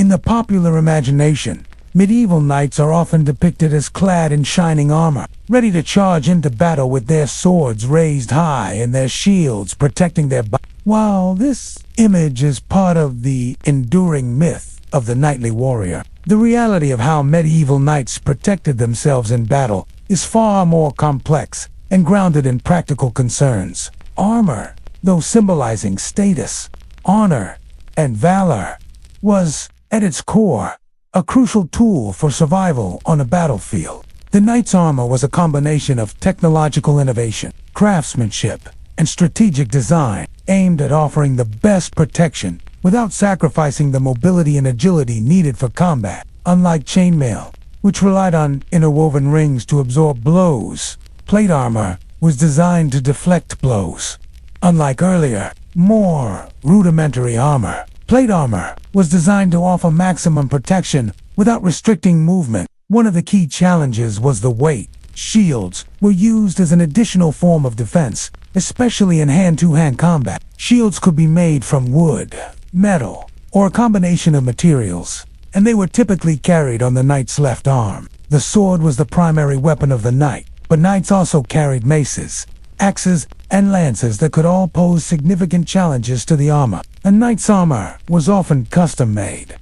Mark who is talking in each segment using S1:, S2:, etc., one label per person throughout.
S1: In the popular imagination, medieval knights are often depicted as clad in shining armor, ready to charge into battle with their swords raised high and their shields protecting their bodies. While this image is part of the enduring myth of the knightly warrior, the reality of how medieval knights protected themselves in battle is far more complex and grounded in practical concerns. Armor, though symbolizing status, honor, and valor, was, at its core, a crucial tool for survival on a battlefield. The knight's armor was a combination of technological innovation, craftsmanship, and strategic design, aimed at offering the best protection without sacrificing the mobility and agility needed for combat. Unlike chainmail, which relied on interwoven rings to absorb blows, plate armor was designed to deflect blows. Unlike earlier, more rudimentary armor, plate armor was designed to offer maximum protection without restricting movement. One of the key challenges was the weight. Shields were used as an additional form of defense, especially in hand-to-hand combat. Shields could be made from wood, metal, or a combination of materials, and they were typically carried on the knight's left arm. The sword was the primary weapon of the knight, but knights also carried maces, axes, and lances that could all pose significant challenges to the armor. A knight's armor was often custom-made,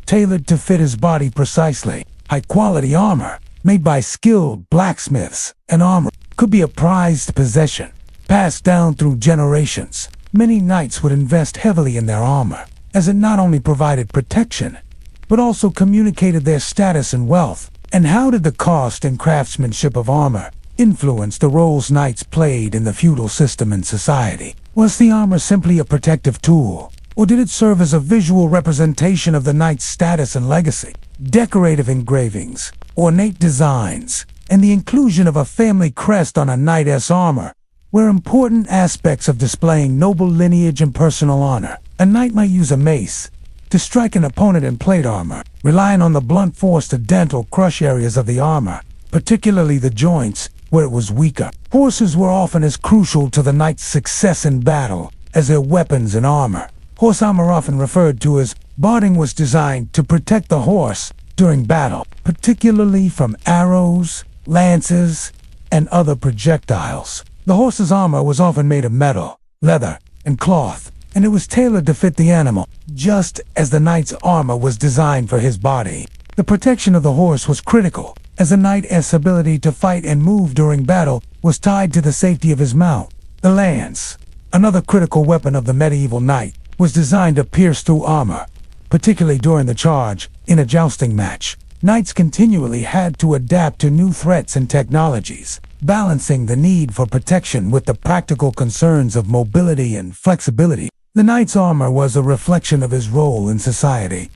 S1: tailored to fit his body precisely. High-quality armor, made by skilled blacksmiths and armor, could be a prized possession, passed down through generations. Many knights would invest heavily in their armor, as it not only provided protection, but also communicated their status and wealth. And how did the cost and craftsmanship of armor influence the roles knights played in the feudal system and society? Was the armor simply a protective tool, or did it serve as a visual representation of the knight's status and legacy? Decorative engravings, ornate designs, and the inclusion of a family crest on a knight's armor were important aspects of displaying noble lineage and personal honor. A knight might use a mace to strike an opponent in plate armor, relying on the blunt force to dent or crush areas of the armor, particularly the joints where it was weaker. Horses were often as crucial to the knight's success in battle as their weapons and armor. Horse armor, often referred to as barding, was designed to protect the horse during battle, particularly from arrows, lances, and other projectiles. The horse's armor was often made of metal, leather, and cloth, and it was tailored to fit the animal, just as the knight's armor was designed for his body. The protection of the horse was critical, as the knight's ability to fight and move during battle was tied to the safety of his mount. The lance, another critical weapon of the medieval knight, was designed to pierce through armor, particularly during the charge in a jousting match. Knights continually had to adapt to new threats and technologies, balancing the need for protection with the practical concerns of mobility and flexibility. The knight's armor was a reflection of his role in society,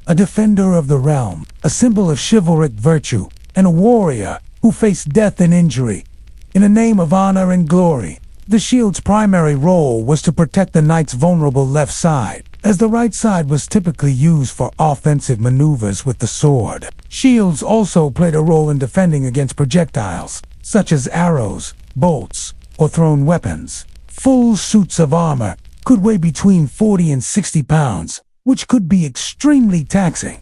S1: a defender of the realm, a symbol of chivalric virtue, and a warrior who faced death and injury in the name of honor and glory. The shield's primary role was to protect the knight's vulnerable left side, as the right side was typically used for offensive maneuvers with the sword. Shields also played a role in defending against projectiles, such as arrows, bolts, or thrown weapons. Full suits of armor could weigh between 40 and 60 pounds, which could be extremely taxing,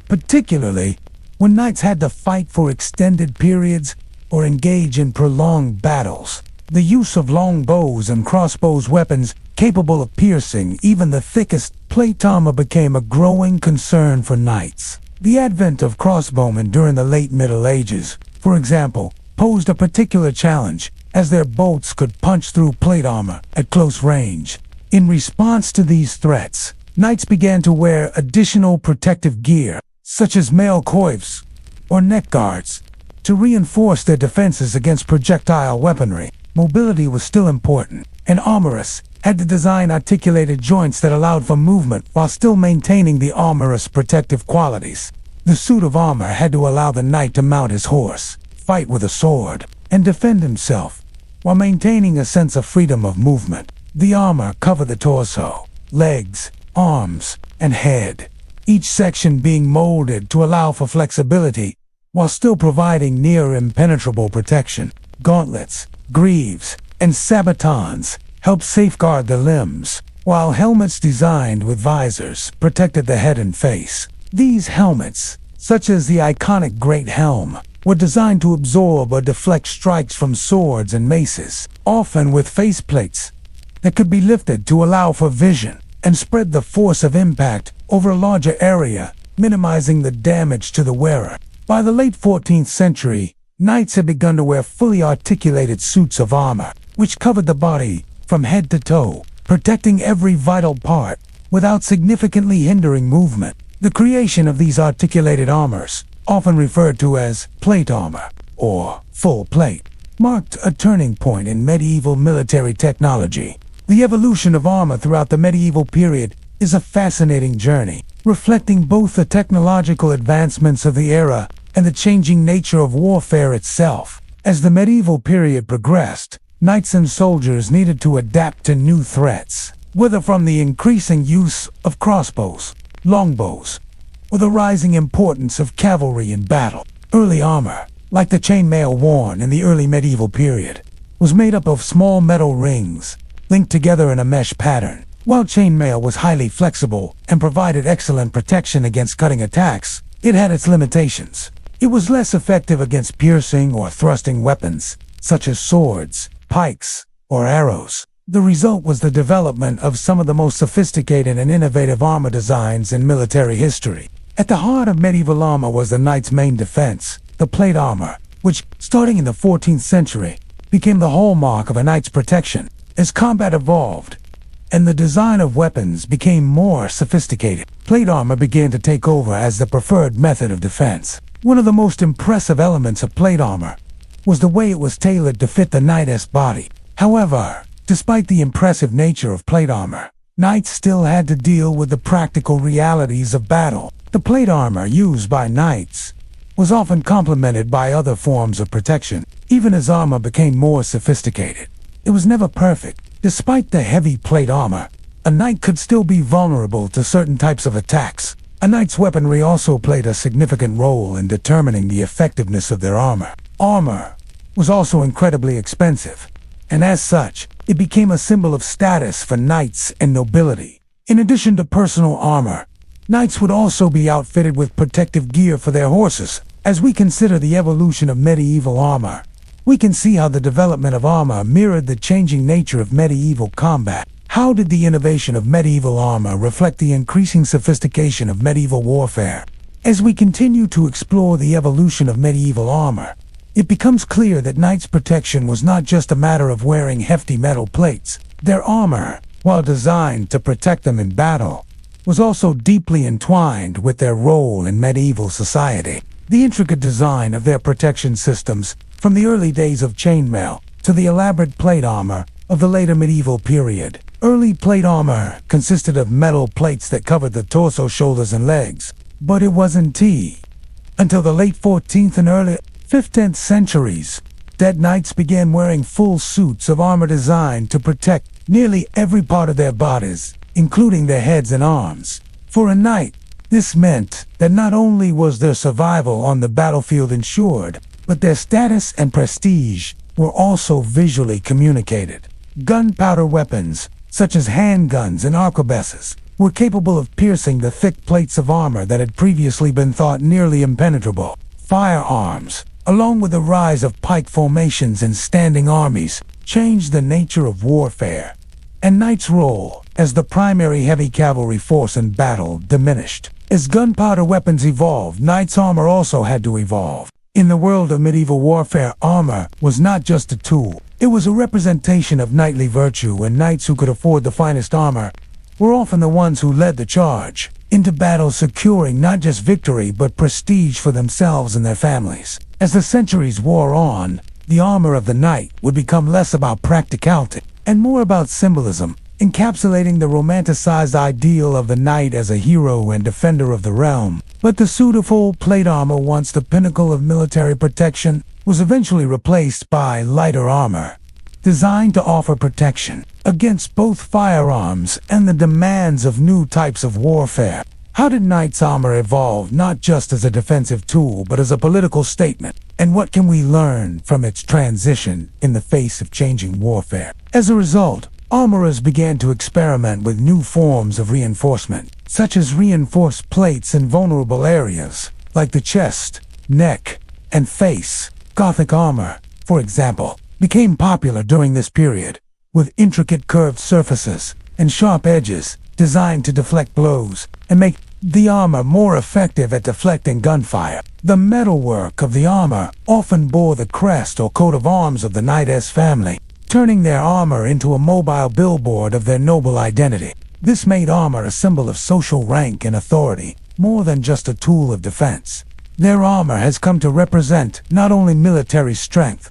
S1: particularly when knights had to fight for extended periods or engage in prolonged battles. The use of long bows and crossbows, weapons capable of piercing even the thickest plate armor, became a growing concern for knights. The advent of crossbowmen during the late Middle Ages, for example, posed a particular challenge, as their bolts could punch through plate armor at close range. In response to these threats, knights began to wear additional protective gear, such as mail coifs or neck guards, to reinforce their defenses against projectile weaponry. Mobility was still important, and armorists had to design articulated joints that allowed for movement while still maintaining the armorer's protective qualities. The suit of armor had to allow the knight to mount his horse, fight with a sword, and defend himself, while maintaining a sense of freedom of movement. The armor covered the torso, legs, arms, and head, each section being molded to allow for flexibility, while still providing near impenetrable protection. Gauntlets, greaves, and sabatons helped safeguard the limbs, while helmets designed with visors protected the head and face. These helmets, such as the iconic Great Helm, were designed to absorb or deflect strikes from swords and maces, often with faceplates that could be lifted to allow for vision and spread the force of impact over a larger area, minimizing the damage to the wearer. By the late 14th century, knights had begun to wear fully articulated suits of armor, which covered the body from head to toe, protecting every vital part without significantly hindering movement. The creation of these articulated armors, often referred to as plate armor or full plate, marked a turning point in medieval military technology. The evolution of armor throughout the medieval period is a fascinating journey, reflecting both the technological advancements of the era and the changing nature of warfare itself. As the medieval period progressed, knights and soldiers needed to adapt to new threats, whether from the increasing use of crossbows, longbows, or the rising importance of cavalry in battle. Early armor, like the chainmail worn in the early medieval period, was made up of small metal rings linked together in a mesh pattern. While chainmail was highly flexible and provided excellent protection against cutting attacks, it had its limitations. It was less effective against piercing or thrusting weapons, such as swords, pikes, or arrows. The result was the development of some of the most sophisticated and innovative armor designs in military history. At the heart of medieval armor was the knight's main defense, the plate armor, which, starting in the 14th century, became the hallmark of a knight's protection. As combat evolved, and the design of weapons became more sophisticated, plate armor began to take over as the preferred method of defense. One of the most impressive elements of plate armor was the way it was tailored to fit the knight's body. However, despite the impressive nature of plate armor, knights still had to deal with the practical realities of battle. The plate armor used by knights was often complemented by other forms of protection, even as armor became more sophisticated. It was never perfect. Despite the heavy plate armor, a knight could still be vulnerable to certain types of attacks. A knight's weaponry also played a significant role in determining the effectiveness of their armor. Armor was also incredibly expensive, and as such, it became a symbol of status for knights and nobility. In addition to personal armor, knights would also be outfitted with protective gear for their horses. As we consider the evolution of medieval armor, we can see how the development of armor mirrored the changing nature of medieval combat. How did the innovation of medieval armor reflect the increasing sophistication of medieval warfare? As we continue to explore the evolution of medieval armor, it becomes clear that knights' protection was not just a matter of wearing hefty metal plates. Their armor, while designed to protect them in battle, was also deeply entwined with their role in medieval society. The intricate design of their protection systems, from the early days of chainmail to the elaborate plate armor of the later medieval period. Early plate armor consisted of metal plates that covered the torso, shoulders, and legs. But it wasn't until the late 14th and early 15th centuries that knights began wearing full suits of armor designed to protect nearly every part of their bodies, including their heads and arms. For a knight, this meant that not only was their survival on the battlefield ensured, but their status and prestige were also visually communicated. Gunpowder weapons, such as handguns and arquebuses, were capable of piercing the thick plates of armor that had previously been thought nearly impenetrable. Firearms, along with the rise of pike formations and standing armies, changed the nature of warfare, and knights' role as the primary heavy cavalry force in battle diminished. As gunpowder weapons evolved, knights' armor also had to evolve. In the world of medieval warfare, armor was not just a tool. It was a representation of knightly virtue, and knights who could afford the finest armor were often the ones who led the charge into battle, securing not just victory but prestige for themselves and their families. As the centuries wore on, the armor of the knight would become less about practicality and more about symbolism, encapsulating the romanticized ideal of the knight as a hero and defender of the realm. But the suit of full plate armor, once the pinnacle of military protection, was eventually replaced by lighter armor, designed to offer protection against both firearms and the demands of new types of warfare. How did knights' armor evolve, not just as a defensive tool but as a political statement? And what can we learn from its transition in the face of changing warfare? As a result, armorers began to experiment with new forms of reinforcement, such as reinforced plates in vulnerable areas, like the chest, neck, and face. Gothic armor, for example, became popular during this period, with intricate curved surfaces and sharp edges designed to deflect blows and make the armor more effective at deflecting gunfire. The metalwork of the armor often bore the crest or coat of arms of the knight's family, turning their armor into a mobile billboard of their noble identity. This made armor a symbol of social rank and authority, more than just a tool of defense. Their armor has come to represent not only military strength,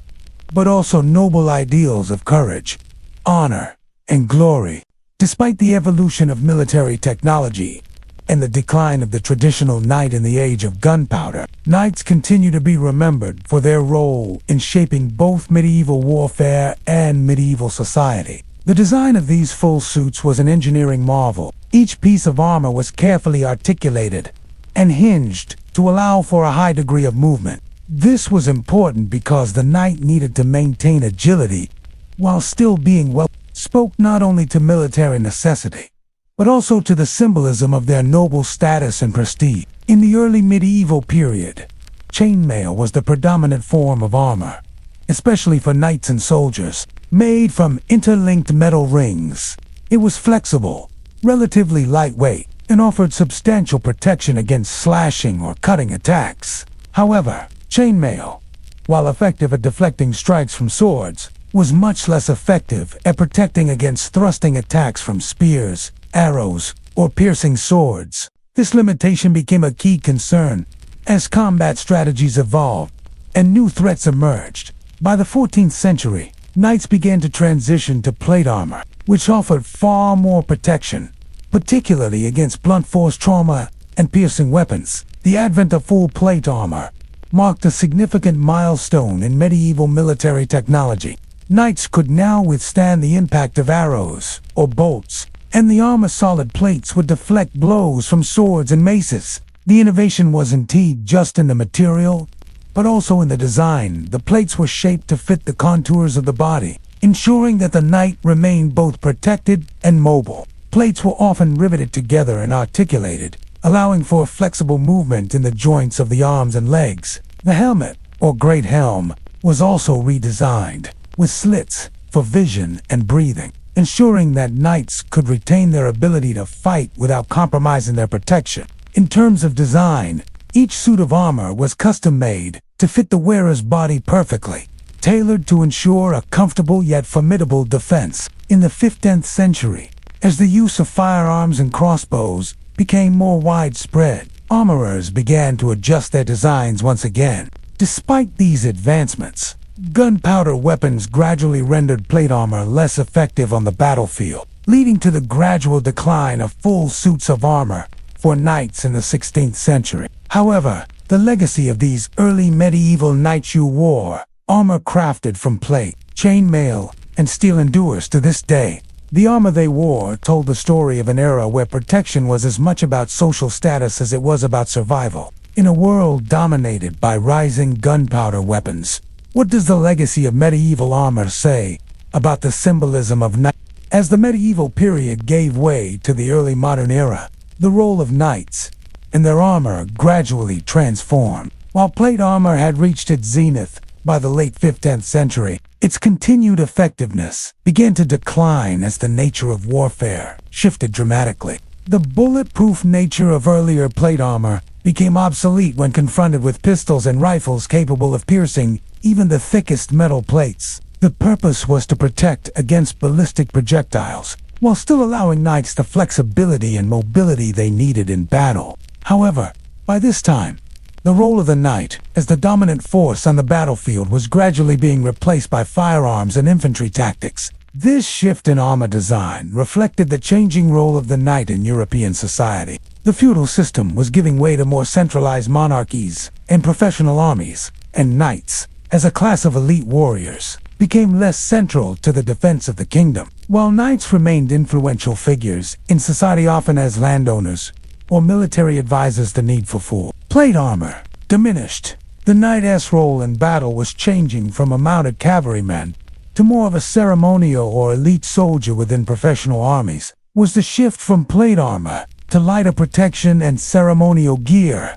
S1: but also noble ideals of courage, honor, and glory. Despite the evolution of military technology and the decline of the traditional knight in the age of gunpowder, knights continue to be remembered for their role in shaping both medieval warfare and medieval society. The design of these full suits was an engineering marvel. Each piece of armor was carefully articulated and hinged to allow for a high degree of movement. This was important because the knight needed to maintain agility while still being spoke not only to military necessity, but also to the symbolism of their noble status and prestige. In the early medieval period, chainmail was the predominant form of armor, especially for knights and soldiers, made from interlinked metal rings. It was flexible, relatively lightweight, and offered substantial protection against slashing or cutting attacks. However, chainmail, while effective at deflecting strikes from swords, was much less effective at protecting against thrusting attacks from spears, arrows, or piercing swords. This limitation became a key concern as combat strategies evolved and new threats emerged. By the 14th century, knights began to transition to plate armor, which offered far more protection, particularly against blunt force trauma and piercing weapons. The advent of full plate armor marked a significant milestone in medieval military technology. Knights could now withstand the impact of arrows or bolts, and the armor's solid plates would deflect blows from swords and maces. The innovation wasn't just in the material, but also in the design. The plates were shaped to fit the contours of the body, ensuring that the knight remained both protected and mobile. Plates were often riveted together and articulated, allowing for flexible movement in the joints of the arms and legs. The helmet, or great helm, was also redesigned, with slits for vision and breathing, ensuring that knights could retain their ability to fight without compromising their protection. In terms of design, each suit of armor was custom-made to fit the wearer's body perfectly, tailored to ensure a comfortable yet formidable defense. In the 15th century, as the use of firearms and crossbows became more widespread, armorers began to adjust their designs once again. Despite these advancements, gunpowder weapons gradually rendered plate armor less effective on the battlefield, leading to the gradual decline of full suits of armor for knights in the 16th century. However, the legacy of these early medieval knights who wore armor crafted from plate, chainmail, and steel endures to this day. The armor they wore told the story of an era where protection was as much about social status as it was about survival. In a world dominated by rising gunpowder weapons, what does the legacy of medieval armor say about the symbolism of knights? As the medieval period gave way to the early modern era, the role of knights and their armor gradually transformed. While plate armor had reached its zenith by the late 15th century, its continued effectiveness began to decline as the nature of warfare shifted dramatically. The bulletproof nature of earlier plate armor became obsolete when confronted with pistols and rifles capable of piercing even the thickest metal plates. The purpose was to protect against ballistic projectiles, while still allowing knights the flexibility and mobility they needed in battle. However, by this time, the role of the knight as the dominant force on the battlefield was gradually being replaced by firearms and infantry tactics. This shift in armor design reflected the changing role of the knight in European society. The feudal system was giving way to more centralized monarchies and professional armies, and knights, as a class of elite warriors, became less central to the defense of the kingdom. While knights remained influential figures in society, often as landowners or military advisors, the need for full plate armor diminished. The knight's role in battle was changing from a mounted cavalryman to more of a ceremonial or elite soldier within professional armies was the shift from plate armor to lighter protection and ceremonial gear,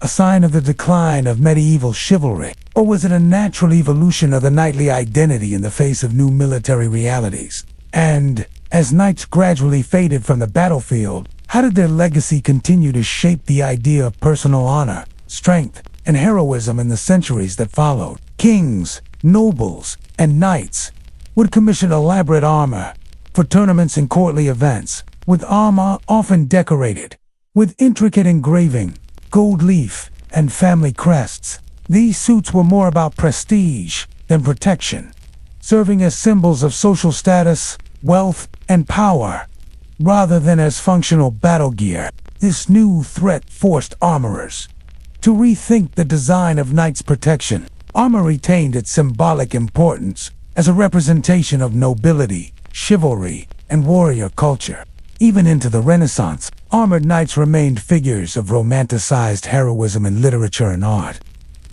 S1: a sign of the decline of medieval chivalry? Or was it a natural evolution of the knightly identity in the face of new military realities? And as knights gradually faded from the battlefield, how did their legacy continue to shape the idea of personal honor, strength, and heroism in the centuries that followed? Kings, nobles, and knights would commission elaborate armor for tournaments and courtly events, with armor often decorated with intricate engraving, gold leaf, and family crests. These suits were more about prestige than protection, serving as symbols of social status, wealth, and power, rather than as functional battle gear. This new threat forced armorers to rethink the design of knights' protection. Armor retained its symbolic importance as a representation of nobility, chivalry, and warrior culture. Even into the Renaissance, armored knights remained figures of romanticized heroism in literature and art.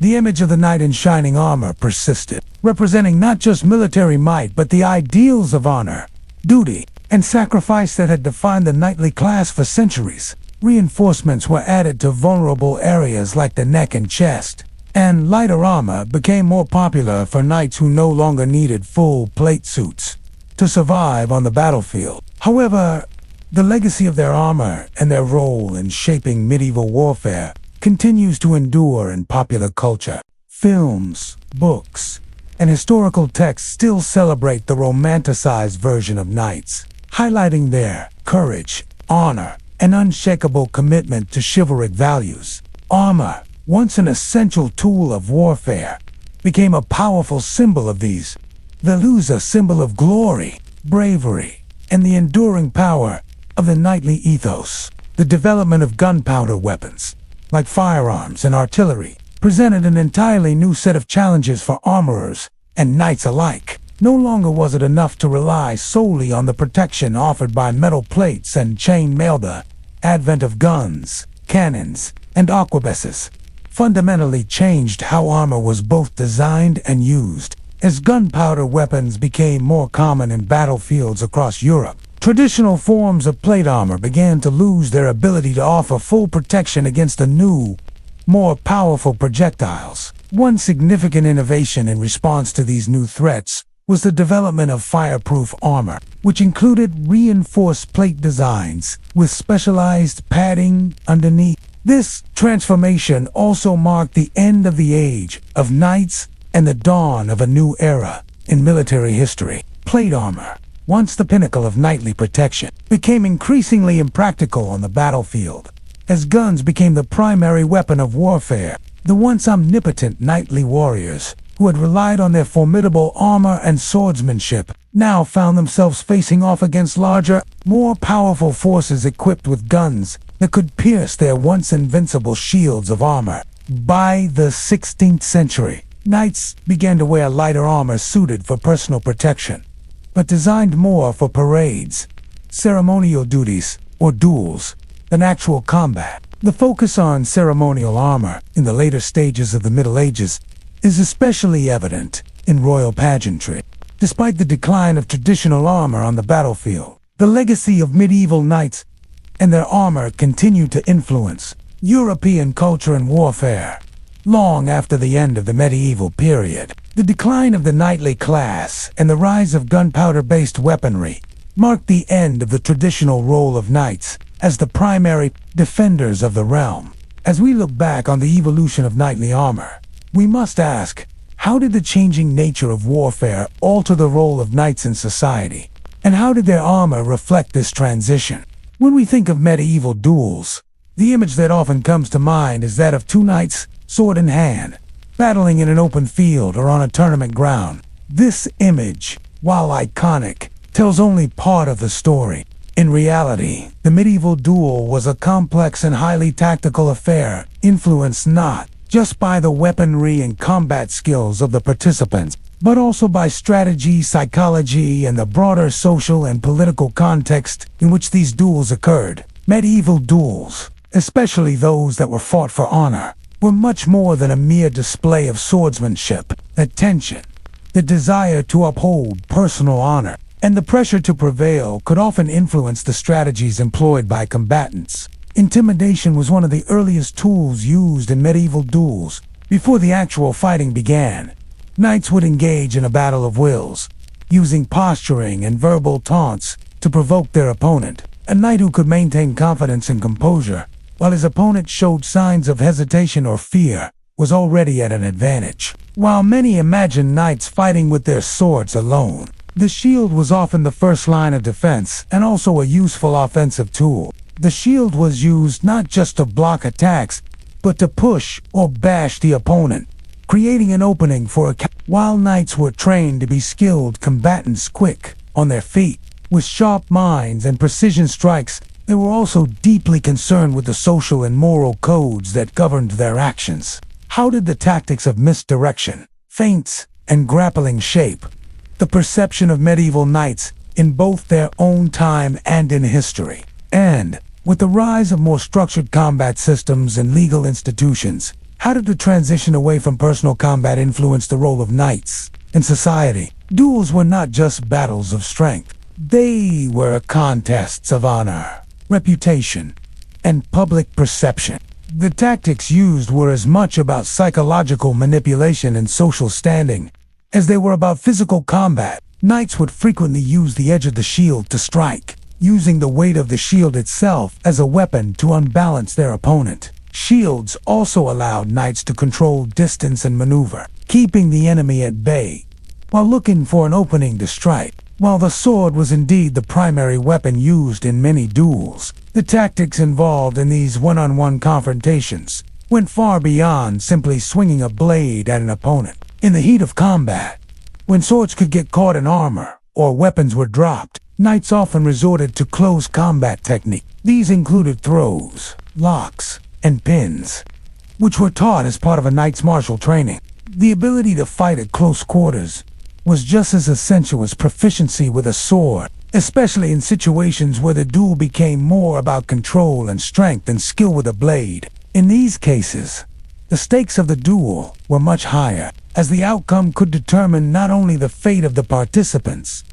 S1: The image of the knight in shining armor persisted, representing not just military might but the ideals of honor, duty, and sacrifice that had defined the knightly class for centuries. Reinforcements were added to vulnerable areas like the neck and chest, and lighter armor became more popular for knights who no longer needed full plate suits to survive on the battlefield. However, the legacy of their armor and their role in shaping medieval warfare continues to endure in popular culture. Films, books, and historical texts still celebrate the romanticized version of knights, highlighting their courage, honor, and unshakable commitment to chivalric values. Armor, once an essential tool of warfare, became a powerful symbol of these values, a symbol of glory, bravery, and the enduring power of the knightly ethos. The development of gunpowder weapons, like firearms and artillery, presented an entirely new set of challenges for armorers and knights alike. No longer was it enough to rely solely on the protection offered by metal plates and chain-mail. The advent of guns, cannons, and arquebuses fundamentally changed how armor was both designed and used. As gunpowder weapons became more common in battlefields across Europe, traditional forms of plate armor began to lose their ability to offer full protection against the new, more powerful projectiles. One significant innovation in response to these new threats was the development of fireproof armor, which included reinforced plate designs with specialized padding underneath. This transformation also marked the end of the age of knights and the dawn of a new era in military history. Plate armor, once the pinnacle of knightly protection, became increasingly impractical on the battlefield. As guns became the primary weapon of warfare, the once omnipotent knightly warriors, who had relied on their formidable armor and swordsmanship, now found themselves facing off against larger, more powerful forces equipped with guns that could pierce their once invincible shields of armor. By the 16th century, knights began to wear lighter armor suited for personal protection, but designed more for parades, ceremonial duties, or duels than actual combat. The focus on ceremonial armor in the later stages of the Middle Ages is especially evident in royal pageantry. Despite the decline of traditional armor on the battlefield, the legacy of medieval knights and their armor continued to influence European culture and warfare. Long after the end of the medieval period, the decline of the knightly class and the rise of gunpowder-based weaponry marked the end of the traditional role of knights as the primary defenders of the realm. As we look back on the evolution of knightly armor, we must ask, how did the changing nature of warfare alter the role of knights in society? And how did their armor reflect this transition? When we think of medieval duels, the image that often comes to mind is that of two knights, sword in hand, battling in an open field or on a tournament ground. This image, while iconic, tells only part of the story. In reality, the medieval duel was a complex and highly tactical affair, influenced not just by the weaponry and combat skills of the participants, but also by strategy, psychology, and the broader social and political context in which these duels occurred. Medieval duels, especially those that were fought for honor, were much more than a mere display of swordsmanship. Attention the desire to uphold personal honor, and the pressure to prevail could often influence the strategies employed by combatants. Intimidation was one of the earliest tools used in medieval duels. Before the actual fighting began, knights would engage in a battle of wills, using posturing and verbal taunts to provoke their opponent. A knight who could maintain confidence and composure, while his opponent showed signs of hesitation or fear, was already at an advantage. While many imagined knights fighting with their swords alone, the shield was often the first line of defense and also a useful offensive tool. The shield was used not just to block attacks, but to push or bash the opponent, creating an opening for a while knights were trained to be skilled combatants, quick on their feet, with sharp minds and precision strikes. They were also deeply concerned with the social and moral codes that governed their actions. How did the tactics of misdirection, feints, and grappling shape the perception of medieval knights in both their own time and in history? And, with the rise of more structured combat systems and legal institutions, how did the transition away from personal combat influence the role of knights in society? Duels were not just battles of strength. They were contests of honor, reputation, and public perception. The tactics used were as much about psychological manipulation and social standing as they were about physical combat. Knights would frequently use the edge of the shield to strike, using the weight of the shield itself as a weapon to unbalance their opponent. Shields also allowed knights to control distance and maneuver, keeping the enemy at bay while looking for an opening to strike. While the sword was indeed the primary weapon used in many duels, the tactics involved in these one-on-one confrontations went far beyond simply swinging a blade at an opponent. In the heat of combat, when swords could get caught in armor or weapons were dropped, knights often resorted to close combat technique. These included throws, locks, and pins, which were taught as part of a knight's martial training. The ability to fight at close quarters was just as essential as proficiency with a sword, especially in situations where the duel became more about control and strength than skill with a blade. In these cases, the stakes of the duel were much higher, as the outcome could determine not only the fate of the participants,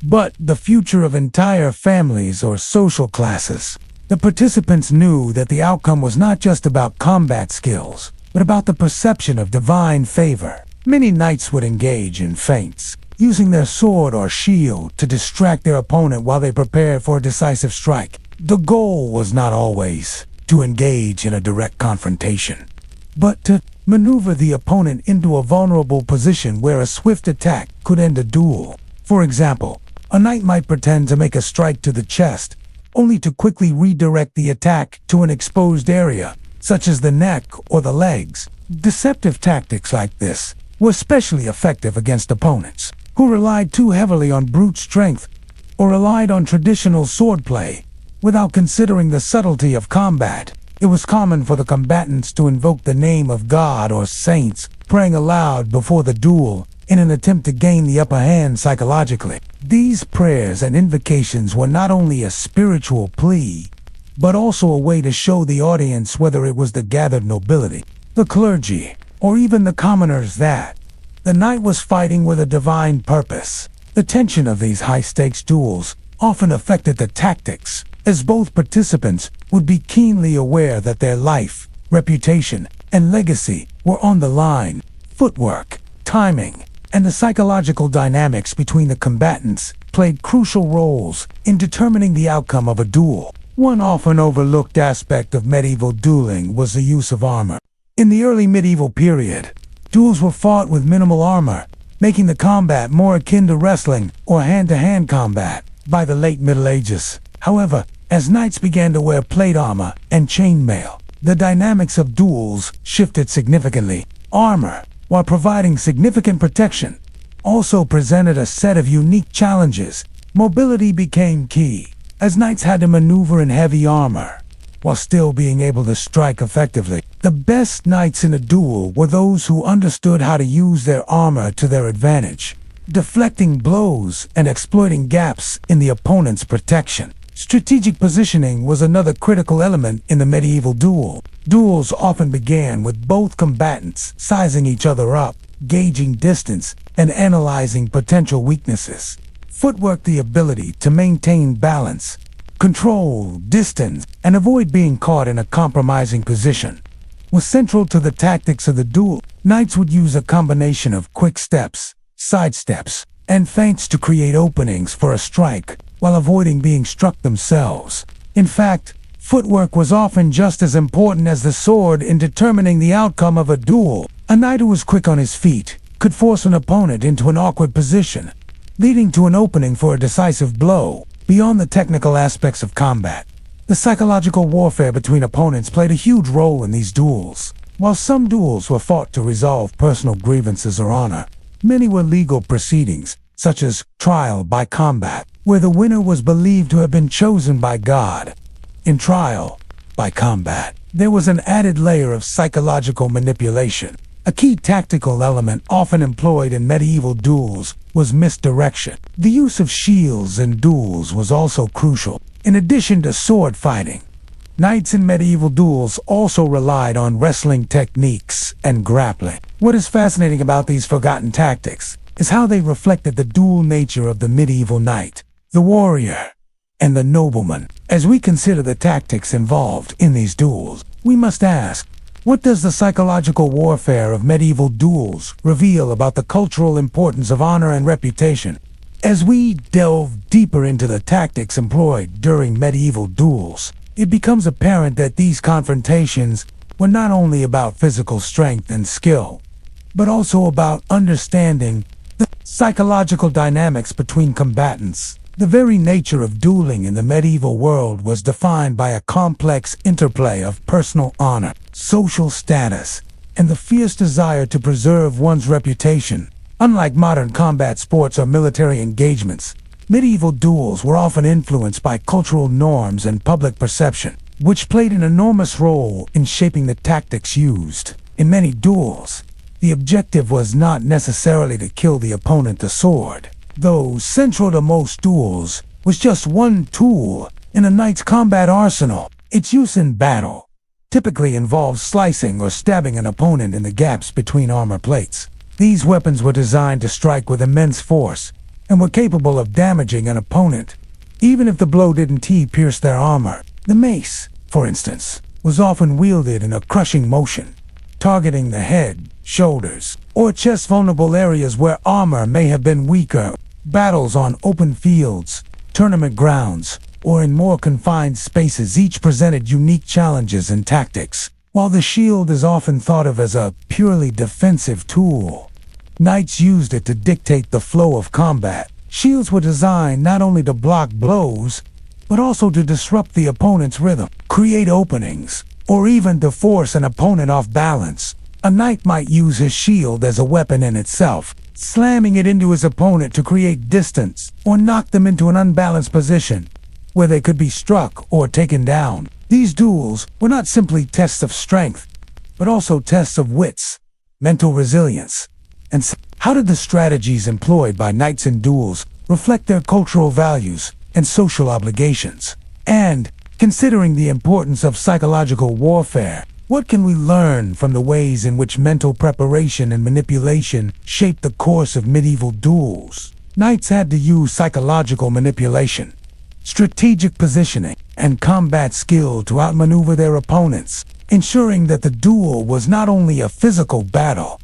S1: but the future of entire families or social classes. The participants knew that the outcome was not just about combat skills, but about the perception of divine favor. Many knights would engage in feints, using their sword or shield to distract their opponent while they prepared for a decisive strike. The goal was not always to engage in a direct confrontation, but to maneuver the opponent into a vulnerable position where a swift attack could end a duel. For example, a knight might pretend to make a strike to the chest, only to quickly redirect the attack to an exposed area, such as the neck or the legs. Deceptive tactics like this were especially effective against opponents who relied too heavily on brute strength or relied on traditional swordplay without considering the subtlety of combat. It was common for the combatants to invoke the name of God or saints, praying aloud before the duel in an attempt to gain the upper hand psychologically. These prayers and invocations were not only a spiritual plea, but also a way to show the audience, whether it was the gathered nobility, the clergy, or even the commoners, that the knight was fighting with a divine purpose. The tension of these high-stakes duels often affected the tactics, as both participants would be keenly aware that their life, reputation, and legacy were on the line. Footwork, timing, and the psychological dynamics between the combatants played crucial roles in determining the outcome of a duel. One often overlooked aspect of medieval dueling was the use of armor. In the early medieval period, duels were fought with minimal armor, making the combat more akin to wrestling or hand-to-hand combat. By the late Middle Ages, however, as knights began to wear plate armor and chainmail, the dynamics of duels shifted significantly. Armor, while providing significant protection, also presented a set of unique challenges. Mobility became key, as knights had to maneuver in heavy armor while still being able to strike effectively. The best knights in a duel were those who understood how to use their armor to their advantage, deflecting blows and exploiting gaps in the opponent's protection. Strategic positioning was another critical element in the medieval duel. Duels often began with both combatants sizing each other up, gauging distance, and analyzing potential weaknesses. Footwork, the ability to maintain balance, control distance, and avoid being caught in a compromising position, was central to the tactics of the duel. Knights would use a combination of quick steps, side steps, and feints to create openings for a strike, while avoiding being struck themselves. In fact, footwork was often just as important as the sword in determining the outcome of a duel. A knight who was quick on his feet could force an opponent into an awkward position, leading to an opening for a decisive blow. Beyond the technical aspects of combat, the psychological warfare between opponents played a huge role in these duels. While some duels were fought to resolve personal grievances or honor, many were legal proceedings, such as trial by combat, where the winner was believed to have been chosen by God. In trial by combat, there was an added layer of psychological manipulation. A key tactical element often employed in medieval duels was misdirection. The use of shields in duels was also crucial. In addition to sword fighting, knights in medieval duels also relied on wrestling techniques and grappling. What is fascinating about these forgotten tactics is how they reflected the dual nature of the medieval knight, the warrior, and the nobleman. As we consider the tactics involved in these duels, we must ask, what does the psychological warfare of medieval duels reveal about the cultural importance of honor and reputation? As we delve deeper into the tactics employed during medieval duels, it becomes apparent that these confrontations were not only about physical strength and skill, but also about understanding the psychological dynamics between combatants. The very nature of dueling in the medieval world was defined by a complex interplay of personal honor, social status, and the fierce desire to preserve one's reputation. Unlike modern combat sports or military engagements, medieval duels were often influenced by cultural norms and public perception, which played an enormous role in shaping the tactics used. In many duels, the objective was not necessarily to kill the opponent with the sword, though central to most duels was just one tool in a knight's combat arsenal. Its use in battle typically involves slicing or stabbing an opponent in the gaps between armor plates. These weapons were designed to strike with immense force and were capable of damaging an opponent, even if the blow didn't pierce their armor. The mace, for instance, was often wielded in a crushing motion, targeting the head, shoulders, or chest, vulnerable areas where armor may have been weaker. Battles on open fields, tournament grounds, or in more confined spaces each presented unique challenges and tactics. While the shield is often thought of as a purely defensive tool, knights used it to dictate the flow of combat. Shields were designed not only to block blows, but also to disrupt the opponent's rhythm, create openings, or even to force an opponent off balance. A knight might use his shield as a weapon in itself, slamming it into his opponent to create distance or knock them into an unbalanced position where they could be struck or taken down. These duels were not simply tests of strength, but also tests of wits, mental resilience, and how did the strategies employed by knights in duels reflect their cultural values and social obligations? And, considering the importance of psychological warfare, what can we learn from the ways in which mental preparation and manipulation shaped the course of medieval duels? Knights had to use psychological manipulation, strategic positioning, and combat skill to outmaneuver their opponents, ensuring that the duel was not only a physical battle,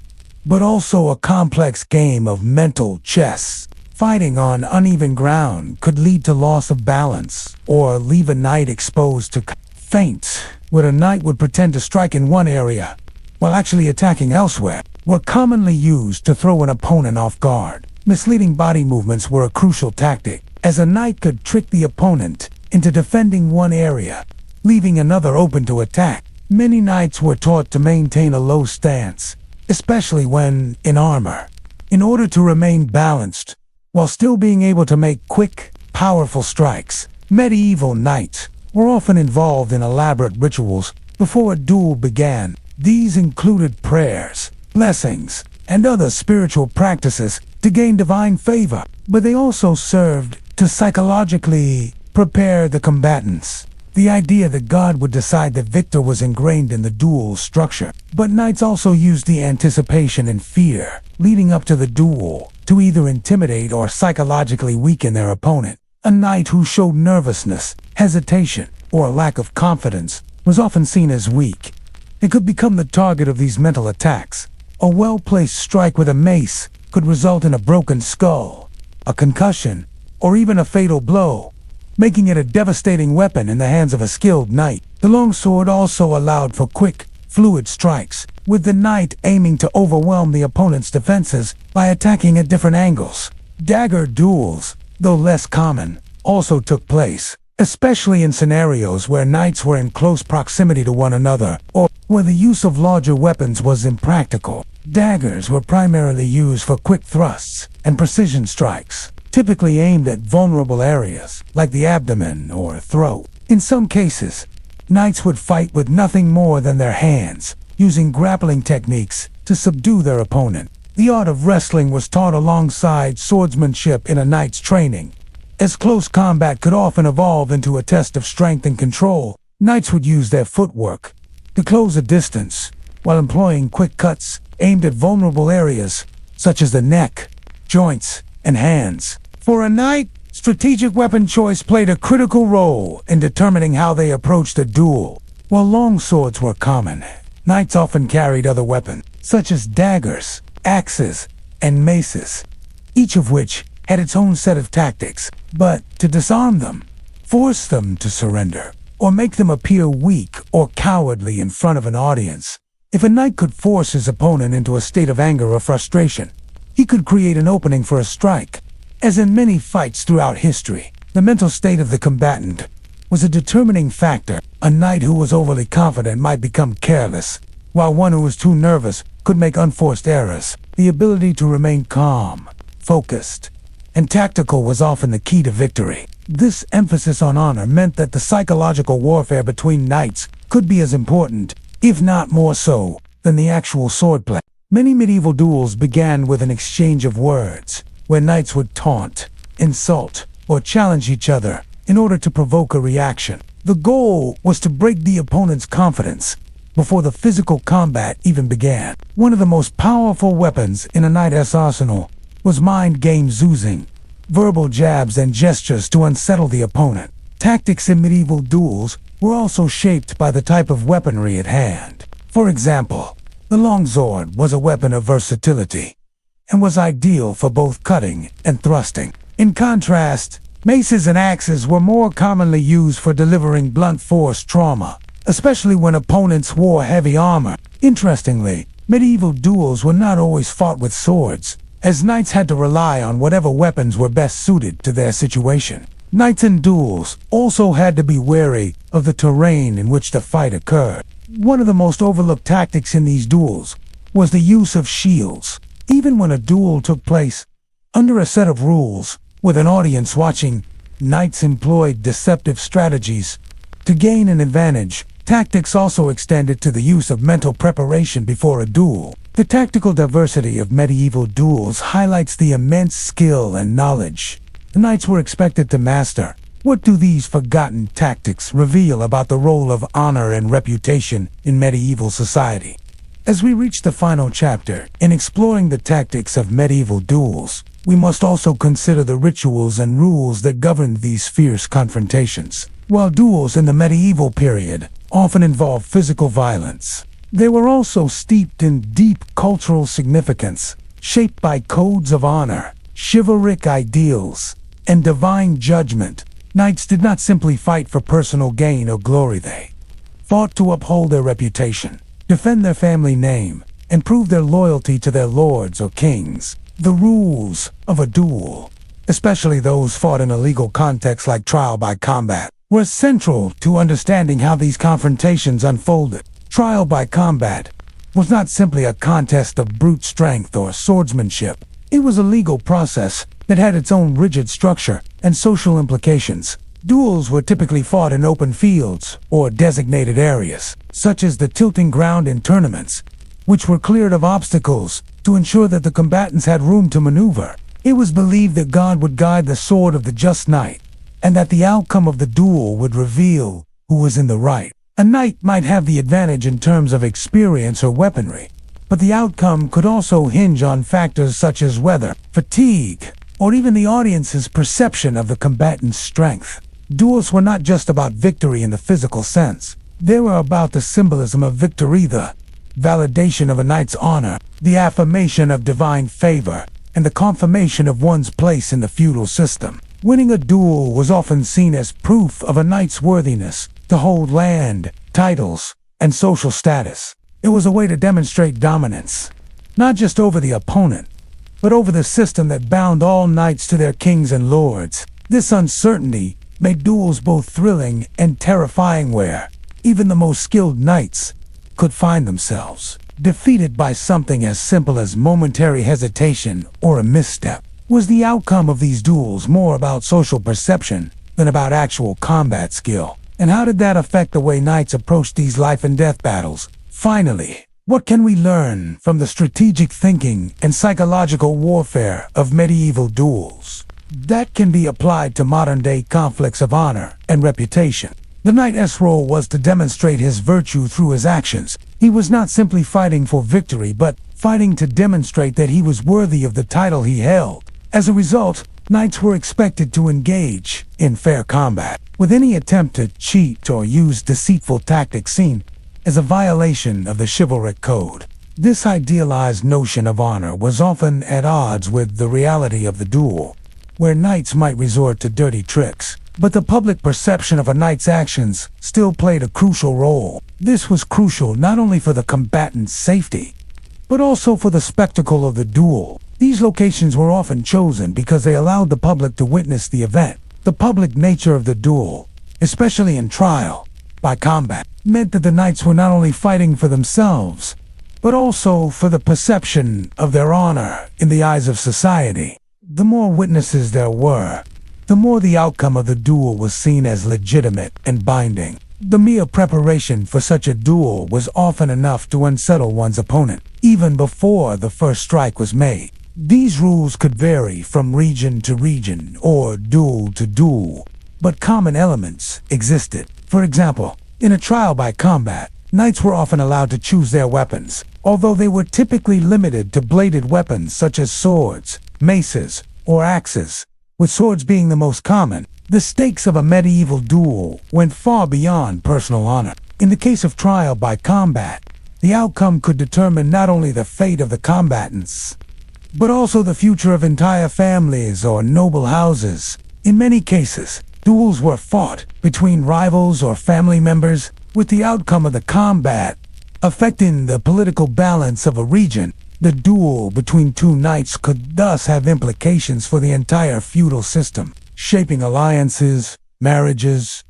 S1: but also a complex game of mental chess. Fighting on uneven ground could lead to loss of balance, or leave a knight exposed to feints, where a knight would pretend to strike in one area, while actually attacking elsewhere, were commonly used to throw an opponent off guard. Misleading body movements were a crucial tactic, as a knight could trick the opponent into defending one area, leaving another open to attack. Many knights were taught to maintain a low stance, especially when in armor, in order to remain balanced, while still being able to make quick, powerful strikes. Medieval knights were often involved in elaborate rituals before a duel began. These included prayers, blessings, and other spiritual practices to gain divine favor, but they also served to psychologically prepare the combatants The idea that God would decide the victor was ingrained in the duel's structure. But knights also used the anticipation and fear leading up to the duel to either intimidate or psychologically weaken their opponent. A knight who showed nervousness, hesitation, or a lack of confidence was often seen as weak. It could become the target of these mental attacks. A well-placed strike with a mace could result in a broken skull, a concussion, or even a fatal blow, making it a devastating weapon in the hands of a skilled knight. The longsword also allowed for quick, fluid strikes, with the knight aiming to overwhelm the opponent's defenses by attacking at different angles. Dagger duels, though less common, also took place, especially in scenarios where knights were in close proximity to one another, or where the use of larger weapons was impractical. Daggers were primarily used for quick thrusts and precision strikes, typically aimed at vulnerable areas, like the abdomen or throat. In some cases, knights would fight with nothing more than their hands, using grappling techniques to subdue their opponent. The art of wrestling was taught alongside swordsmanship in a knight's training. As close combat could often evolve into a test of strength and control, knights would use their footwork to close a distance, while employing quick cuts aimed at vulnerable areas, such as the neck, joints, and hands. For a knight, strategic weapon choice played a critical role in determining how they approached a duel. While long swords were common, knights often carried other weapons, such as daggers, axes, and maces, each of which had its own set of tactics. But to disarm them, force them to surrender, or make them appear weak or cowardly in front of an audience. If a knight could force his opponent into a state of anger or frustration, he could create an opening for a strike. As in many fights throughout history, the mental state of the combatant was a determining factor. A knight who was overly confident might become careless, while one who was too nervous could make unforced errors. The ability to remain calm, focused, and tactical was often the key to victory. This emphasis on honor meant that the psychological warfare between knights could be as important, if not more so, than the actual swordplay. Many medieval duels began with an exchange of words, where knights would taunt, insult, or challenge each other in order to provoke a reaction. The goal was to break the opponent's confidence before the physical combat even began. One of the most powerful weapons in a knight's arsenal was mind game zoozing, verbal jabs and gestures to unsettle the opponent. Tactics in medieval duels were also shaped by the type of weaponry at hand. For example, the longsword was a weapon of versatility and was ideal for both cutting and thrusting. In contrast, maces and axes were more commonly used for delivering blunt force trauma, especially when opponents wore heavy armor. Interestingly, medieval duels were not always fought with swords, as knights had to rely on whatever weapons were best suited to their situation. Knights in duels also had to be wary of the terrain in which the fight occurred. One of the most overlooked tactics in these duels was the use of shields. Even when a duel took place under a set of rules, with an audience watching, knights employed deceptive strategies to gain an advantage. Tactics also extended to the use of mental preparation before a duel. The tactical diversity of medieval duels highlights the immense skill and knowledge the knights were expected to master. What do these forgotten tactics reveal about the role of honor and reputation in medieval society? As we reach the final chapter in exploring the tactics of medieval duels, we must also consider the rituals and rules that governed these fierce confrontations. While duels in the medieval period often involved physical violence, they were also steeped in deep cultural significance, shaped by codes of honor, chivalric ideals, and divine judgment. Knights did not simply fight for personal gain or glory. They fought to uphold their reputation, defend their family name, and prove their loyalty to their lords or kings. The rules of a duel, especially those fought in a legal context like trial by combat, were central to understanding how these confrontations unfolded. Trial by combat was not simply a contest of brute strength or swordsmanship. It was a legal process that had its own rigid structure and social implications. Duels were typically fought in open fields or designated areas, such as the tilting ground in tournaments, which were cleared of obstacles to ensure that the combatants had room to maneuver. It was believed that God would guide the sword of the just knight, and that the outcome of the duel would reveal who was in the right. A knight might have the advantage in terms of experience or weaponry, but the outcome could also hinge on factors such as weather, fatigue, or even the audience's perception of the combatant's strength. Duels were not just about victory in the physical sense. They were about the symbolism of victory, the validation of a knight's honor, the affirmation of divine favor, and the confirmation of one's place in the feudal system. Winning a duel was often seen as proof of a knight's worthiness to hold land, titles, and social status. It was a way to demonstrate dominance, not just over the opponent, but over the system that bound all knights to their kings and lords. This uncertainty made duels both thrilling and terrifying, where even the most skilled knights could find themselves defeated by something as simple as momentary hesitation or a misstep. Was the outcome of these duels more about social perception than about actual combat skill? And how did that affect the way knights approached these life and death battles? Finally, what can we learn from the strategic thinking and psychological warfare of medieval duels that can be applied to modern-day conflicts of honor and reputation? The knight's role was to demonstrate his virtue through his actions. He was not simply fighting for victory, but fighting to demonstrate that he was worthy of the title he held. As a result, knights were expected to engage in fair combat, with any attempt to cheat or use deceitful tactics seen as a violation of the chivalric code. This idealized notion of honor was often at odds with the reality of the duel, where knights might resort to dirty tricks. But the public perception of a knight's actions still played a crucial role. This was crucial not only for the combatant's safety, but also for the spectacle of the duel. These locations were often chosen because they allowed the public to witness the event. The public nature of the duel, especially in trial by combat, meant that the knights were not only fighting for themselves, but also for the perception of their honor in the eyes of society. The more witnesses there were, the more the outcome of the duel was seen as legitimate and binding. The mere preparation for such a duel was often enough to unsettle one's opponent, even before the first strike was made. These rules could vary from region to region or duel to duel, but common elements existed. For example, in a trial by combat, knights were often allowed to choose their weapons, although they were typically limited to bladed weapons such as swords, maces, or axes, with swords being the most common. The stakes of a medieval duel went far beyond personal honor. In the case of trial by combat, the outcome could determine not only the fate of the combatants, but also the future of entire families or noble houses. In many cases, duels were fought between rivals or family members, with the outcome of the combat affecting the political balance of a region. The duel between two knights could thus have implications for the entire feudal system, shaping alliances, marriages,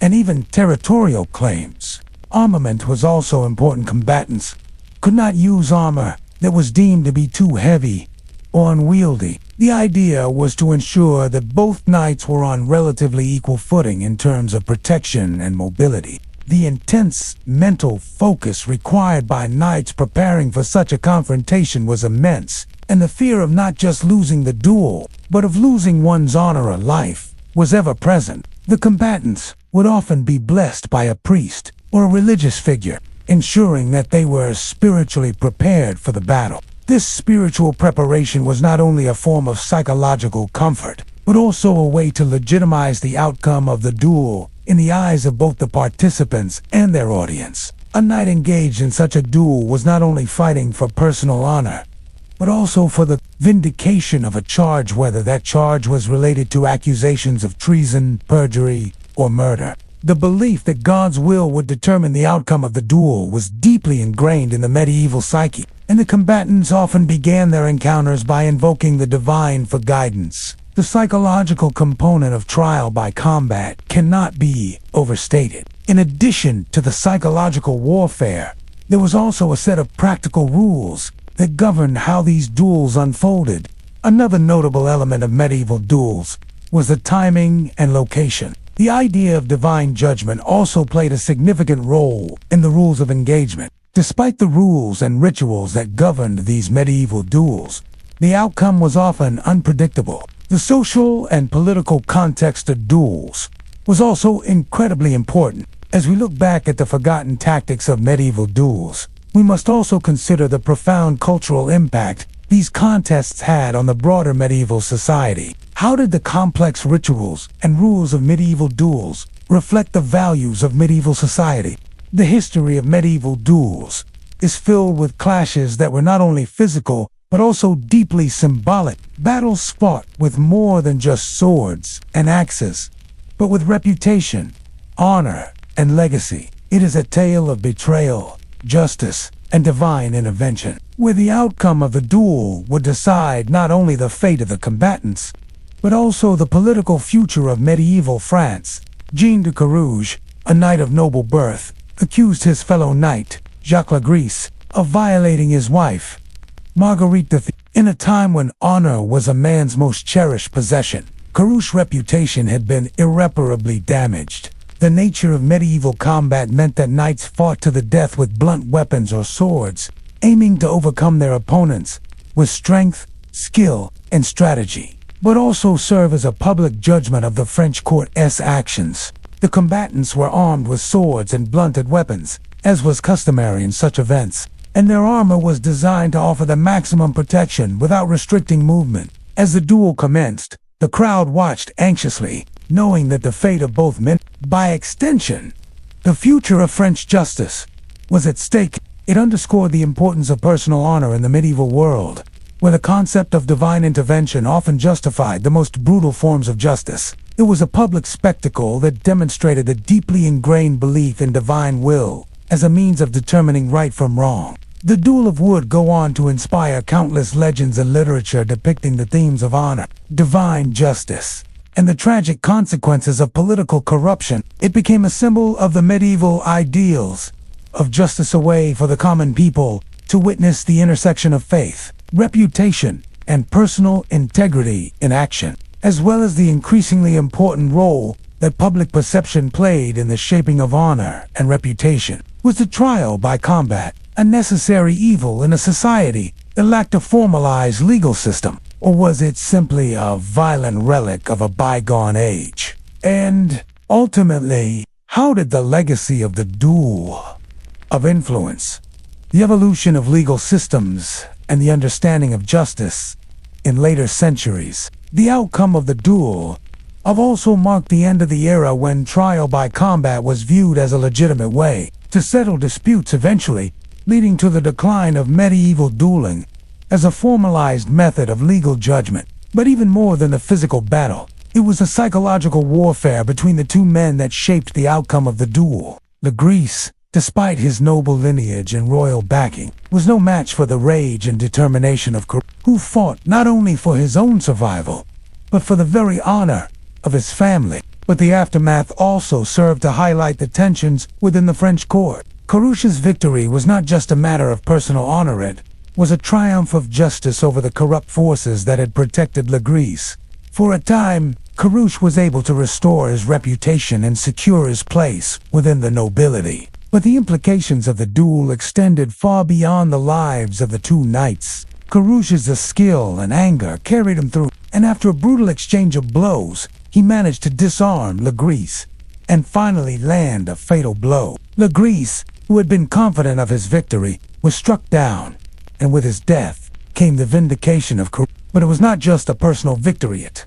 S1: and even territorial claims. Armament was also important. Combatants could not use armor that was deemed to be too heavy or unwieldy. The idea was to ensure that both knights were on relatively equal footing in terms of protection and mobility. The intense mental focus required by knights preparing for such a confrontation was immense, and the fear of not just losing the duel, but of losing one's honor or life, was ever present. The combatants would often be blessed by a priest or a religious figure, ensuring that they were spiritually prepared for the battle. This spiritual preparation was not only a form of psychological comfort, but also a way to legitimize the outcome of the duel in the eyes of both the participants and their audience. A knight engaged in such a duel was not only fighting for personal honor, but also for the vindication of a charge, whether that charge was related to accusations of treason, perjury, or murder. The belief that God's will would determine the outcome of the duel was deeply ingrained in the medieval psyche, and the combatants often began their encounters by invoking the divine for guidance. The psychological component of trial by combat cannot be overstated. In addition to the psychological warfare, there was also a set of practical rules that governed how these duels unfolded. Another notable element of medieval duels was the timing and location. The idea of divine judgment also played a significant role in the rules of engagement. Despite the rules and rituals that governed these medieval duels, the outcome was often unpredictable. The social and political context of duels was also incredibly important. As we look back at the forgotten tactics of medieval duels, we must also consider the profound cultural impact these contests had on the broader medieval society. How did the complex rituals and rules of medieval duels reflect the values of medieval society? The history of medieval duels is filled with clashes that were not only physical, but also deeply symbolic. Battles fought with more than just swords and axes, but with reputation, honor, and legacy. It is a tale of betrayal, justice, and divine intervention, where the outcome of the duel would decide not only the fate of the combatants, but also the political future of medieval France. Jean de Carouge, a knight of noble birth, accused his fellow knight, Jacques Legris, of violating his wife, Marguerite the In a time when honor was a man's most cherished possession, Carouge's reputation had been irreparably damaged. The nature of medieval combat meant that knights fought to the death with blunt weapons or swords, aiming to overcome their opponents with strength, skill, and strategy, but also serve as a public judgment of the French court's actions. The combatants were armed with swords and blunted weapons, as was customary in such events, and their armor was designed to offer the maximum protection without restricting movement. As the duel commenced, the crowd watched anxiously, knowing that the fate of both men, by extension, the future of French justice, was at stake. It underscored the importance of personal honor in the medieval world, where the concept of divine intervention often justified the most brutal forms of justice. It was a public spectacle that demonstrated the deeply ingrained belief in divine will as a means of determining right from wrong. The duel of wood go on to inspire countless legends and literature depicting the themes of honor, divine justice, and the tragic consequences of political corruption. It became a symbol of the medieval ideals of justice, a way for the common people to witness the intersection of faith, reputation, and personal integrity in action, as well as the increasingly important role that public perception played in the shaping of honor and reputation. Was the trial by combat a necessary evil in a society that lacked a formalized legal system, or was it simply a violent relic of a bygone age? And ultimately, how did the legacy of the duel of influence the evolution of legal systems and the understanding of justice in later centuries? The outcome of the duel have also marked the end of the era when trial by combat was viewed as a legitimate way to settle disputes, eventually leading to the decline of medieval dueling as a formalized method of legal judgment. But even more than the physical battle, it was a psychological warfare between the two men that shaped the outcome of the duel. Legris, despite his noble lineage and royal backing, was no match for the rage and determination of Carouge, who fought not only for his own survival, but for the very honor of his family. But the aftermath also served to highlight the tensions within the French court. Carouge's victory was not just a matter of personal honor, it was a triumph of justice over the corrupt forces that had protected Legris. For a time, Carouge was able to restore his reputation and secure his place within the nobility. But the implications of the duel extended far beyond the lives of the two knights. Carouge's skill and anger carried him through, and after a brutal exchange of blows, he managed to disarm Legris and finally land a fatal blow. Legris, who had been confident of his victory, was struck down, and with his death came the vindication of Carouge. But it was not just a personal victory, it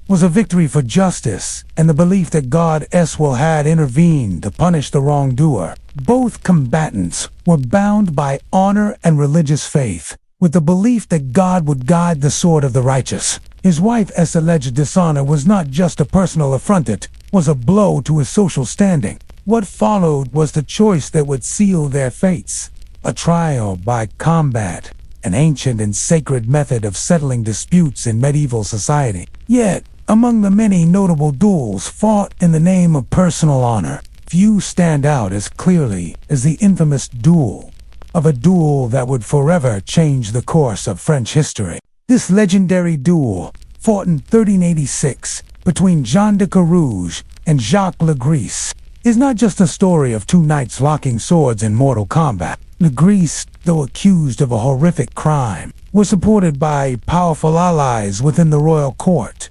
S1: was a victory for justice and the belief that God had intervened to punish the wrongdoer. Both combatants were bound by honor and religious faith, with the belief that God would guide the sword of the righteous. His wife's alleged dishonor was not just a personal affront, it was a blow to his social standing. What followed was the choice that would seal their fates: a trial by combat, an ancient and sacred method of settling disputes in medieval society. Yet, among the many notable duels fought in the name of personal honor, few stand out as clearly as the infamous duel that would forever change the course of French history. This legendary duel, fought in 1386 between Jean de Carouge and Jacques Legris, is not just a story of two knights locking swords in mortal combat. Legris, though accused of a horrific crime, was supported by powerful allies within the royal court,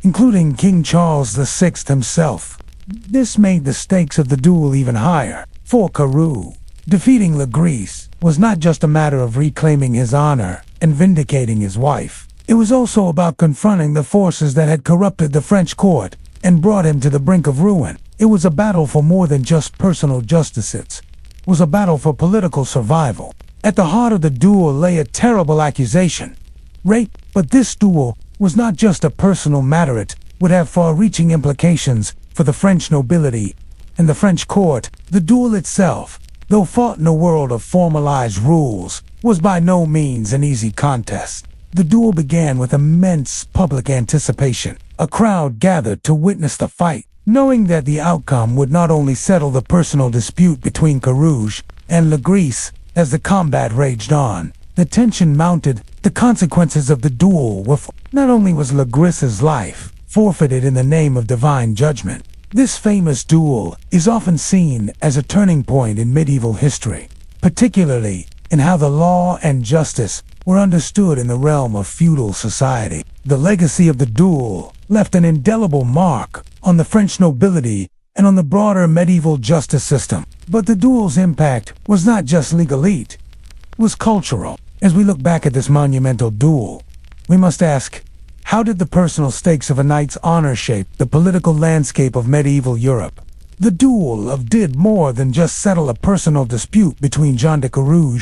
S1: including King Charles VI himself. This made the stakes of the duel even higher. For Carew, defeating Legris was not just a matter of reclaiming his honor and vindicating his wife. It was also about confronting the forces that had corrupted the French court and brought him to the brink of ruin. It was a battle for more than just personal justice. It was a battle for political survival. At the heart of the duel lay a terrible accusation: rape. But this duel was not just a personal matter. It would have far-reaching implications for the French nobility and the French court. The duel itself, though fought in a world of formalized rules, was by no means an easy contest. The duel began with immense public anticipation. A crowd gathered to witness the fight, knowing that the outcome would not only settle the personal dispute between Carew and Legris. As the combat raged on, the tension mounted. The consequences of the duel were not only was Legris's life forfeited in the name of divine judgment. This famous duel is often seen as a turning point in medieval history, particularly in how the law and justice were understood in the realm of feudal society. The legacy of the duel left an indelible mark on the French nobility and on the broader medieval justice system. But the duel's impact was not just legal, it was cultural. As we look back at this monumental duel, we must ask, how did the personal stakes of a knight's honor shape the political landscape of medieval Europe? The duel did more than just settle a personal dispute between Jean de Carew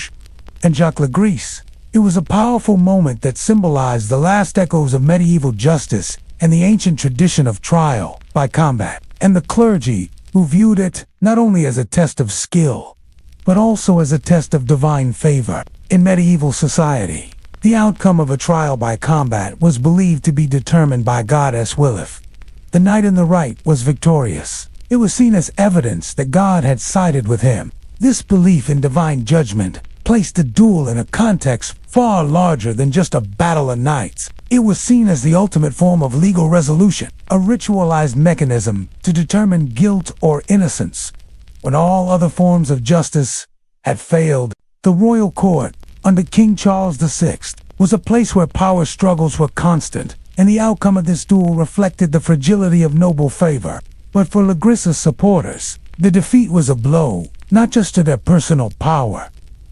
S1: and Jacques Legris. It was a powerful moment that symbolized the last echoes of medieval justice and the ancient tradition of trial by combat. And the clergy, who viewed it not only as a test of skill, but also as a test of divine favor. In medieval society, the outcome of a trial by combat was believed to be determined by Goddess Willith. The knight in the right was victorious. It was seen as evidence that God had sided with him. This belief in divine judgment placed the duel in a context far larger than just a battle of knights. It was seen as the ultimate form of legal resolution, a ritualized mechanism to determine guilt or innocence. When all other forms of justice had failed, the royal court, under King Charles VI, was a place where power struggles were constant, and the outcome of this duel reflected the fragility of noble favor. But for Legris's supporters, the defeat was a blow, not just to their personal power,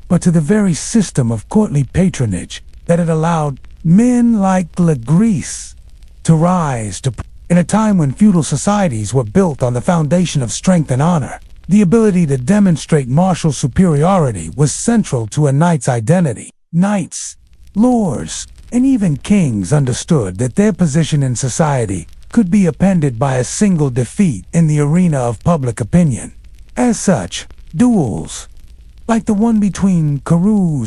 S1: but to the very system of courtly patronage that had allowed men like Legris to rise in a time when feudal societies were built on the foundation of strength and honor. The ability to demonstrate martial superiority was central to a knight's identity. Knights, lords, and even kings understood that their position in society could be upended by a single defeat in the arena of public opinion. As such, duels, like the one between Carew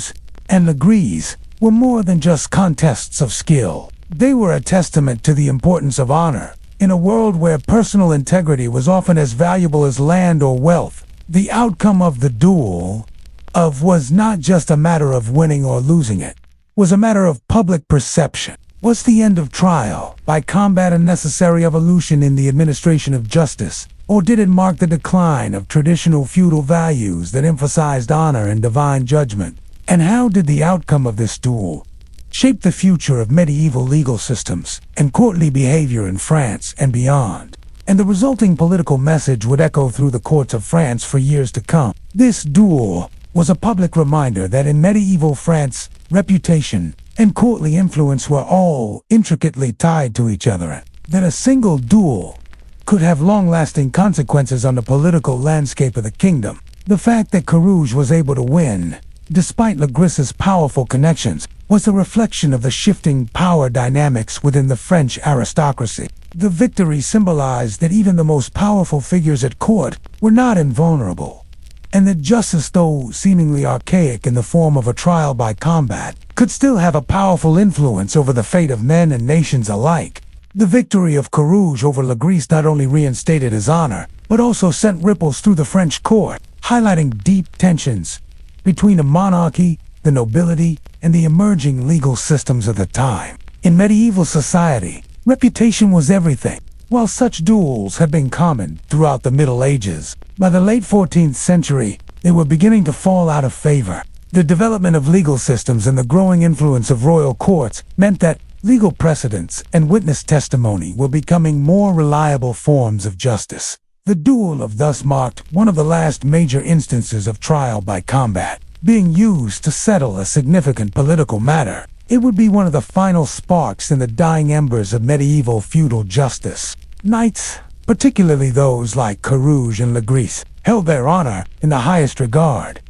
S1: and Legris, were more than just contests of skill. They were a testament to the importance of honor. In a world where personal integrity was often as valuable as land or wealth, the outcome of the duel was not just a matter of winning or losing. It was a matter of public perception. Was the end of trial by combat a necessary evolution in the administration of justice, or did it mark the decline of traditional feudal values that emphasized honor and divine judgment? And how did the outcome of this duel shape the future of medieval legal systems and courtly behavior in France and beyond? And the resulting political message would echo through the courts of France for years to come. This duel was a public reminder that in medieval France, reputation and courtly influence were all intricately tied to each other, that a single duel could have long-lasting consequences on the political landscape of the kingdom. The fact that Carew was able to win, despite Legris's powerful connections, was a reflection of the shifting power dynamics within the French aristocracy. The victory symbolized that even the most powerful figures at court were not invulnerable, and that justice, though seemingly archaic in the form of a trial by combat, could still have a powerful influence over the fate of men and nations alike. The victory of Carew over Legris not only reinstated his honor, but also sent ripples through the French court, highlighting deep tensions between the monarchy, the nobility, and the emerging legal systems of the time. In medieval society, reputation was everything. While such duels had been common throughout the Middle Ages, by the late 14th century, they were beginning to fall out of favor. The development of legal systems and the growing influence of royal courts meant that legal precedents and witness testimony were becoming more reliable forms of justice. The duel of thus marked one of the last major instances of trial by combat, being used to settle a significant political matter. It would be one of the final sparks in the dying embers of medieval feudal justice. Knights, particularly those like Carouge and Legris, held their honor in the highest regard,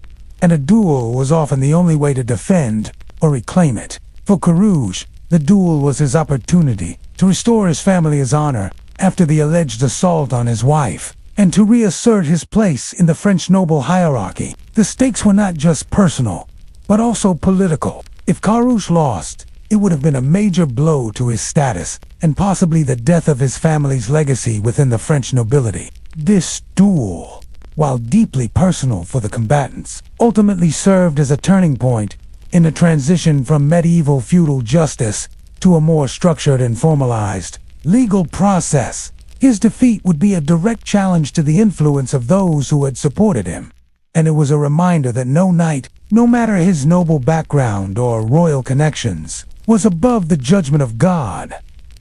S1: and a duel was often the only way to defend or reclaim it. For Carouge, the duel was his opportunity to restore his family's honor after the alleged assault on his wife, and to reassert his place in the French noble hierarchy. The stakes were not just personal, but also political. If Carouge lost, it would have been a major blow to his status, and possibly the death of his family's legacy within the French nobility. This duel, while deeply personal for the combatants, ultimately served as a turning point in the transition from medieval feudal justice to a more structured and formalized legal process. His defeat would be a direct challenge to the influence of those who had supported him, and it was a reminder that no knight, no matter his noble background or royal connections, was above the judgment of God.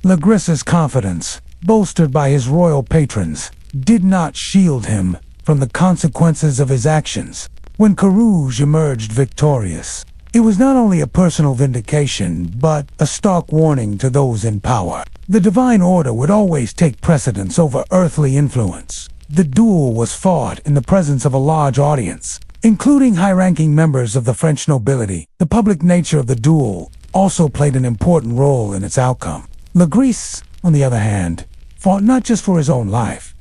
S1: Legris's confidence, bolstered by his royal patrons, did not shield him from the consequences of his actions. When Carouge emerged victorious, it was not only a personal vindication, but a stark warning to those in power. The divine order would always take precedence over earthly influence. The duel was fought in the presence of a large audience, including high-ranking members of the French nobility. The public nature of the duel also played an important role in its outcome. Legris, on the other hand, fought not just for his own life,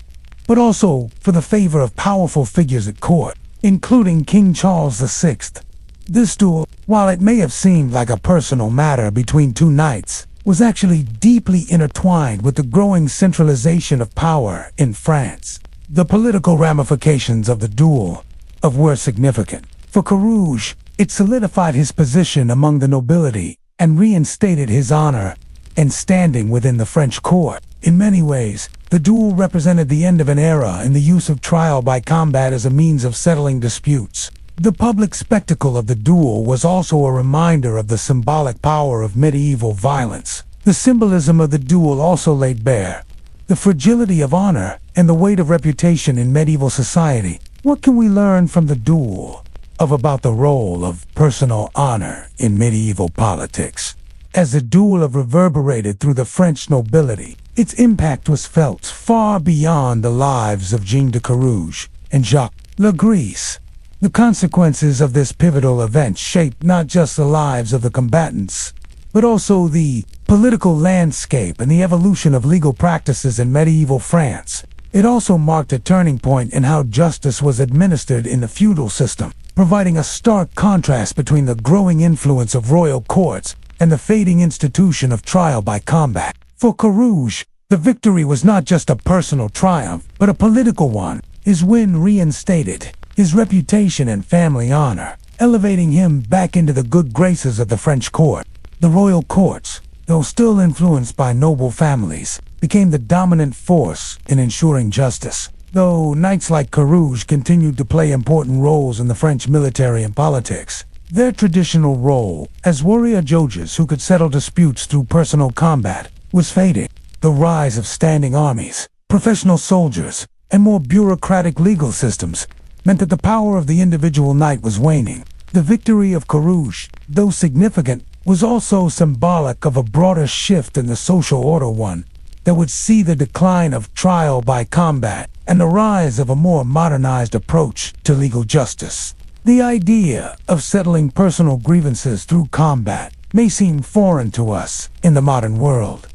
S1: but also for the favor of powerful figures at court, including King Charles VI. This duel, while it may have seemed like a personal matter between two knights, was actually deeply intertwined with the growing centralization of power in France. The political ramifications of the duel were significant. For Carouge, it solidified his position among the nobility and reinstated his honor and standing within the French court. In many ways, the duel represented the end of an era in the use of trial by combat as a means of settling disputes. The public spectacle of the duel was also a reminder of the symbolic power of medieval violence. The symbolism of the duel also laid bare the fragility of honor and the weight of reputation in medieval society. What can we learn from the duel about the role of personal honor in medieval politics? As the duel reverberated through the French nobility, its impact was felt far beyond the lives of Jean de Carouge and Jacques Legris. The consequences of this pivotal event shaped not just the lives of the combatants, but also the political landscape and the evolution of legal practices in medieval France. It also marked a turning point in how justice was administered in the feudal system, providing a stark contrast between the growing influence of royal courts and the fading institution of trial by combat. For Carouge, the victory was not just a personal triumph, but a political one. His win reinstated his reputation and family honor, elevating him back into the good graces of the French court. The royal courts, though still influenced by noble families, became the dominant force in ensuring justice. Though knights like Carouge continued to play important roles in the French military and politics, their traditional role as warrior judges who could settle disputes through personal combat was fading. The rise of standing armies, professional soldiers, and more bureaucratic legal systems meant that the power of the individual knight was waning. The victory of Carouge, though significant, was also symbolic of a broader shift in the social order, one that would see the decline of trial by combat and the rise of a more modernized approach to legal justice. The idea of settling personal grievances through combat may seem foreign to us in the modern world,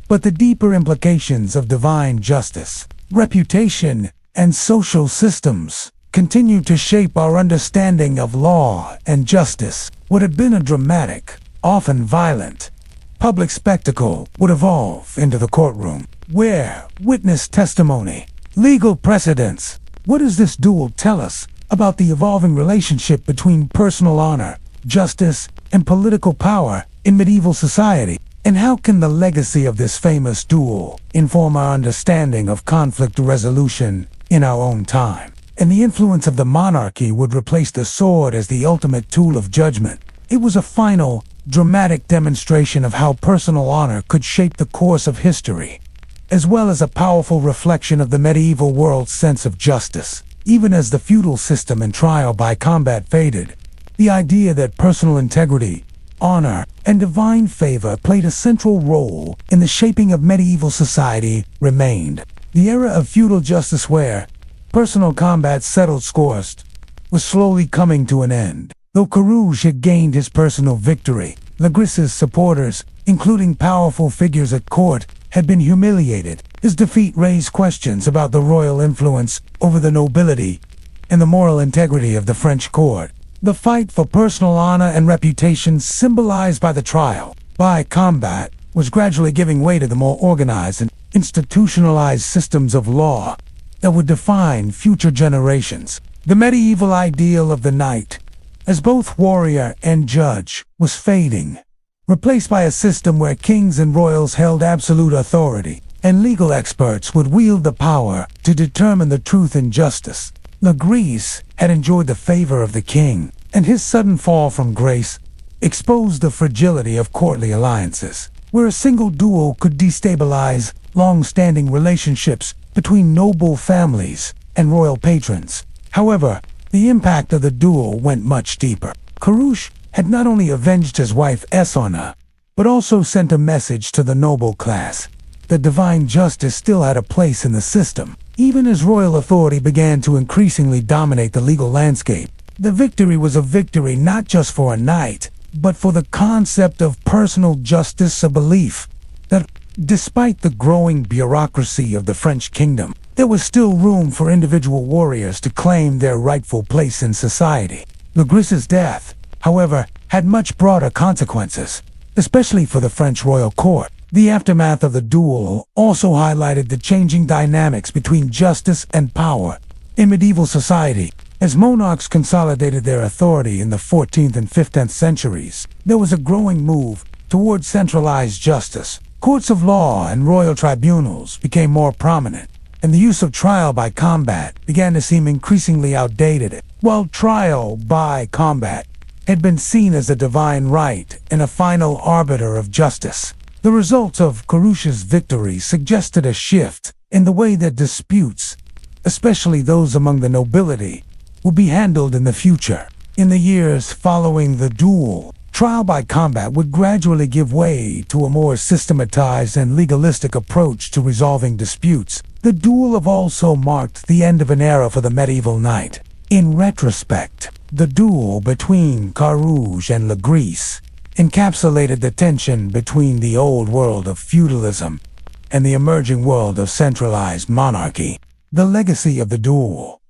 S1: but the deeper implications of divine justice, reputation, and social systems continue to shape our understanding of law and justice. What had been a dramatic, often violent, public spectacle would evolve into the courtroom, where witness testimony, legal precedents. What does this duel tell us about the evolving relationship between personal honor, justice, and political power in medieval society? And how can the legacy of this famous duel inform our understanding of conflict resolution in our own time? And the influence of the monarchy would replace the sword as the ultimate tool of judgment. It was a final, dramatic demonstration of how personal honor could shape the course of history as well as a powerful reflection of the medieval world's sense of justice. Even as the feudal system and trial by combat faded, the idea that personal integrity, honor, and divine favor played a central role in the shaping of medieval society remained. The era of feudal justice where personal combat settled scores was slowly coming to an end. Though Carouge had gained his personal victory, Legris's supporters, including powerful figures at court, had been humiliated. His defeat raised questions about the royal influence over the nobility and the moral integrity of the French court. The fight for personal honor and reputation, symbolized by the trial by combat, was gradually giving way to the more organized and institutionalized systems of law that would define future generations. The medieval ideal of the knight, as both warrior and judge, was fading, replaced by a system where kings and royals held absolute authority, and legal experts would wield the power to determine the truth and justice. Legris had enjoyed the favor of the king, and his sudden fall from grace exposed the fragility of courtly alliances, where a single duel could destabilize long-standing relationships between noble families and royal patrons. However, the impact of the duel went much deeper. Carouge had not only avenged his wife's honor, but also sent a message to the noble class that divine justice still had a place in the system. Even as royal authority began to increasingly dominate the legal landscape, the victory was a victory not just for a knight, but for the concept of personal justice, a belief that, despite the growing bureaucracy of the French kingdom, there was still room for individual warriors to claim their rightful place in society. Legris's death, however, had much broader consequences, especially for the French royal court. The aftermath of the duel also highlighted the changing dynamics between justice and power in medieval society. As monarchs consolidated their authority in the 14th and 15th centuries, there was a growing move toward centralized justice. Courts of law and royal tribunals became more prominent, and the use of trial by combat began to seem increasingly outdated. While trial by combat had been seen as a divine right and a final arbiter of justice, the results of Carouge's victory suggested a shift in the way that disputes, especially those among the nobility, would be handled in the future. In the years following the duel, trial by combat would gradually give way to a more systematized and legalistic approach to resolving disputes. The duel also marked the end of an era for the medieval knight. In retrospect, the duel between Carouge and Legris encapsulated the tension between the old world of feudalism and the emerging world of centralized monarchy. The legacy of the duel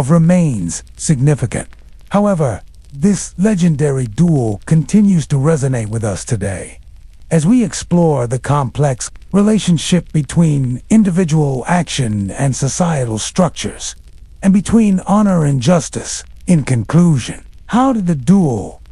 S1: remains significant. However, this legendary duel continues to resonate with us today, as we explore the complex relationship between individual action and societal structures, and between honor and justice. In conclusion, how did the duel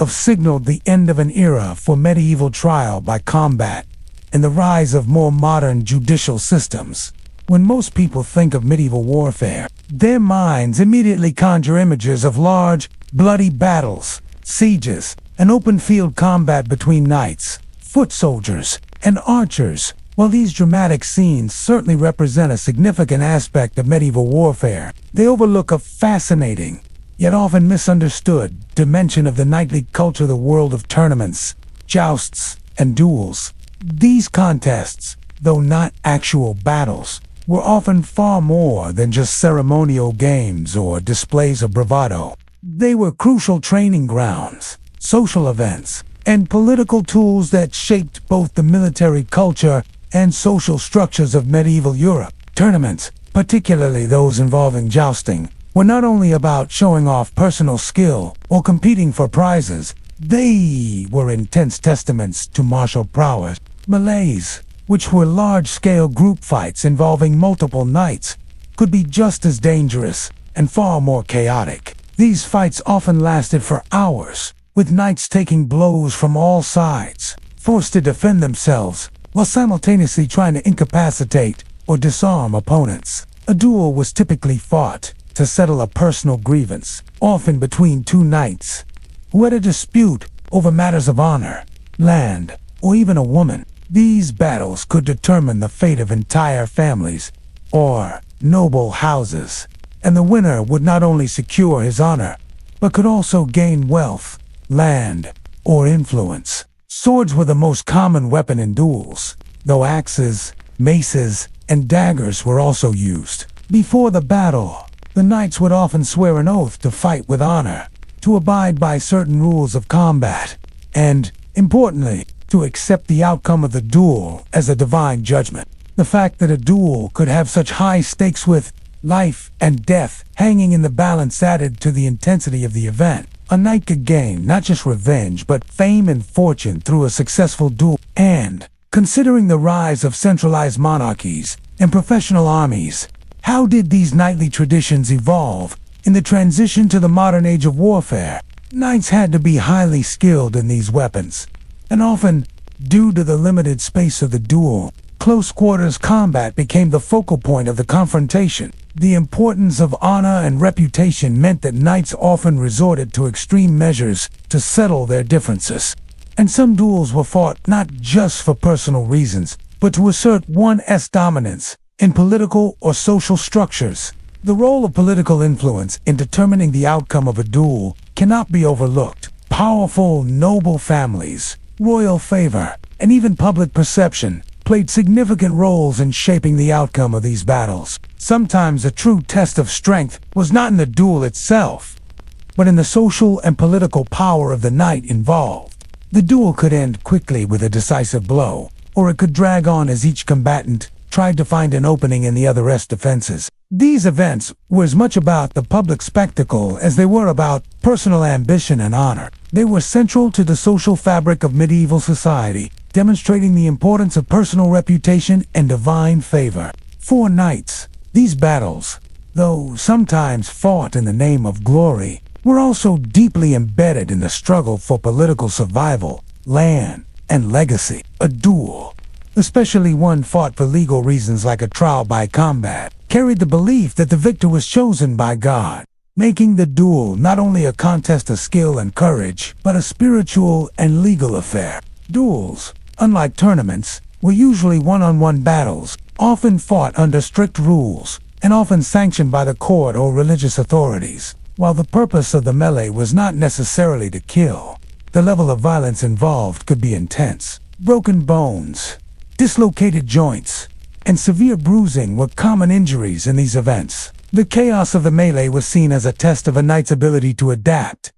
S1: signal the end of an era for medieval trial by combat and the rise of more modern judicial systems? When most people think of medieval warfare, their minds immediately conjure images of large, bloody battles, sieges, and open-field combat between knights, foot soldiers, and archers. While these dramatic scenes certainly represent a significant aspect of medieval warfare, they overlook a fascinating, yet often misunderstood, dimension of the knightly culture, the world of tournaments, jousts, and duels. These contests, though not actual battles, were often far more than just ceremonial games or displays of bravado. They were crucial training grounds, social events, and political tools that shaped both the military culture and social structures of medieval Europe. Tournaments, particularly those involving jousting, were not only about showing off personal skill or competing for prizes, they were intense testaments to martial prowess. Melees, which were large-scale group fights involving multiple knights, could be just as dangerous and far more chaotic. These fights often lasted for hours, with knights taking blows from all sides, forced to defend themselves while simultaneously trying to incapacitate or disarm opponents. A duel was typically fought to settle a personal grievance, often between two knights who had a dispute over matters of honor, land, or even a woman. These battles could determine the fate of entire families or noble houses, and the winner would not only secure his honor, but could also gain wealth, land, or influence. Swords were the most common weapon in duels, though axes, maces, and daggers were also used. Before the battle, the knights would often swear an oath to fight with honor, to abide by certain rules of combat, and, importantly, to accept the outcome of the duel as a divine judgment. The fact that a duel could have such high stakes with life and death hanging in the balance added to the intensity of the event. A knight could gain not just revenge but fame and fortune through a successful duel. And, considering the rise of centralized monarchies and professional armies, how did these knightly traditions evolve in the transition to the modern age of warfare? Knights had to be highly skilled in these weapons, and often, due to the limited space of the duel, close quarters combat became the focal point of the confrontation. The importance of honor and reputation meant that knights often resorted to extreme measures to settle their differences. And some duels were fought not just for personal reasons, but to assert one's dominance in political or social structures. The role of political influence in determining the outcome of a duel cannot be overlooked. Powerful, noble families, royal favor, and even public perception played significant roles in shaping the outcome of these battles. Sometimes a true test of strength was not in the duel itself, but in the social and political power of the knight involved. The duel could end quickly with a decisive blow, or it could drag on as each combatant tried to find an opening in the other's defenses. These events were as much about the public spectacle as they were about personal ambition and honor. They were central to the social fabric of medieval society, demonstrating the importance of personal reputation and divine favor. For knights, these battles, though sometimes fought in the name of glory, were also deeply embedded in the struggle for political survival, land, and legacy. A duel, especially one fought for legal reasons like a trial by combat, carried the belief that the victor was chosen by God, making the duel not only a contest of skill and courage, but a spiritual and legal affair. Duels, unlike tournaments, were usually one-on-one battles, often fought under strict rules, and often sanctioned by the court or religious authorities. While the purpose of the melee was not necessarily to kill, the level of violence involved could be intense. Broken bones, dislocated joints, and severe bruising were common injuries in these events. The chaos of the melee was seen as a test of a knight's ability to adapt,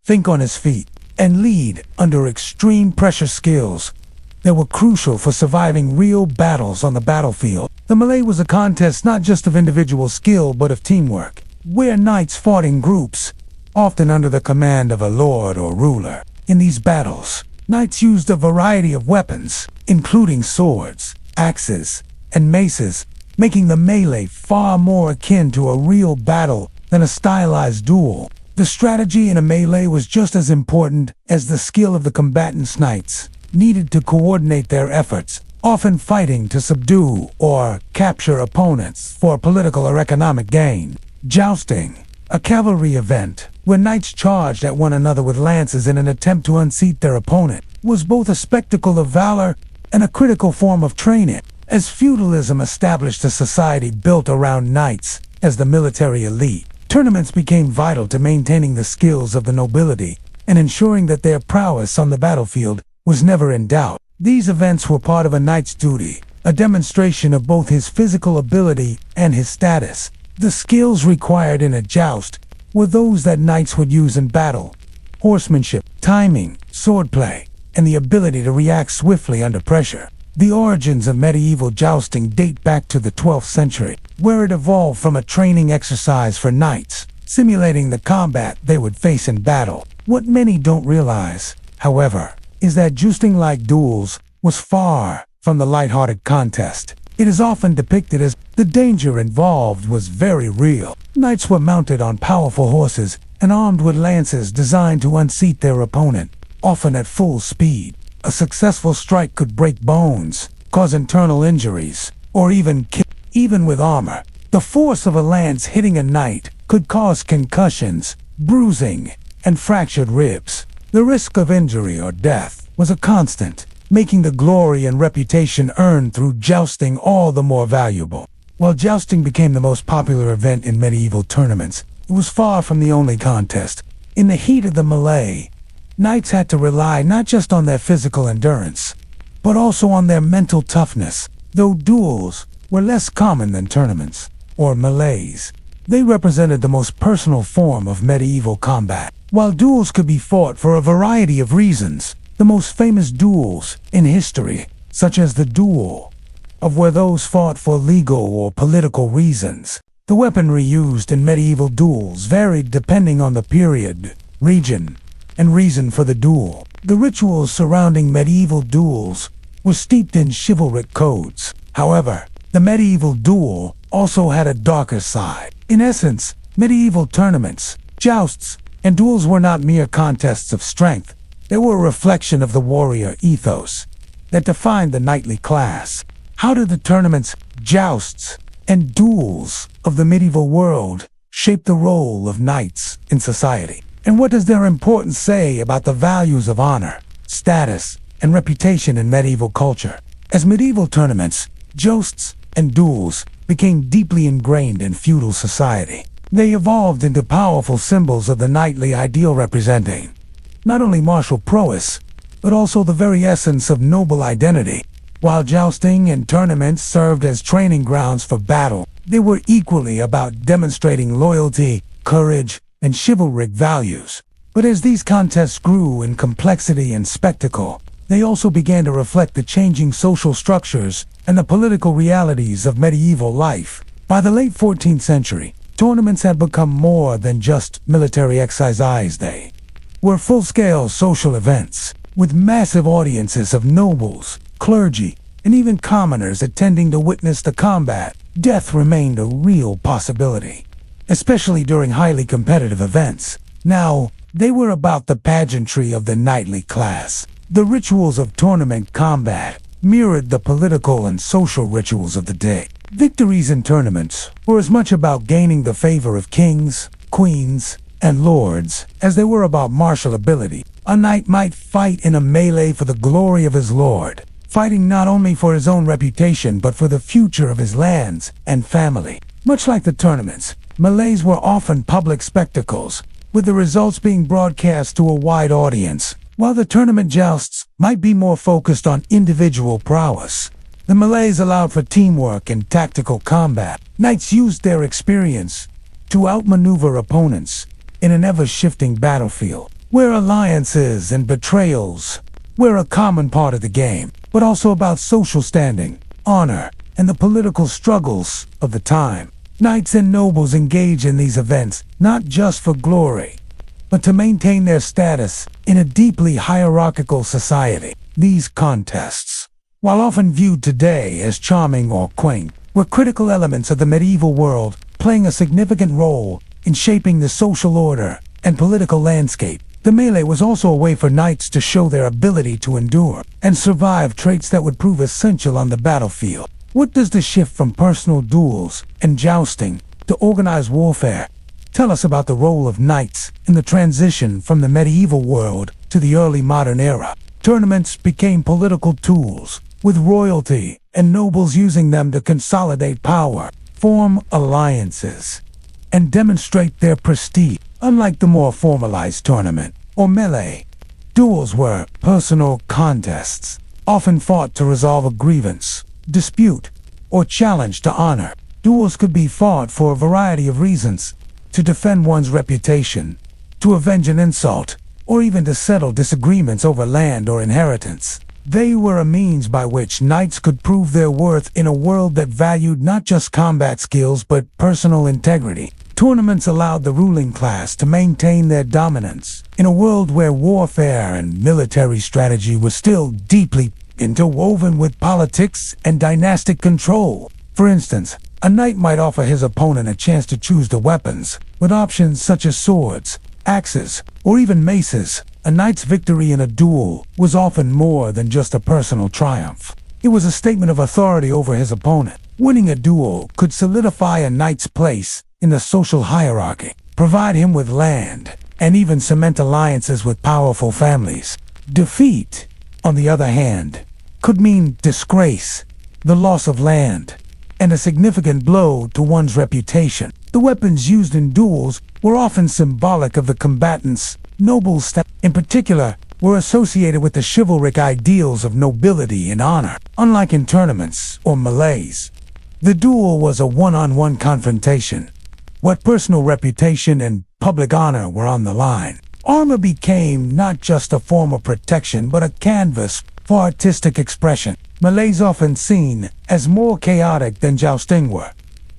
S1: think on his feet, and lead under extreme pressure skills that were crucial for surviving real battles on the battlefield. The melee was a contest not just of individual skill but of teamwork, where knights fought in groups, often under the command of a lord or ruler. In these battles, knights used a variety of weapons, including swords, axes, and maces, making the melee far more akin to a real battle than a stylized duel. The strategy in a melee was just as important as the skill of the combatants. Knights needed to coordinate their efforts, often fighting to subdue or capture opponents for political or economic gain. Jousting, a cavalry event where knights charged at one another with lances in an attempt to unseat their opponent, was both a spectacle of valor and a critical form of training. As feudalism established a society built around knights as the military elite, tournaments became vital to maintaining the skills of the nobility and ensuring that their prowess on the battlefield was never in doubt. These events were part of a knight's duty, a demonstration of both his physical ability and his status. The skills required in a joust were those that knights would use in battle: horsemanship, timing, swordplay, and the ability to react swiftly under pressure. The origins of medieval jousting date back to the 12th century, where it evolved from a training exercise for knights, simulating the combat they would face in battle. What many don't realize, however, is that jousting, like duels, was far from the lighthearted contest. It is often depicted as the danger involved was very real. Knights were mounted on powerful horses and armed with lances designed to unseat their opponent, often at full speed. A successful strike could break bones, cause internal injuries, or even kill. Even with armor, the force of a lance hitting a knight could cause concussions, bruising, and fractured ribs. The risk of injury or death was a constant, making the glory and reputation earned through jousting all the more valuable. While jousting became the most popular event in medieval tournaments, it was far from the only contest. In the heat of the melee, knights had to rely not just on their physical endurance, but also on their mental toughness. Though duels were less common than tournaments, or melees, they represented the most personal form of medieval combat. While duels could be fought for a variety of reasons, the most famous duels in history, such as the duel were those fought for legal or political reasons. The weaponry used in medieval duels varied depending on the period, region, and reason for the duel. The rituals surrounding medieval duels were steeped in chivalric codes. However, the medieval duel also had a darker side. In essence, medieval tournaments, jousts, and duels were not mere contests of strength. They were a reflection of the warrior ethos that defined the knightly class. How did the tournaments, jousts, and duels of the medieval world shape the role of knights in society? And what does their importance say about the values of honor, status, and reputation in medieval culture? As medieval tournaments, jousts, and duels became deeply ingrained in feudal society, they evolved into powerful symbols of the knightly ideal, representing not only martial prowess, but also the very essence of noble identity. While jousting and tournaments served as training grounds for battle, they were equally about demonstrating loyalty, courage, and chivalric values. But as these contests grew in complexity and spectacle, they also began to reflect the changing social structures and the political realities of medieval life. By the late 14th century, tournaments had become more than just military exercises. They were full-scale social events, with massive audiences of nobles, clergy, and even commoners attending to witness the combat. Death remained a real possibility, especially during highly competitive events. Now, they were about the pageantry of the knightly class. The rituals of tournament combat mirrored the political and social rituals of the day. Victories in tournaments were as much about gaining the favor of kings, queens, and lords as they were about martial ability. A knight might fight in a melee for the glory of his lord, fighting not only for his own reputation but for the future of his lands and family. Much like the tournaments, melees were often public spectacles, with the results being broadcast to a wide audience. While the tournament jousts might be more focused on individual prowess, the melees allowed for teamwork and tactical combat. Knights used their experience to outmaneuver opponents in an ever-shifting battlefield, where alliances and betrayals were a common part of the game, but also about social standing, honor, and the political struggles of the time. Knights and nobles engage in these events not just for glory, but to maintain their status in a deeply hierarchical society. These contests, while often viewed today as charming or quaint, were critical elements of the medieval world, playing a significant role in shaping the social order and political landscape. The melee was also a way for knights to show their ability to endure and survive, traits that would prove essential on the battlefield. What does the shift from personal duels and jousting to organized warfare tell us about the role of knights in the transition from the medieval world to the early modern era? Tournaments became political tools, with royalty and nobles using them to consolidate power, form alliances, and demonstrate their prestige. Unlike the more formalized tournament or melee, duels were personal contests, often fought to resolve a grievance, dispute, or challenge to honor. Duels could be fought for a variety of reasons: to defend one's reputation, to avenge an insult, or even to settle disagreements over land or inheritance. They were a means by which knights could prove their worth in a world that valued not just combat skills but personal integrity. Tournaments allowed the ruling class to maintain their dominance in a world where warfare and military strategy were still deeply interwoven with politics and dynastic control. For instance, a knight might offer his opponent a chance to choose the weapons, with options such as swords, axes, or even maces. A knight's victory in a duel was often more than just a personal triumph. It was a statement of authority over his opponent. Winning a duel could solidify a knight's place in the social hierarchy, provide him with land, and even cement alliances with powerful families. Defeat on the other hand, could mean disgrace, the loss of land, and a significant blow to one's reputation. The weapons used in duels were often symbolic of the combatant's noble status. In particular, were associated with the chivalric ideals of nobility and honor. Unlike in tournaments or melees, the duel was a one-on-one confrontation, where personal reputation and public honor were on the line. Armor became not just a form of protection, but a canvas for artistic expression. Melees often seen as more chaotic than jousting were.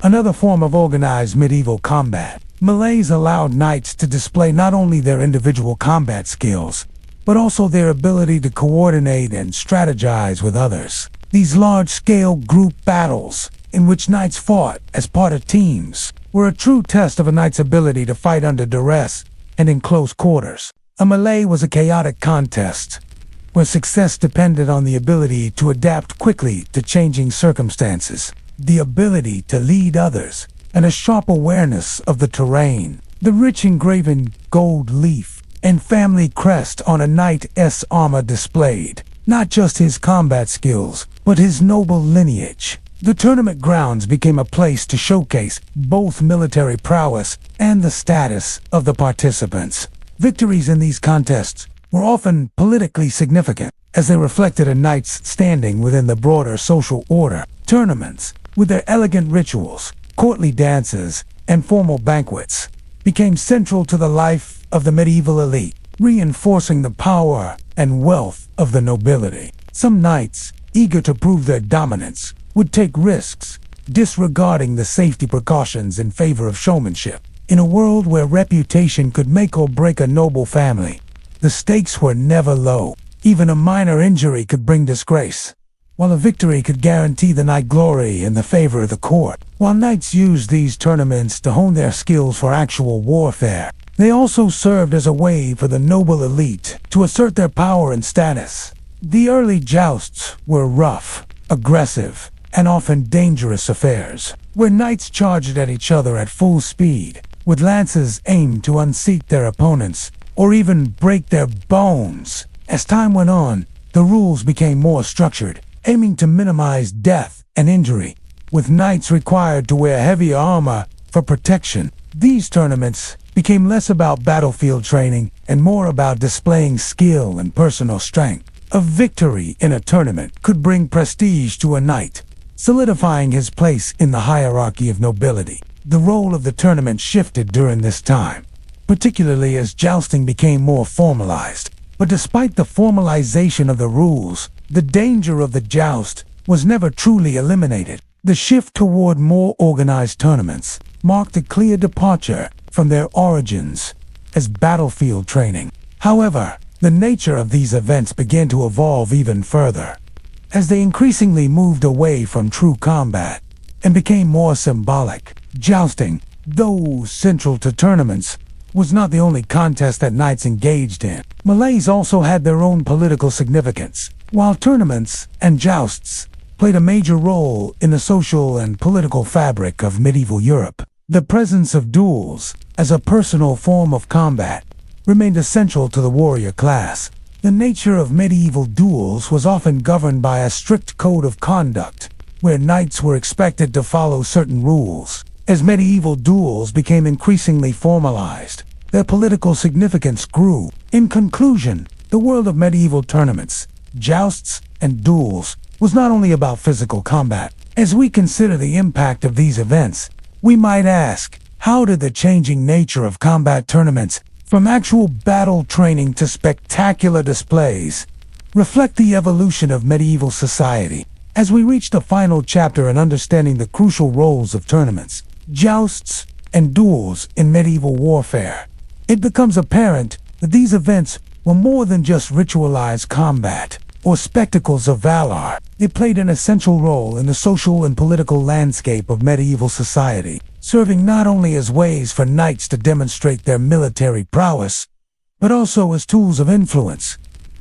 S1: Another form of organized medieval combat. Melees allowed knights to display not only their individual combat skills, but also their ability to coordinate and strategize with others. These large-scale group battles, in which knights fought as part of teams, were a true test of a knight's ability to fight under duress and in close quarters. A melee was a chaotic contest, where success depended on the ability to adapt quickly to changing circumstances, the ability to lead others, and a sharp awareness of the terrain. The rich engraven gold leaf and family crest on a knight's armor displayed not just his combat skills, but his noble lineage. The tournament grounds became a place to showcase both military prowess and the status of the participants. Victories in these contests were often politically significant, as they reflected a knight's standing within the broader social order. Tournaments, with their elegant rituals, courtly dances, and formal banquets, became central to the life of the medieval elite, reinforcing the power and wealth of the nobility. Some knights, eager to prove their dominance, would take risks, disregarding the safety precautions in favor of showmanship. In a world where reputation could make or break a noble family, the stakes were never low. Even a minor injury could bring disgrace, while a victory could guarantee the knight glory and the favor of the court. While knights used these tournaments to hone their skills for actual warfare, they also served as a way for the noble elite to assert their power and status. The early jousts were rough, aggressive, and often dangerous affairs, where knights charged at each other at full speed, with lances aimed to unseat their opponents or even break their bones. As time went on, the rules became more structured, aiming to minimize death and injury, with knights required to wear heavy armor for protection. These tournaments became less about battlefield training and more about displaying skill and personal strength. A victory in a tournament could bring prestige to a knight, solidifying his place in the hierarchy of nobility. The role of the tournament shifted during this time, particularly as jousting became more formalized. But despite the formalization of the rules, the danger of the joust was never truly eliminated. The shift toward more organized tournaments marked a clear departure from their origins as battlefield training. However, the nature of these events began to evolve even further, as they increasingly moved away from true combat and became more symbolic. Jousting, though central to tournaments, was not the only contest that knights engaged in. Melees also had their own political significance. While tournaments and jousts played a major role in the social and political fabric of medieval Europe, the presence of duels as a personal form of combat remained essential to the warrior class. The nature of medieval duels was often governed by a strict code of conduct, where knights were expected to follow certain rules. As medieval duels became increasingly formalized, their political significance grew. In conclusion, the world of medieval tournaments, jousts, and duels was not only about physical combat. As we consider the impact of these events, we might ask, how did the changing nature of combat tournaments, from actual battle training to spectacular displays, reflect the evolution of medieval society? As we reach the final chapter in understanding the crucial roles of tournaments, jousts, and duels in medieval warfare, it becomes apparent that these events were more than just ritualized combat or spectacles of valor. They played an essential role in the social and political landscape of medieval society, serving not only as ways for knights to demonstrate their military prowess, but also as tools of influence,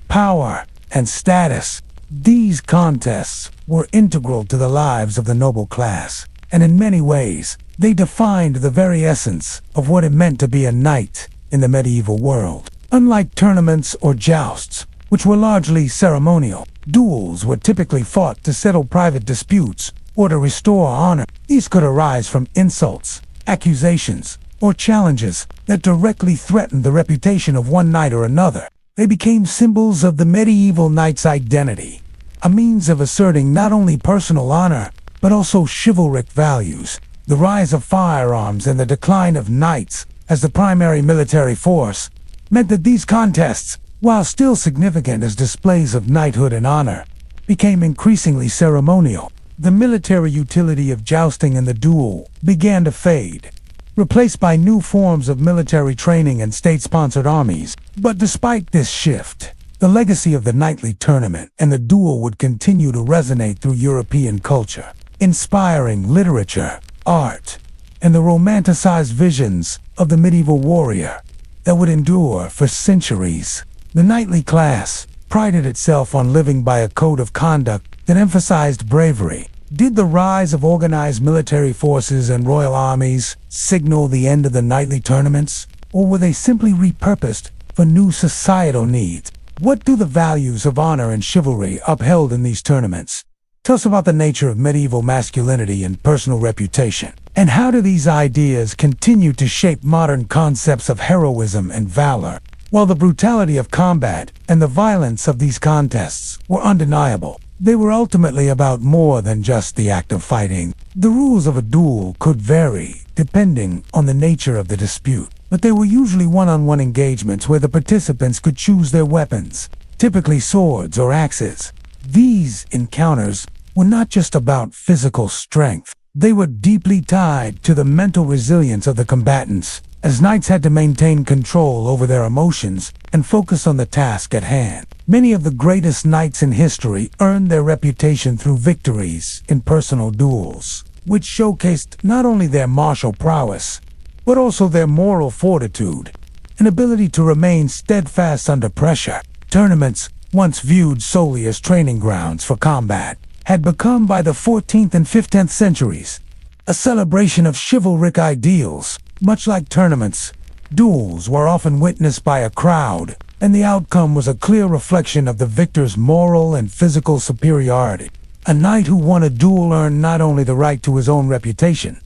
S1: power, and status. These contests were integral to the lives of the noble class, and in many ways, they defined the very essence of what it meant to be a knight in the medieval world. Unlike tournaments or jousts, which were largely ceremonial. Duels were typically fought to settle private disputes or to restore honor. These could arise from insults, accusations, or challenges that directly threatened the reputation of one knight or another. They became symbols of the medieval knight's identity, a means of asserting not only personal honor, but also chivalric values. The rise of firearms and the decline of knights as the primary military force meant that these contests, while still significant as displays of knighthood and honor, became increasingly ceremonial. The military utility of jousting and the duel began to fade, replaced by new forms of military training and state-sponsored armies. But despite this shift, the legacy of the knightly tournament and the duel would continue to resonate through European culture, inspiring literature, art, and the romanticized visions of the medieval warrior that would endure for centuries. The knightly class prided itself on living by a code of conduct that emphasized bravery. Did the rise of organized military forces and royal armies signal the end of the knightly tournaments, or were they simply repurposed for new societal needs? What do the values of honor and chivalry upheld in these tournaments tell us about the nature of medieval masculinity and personal reputation? And how do these ideas continue to shape modern concepts of heroism and valor? While the brutality of combat and the violence of these contests were undeniable, they were ultimately about more than just the act of fighting. The rules of a duel could vary depending on the nature of the dispute, but they were usually one-on-one engagements where the participants could choose their weapons, typically swords or axes. These encounters were not just about physical strength. They were deeply tied to the mental resilience of the combatants, as knights had to maintain control over their emotions and focus on the task at hand. Many of the greatest knights in history earned their reputation through victories in personal duels, which showcased not only their martial prowess, but also their moral fortitude and ability to remain steadfast under pressure. Tournaments, once viewed solely as training grounds for combat, had become by the 14th and 15th centuries a celebration of chivalric ideals. Much like tournaments, duels were often witnessed by a crowd, and the outcome was a clear reflection of the victor's moral and physical superiority. A knight who won a duel earned not only the right to his own reputation,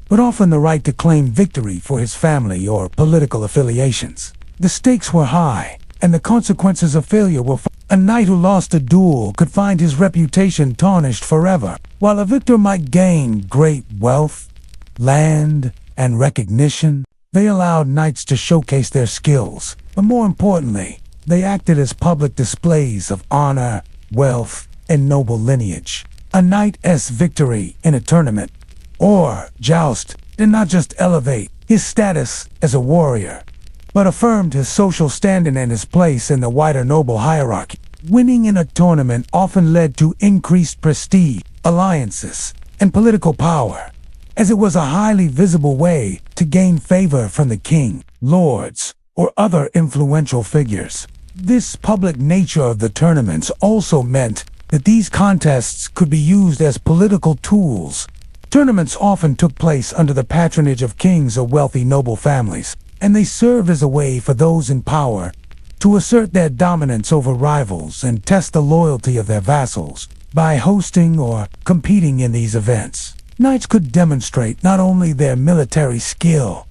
S1: but often the right to claim victory for his family or political affiliations. The stakes were high, and the consequences of failure were a knight who lost a duel could find his reputation tarnished forever, while a victor might gain great wealth, land, and recognition. They allowed knights to showcase their skills, but more importantly, they acted as public displays of honor, wealth, and noble lineage. A knight's victory in a tournament or joust did not just elevate his status as a warrior, but affirmed his social standing and his place in the wider noble hierarchy. Winning in a tournament often led to increased prestige, alliances, and political power, as it was a highly visible way to gain favor from the king, lords, or other influential figures. This public nature of the tournaments also meant that these contests could be used as political tools. Tournaments often took place under the patronage of kings or wealthy noble families, and they served as a way for those in power to assert their dominance over rivals and test the loyalty of their vassals. By hosting or competing in these events, knights could demonstrate not only their military skill,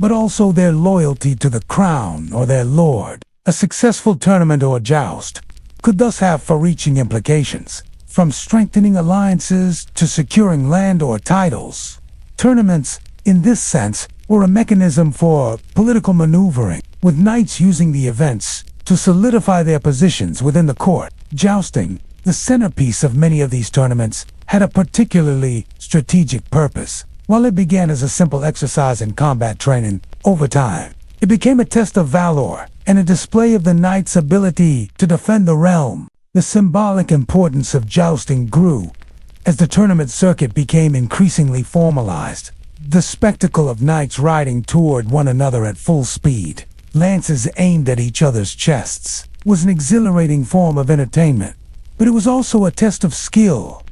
S1: but also their loyalty to the crown or their lord. A successful tournament or joust could thus have far-reaching implications, from strengthening alliances to securing land or titles. Tournaments, in this sense, were a mechanism for political maneuvering, with knights using the events to solidify their positions within the court. Jousting, the centerpiece of many of these tournaments, had a particularly strategic purpose. While it began as a simple exercise in combat training, over time, it became a test of valor and a display of the knight's ability to defend the realm. The symbolic importance of jousting grew as the tournament circuit became increasingly formalized. The spectacle of knights riding toward one another at full speed, lances aimed at each other's chests, was an exhilarating form of entertainment, but it was also a test of skill,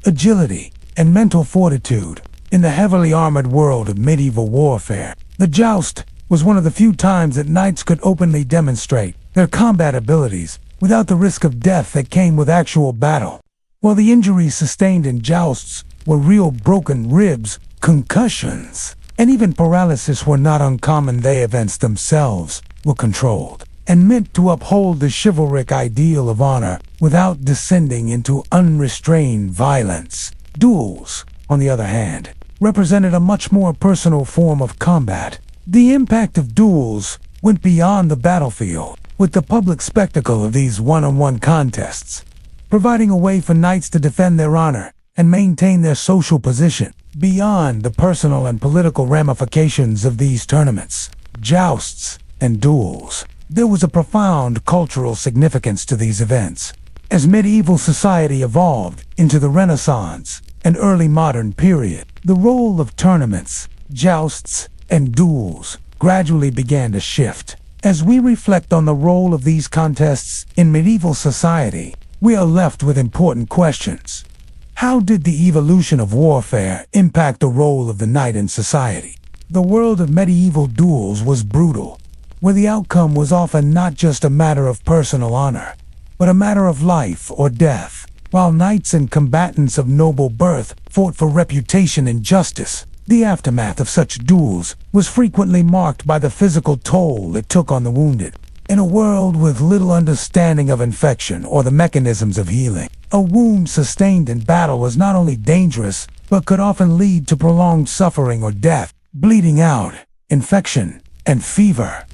S1: agility, and mental fortitude. In the heavily armored world of medieval warfare, the joust was one of the few times that knights could openly demonstrate their combat abilities without the risk of death that came with actual battle. While the injuries sustained in jousts were real broken ribs, concussions, and even paralysis were not uncommon, the events themselves were controlled and meant to uphold the chivalric ideal of honor without descending into unrestrained violence. Duels, on the other hand, represented a much more personal form of combat. The impact of duels went beyond the battlefield, with the public spectacle of these one-on-one contests providing a way for knights to defend their honor and maintain their social position. Beyond the personal and political ramifications of these tournaments, jousts, and duels, there was a profound cultural significance to these events. As medieval society evolved into the Renaissance and early modern period, the role of tournaments, jousts, and duels gradually began to shift. As we reflect on the role of these contests in medieval society, we are left with important questions. How did the evolution of warfare impact the role of the knight in society? The world of medieval duels was brutal, where the outcome was often not just a matter of personal honor, but a matter of life or death. While knights and combatants of noble birth fought for reputation and justice, the aftermath of such duels was frequently marked by the physical toll it took on the wounded. In a world with little understanding of infection or the mechanisms of healing, a wound sustained in battle was not only dangerous, but could often lead to prolonged suffering or death. Bleeding out, infection, and fever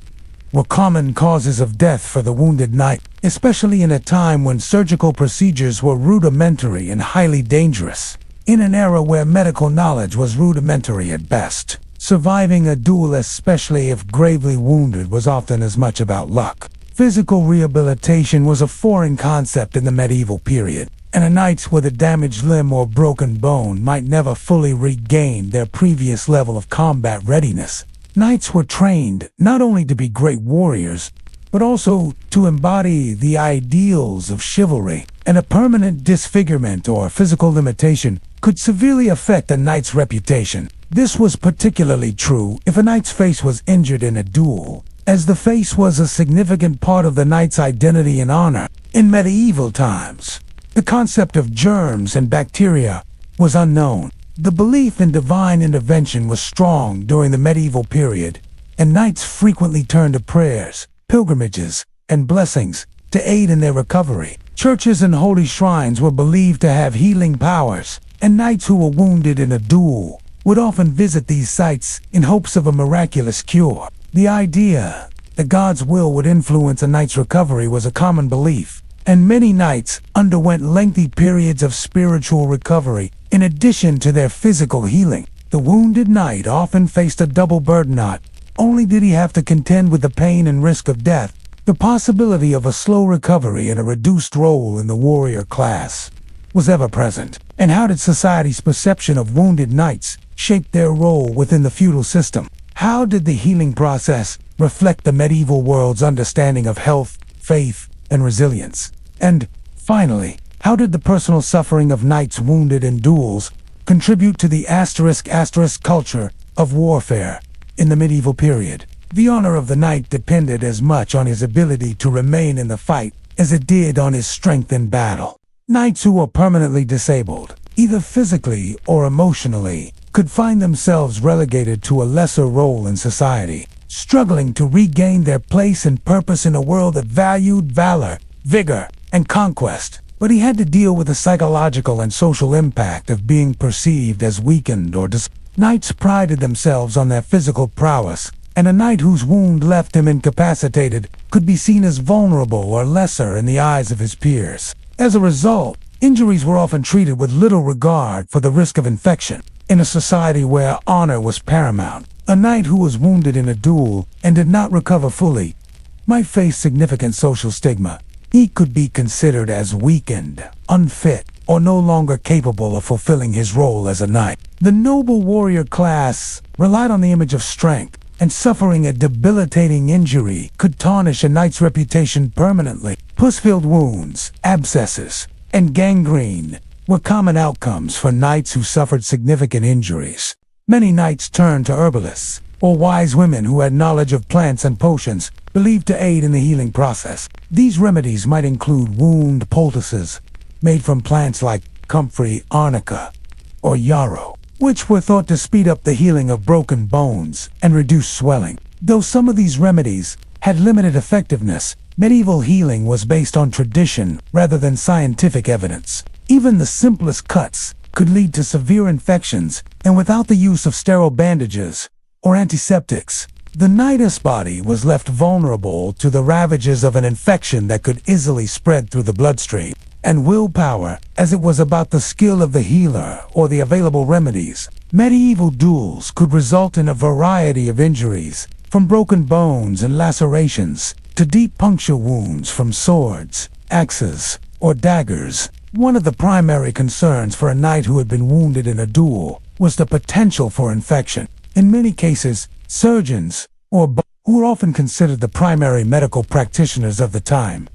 S1: were common causes of death for the wounded knight, especially in a time when surgical procedures were rudimentary and highly dangerous. In an era where medical knowledge was rudimentary at best, surviving a duel, especially if gravely wounded, was often as much about luck. Physical rehabilitation was a foreign concept in the medieval period, and a knight with a damaged limb or broken bone might never fully regain their previous level of combat readiness. Knights were trained not only to be great warriors, but also to embody the ideals of chivalry, and a permanent disfigurement or physical limitation could severely affect a knight's reputation. This was particularly true if a knight's face was injured in a duel, as the face was a significant part of the knight's identity and honor. In medieval times, the concept of germs and bacteria was unknown. The belief in divine intervention was strong during the medieval period, and knights frequently turned to prayers, pilgrimages, and blessings to aid in their recovery. Churches and holy shrines were believed to have healing powers, and knights who were wounded in a duel would often visit these sites in hopes of a miraculous cure. The idea that God's will would influence a knight's recovery was a common belief, and many knights underwent lengthy periods of spiritual recovery in addition to their physical healing. The wounded knight often faced a double burden. Not only did he have to contend with the pain and risk of death, the possibility of a slow recovery and a reduced role in the warrior class was ever present. And how did society's perception of wounded knights shape their role within the feudal system? How did the healing process reflect the medieval world's understanding of health, faith, and resilience? And finally, how did the personal suffering of knights wounded in duels contribute to the *** culture of warfare in the medieval period? The honor of the knight depended as much on his ability to remain in the fight as it did on his strength in battle. Knights who were permanently disabled, either physically or emotionally, could find themselves relegated to a lesser role in society, struggling to regain their place and purpose in a world that valued valor, vigor, and conquest. But he had to deal with the psychological and social impact of being perceived as weakened or Knights prided themselves on their physical prowess, and a knight whose wound left him incapacitated could be seen as vulnerable or lesser in the eyes of his peers. As a result, injuries were often treated with little regard for the risk of infection. In a society where honor was paramount, a knight who was wounded in a duel and did not recover fully might face significant social stigma. He could be considered as weakened, unfit, or no longer capable of fulfilling his role as a knight. The noble warrior class relied on the image of strength, and suffering a debilitating injury could tarnish a knight's reputation permanently. Pus-filled wounds, abscesses, and gangrene were common outcomes for knights who suffered significant injuries. Many knights turned to herbalists, or wise women who had knowledge of plants and potions believed to aid in the healing process. These remedies might include wound poultices made from plants like comfrey, arnica, or yarrow, which were thought to speed up the healing of broken bones and reduce swelling. Though some of these remedies had limited effectiveness, medieval healing was based on tradition rather than scientific evidence. Even the simplest cuts could lead to severe infections, and without the use of sterile bandages or antiseptics, the knight's body was left vulnerable to the ravages of an infection that could easily spread through the bloodstream. And willpower, as it was about the skill of the healer or the available remedies. Medieval duels could result in a variety of injuries, from broken bones and lacerations to deep puncture wounds from swords, axes, or daggers. One of the primary concerns for a knight who had been wounded in a duel was the potential for infection. In many cases, surgeons, who were often considered the primary medical practitioners of the time,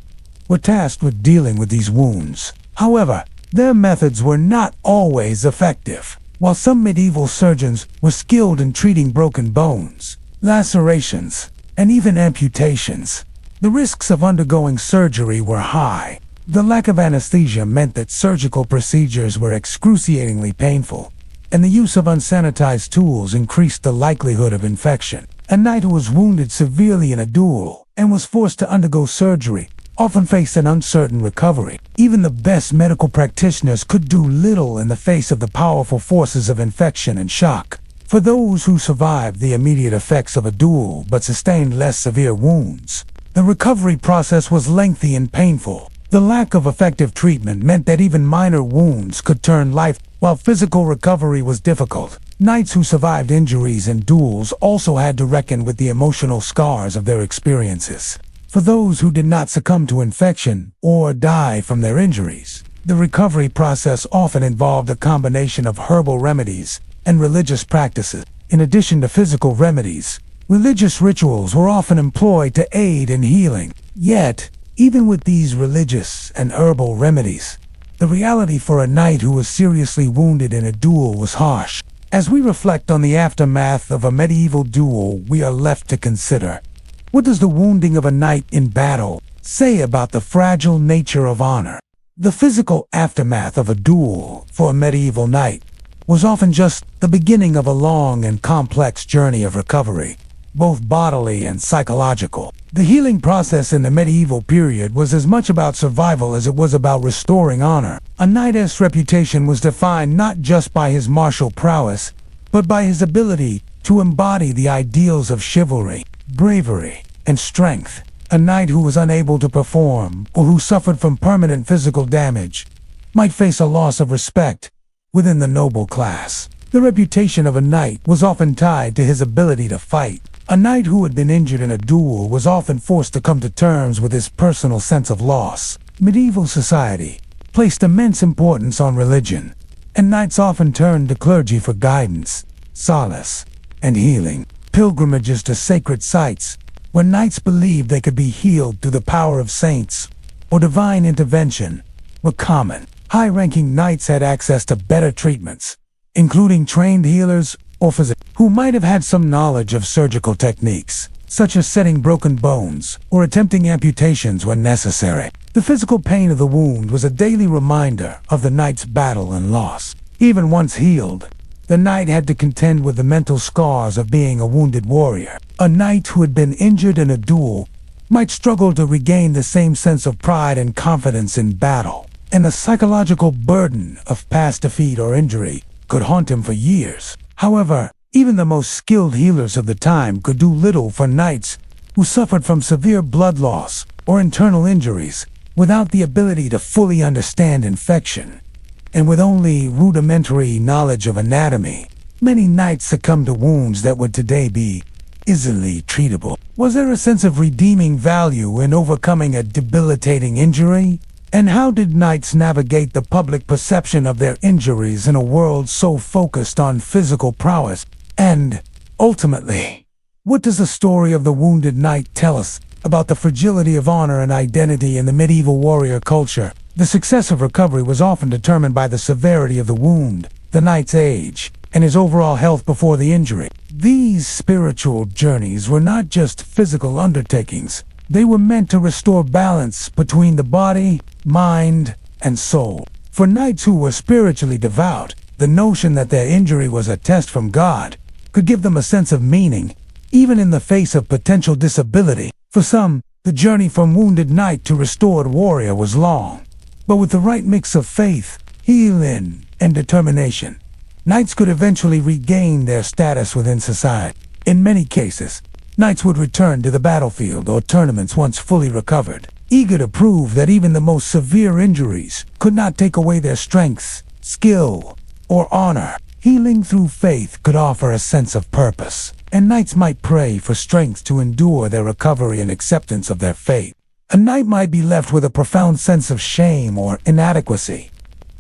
S1: were tasked with dealing with these wounds. However, their methods were not always effective. While some medieval surgeons were skilled in treating broken bones, lacerations, and even amputations, the risks of undergoing surgery were high. The lack of anesthesia meant that surgical procedures were excruciatingly painful, and the use of unsanitized tools increased the likelihood of infection. A knight who was wounded severely in a duel and was forced to undergo surgery often faced an uncertain recovery. Even the best medical practitioners could do little in the face of the powerful forces of infection and shock. For those who survived the immediate effects of a duel but sustained less severe wounds, the recovery process was lengthy and painful. The lack of effective treatment meant that even minor wounds could turn life, while physical recovery was difficult. Knights who survived injuries in duels also had to reckon with the emotional scars of their experiences. For those who did not succumb to infection or die from their injuries, the recovery process often involved a combination of herbal remedies and religious practices. In addition to physical remedies, religious rituals were often employed to aid in healing. Yet, even with these religious and herbal remedies, the reality for a knight who was seriously wounded in a duel was harsh. As we reflect on the aftermath of a medieval duel, we are left to consider: what does the wounding of a knight in battle say about the fragile nature of honor? The physical aftermath of a duel for a medieval knight was often just the beginning of a long and complex journey of recovery, both bodily and psychological. The healing process in the medieval period was as much about survival as it was about restoring honor. A knight's reputation was defined not just by his martial prowess, but by his ability to embody the ideals of chivalry, bravery, and strength. A knight who was unable to perform or who suffered from permanent physical damage might face a loss of respect within the noble class. The reputation of a knight was often tied to his ability to fight. A knight who had been injured in a duel was often forced to come to terms with his personal sense of loss. Medieval society placed immense importance on religion, and knights often turned to clergy for guidance, solace, and healing. Pilgrimages to sacred sites, where knights believed they could be healed through the power of saints or divine intervention, were common. High-ranking knights had access to better treatments, including trained healers or physicians who might have had some knowledge of surgical techniques, such as setting broken bones or attempting amputations when necessary. The physical pain of the wound was a daily reminder of the knight's battle and loss. Even once healed, the knight had to contend with the mental scars of being a wounded warrior. A knight who had been injured in a duel might struggle to regain the same sense of pride and confidence in battle, and the psychological burden of past defeat or injury could haunt him for years. However, even the most skilled healers of the time could do little for knights who suffered from severe blood loss or internal injuries without the ability to fully understand infection. And with only rudimentary knowledge of anatomy, many knights succumbed to wounds that would today be easily treatable. Was there a sense of redeeming value in overcoming a debilitating injury? And how did knights navigate the public perception of their injuries in a world so focused on physical prowess? And, ultimately, what does the story of the wounded knight tell us about the fragility of honor and identity in the medieval warrior culture? The success of recovery was often determined by the severity of the wound, the knight's age, and his overall health before the injury. These spiritual journeys were not just physical undertakings. They were meant to restore balance between the body, mind, and soul. For knights who were spiritually devout, the notion that their injury was a test from God could give them a sense of meaning, even in the face of potential disability. For some, the journey from wounded knight to restored warrior was long, but with the right mix of faith, healing, and determination, knights could eventually regain their status within society. In many cases, knights would return to the battlefield or tournaments once fully recovered, eager to prove that even the most severe injuries could not take away their strength, skill, or honor. Healing through faith could offer a sense of purpose, and knights might pray for strength to endure their recovery and acceptance of their fate. A knight might be left with a profound sense of shame or inadequacy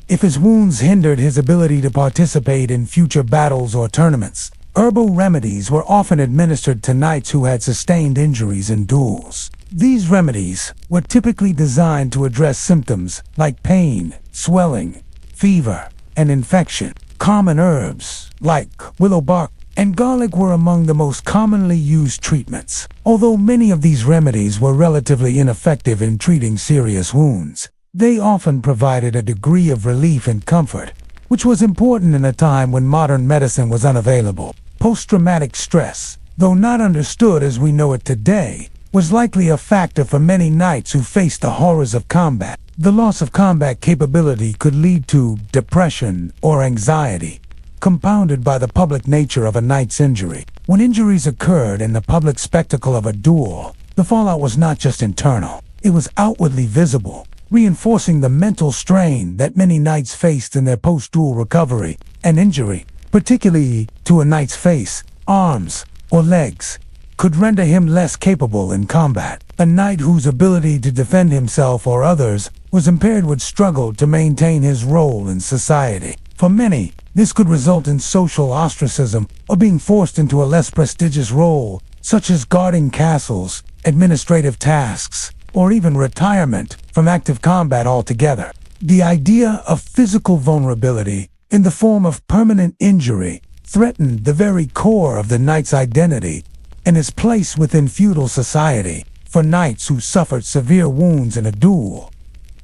S1: if his wounds hindered his ability to participate in future battles or tournaments. Herbal remedies were often administered to knights who had sustained injuries in duels. These remedies were typically designed to address symptoms like pain, swelling, fever, and infection. Common herbs like willow bark and garlic were among the most commonly used treatments. Although many of these remedies were relatively ineffective in treating serious wounds, they often provided a degree of relief and comfort, which was important in a time when modern medicine was unavailable. Post-traumatic stress, though not understood as we know it today, was likely a factor for many knights who faced the horrors of combat. The loss of combat capability could lead to depression or anxiety, compounded by the public nature of a knight's injury. When injuries occurred in the public spectacle of a duel, the fallout was not just internal, it was outwardly visible, reinforcing the mental strain that many knights faced in their post-duel recovery. An injury, particularly to a knight's face, arms, or legs, could render him less capable in combat. A knight whose ability to defend himself or others was impaired would struggle to maintain his role in society. For many, this could result in social ostracism or being forced into a less prestigious role, such as guarding castles, administrative tasks, or even retirement from active combat altogether. The idea of physical vulnerability in the form of permanent injury threatened the very core of the knight's identity and his place within feudal society. For knights who suffered severe wounds in a duel,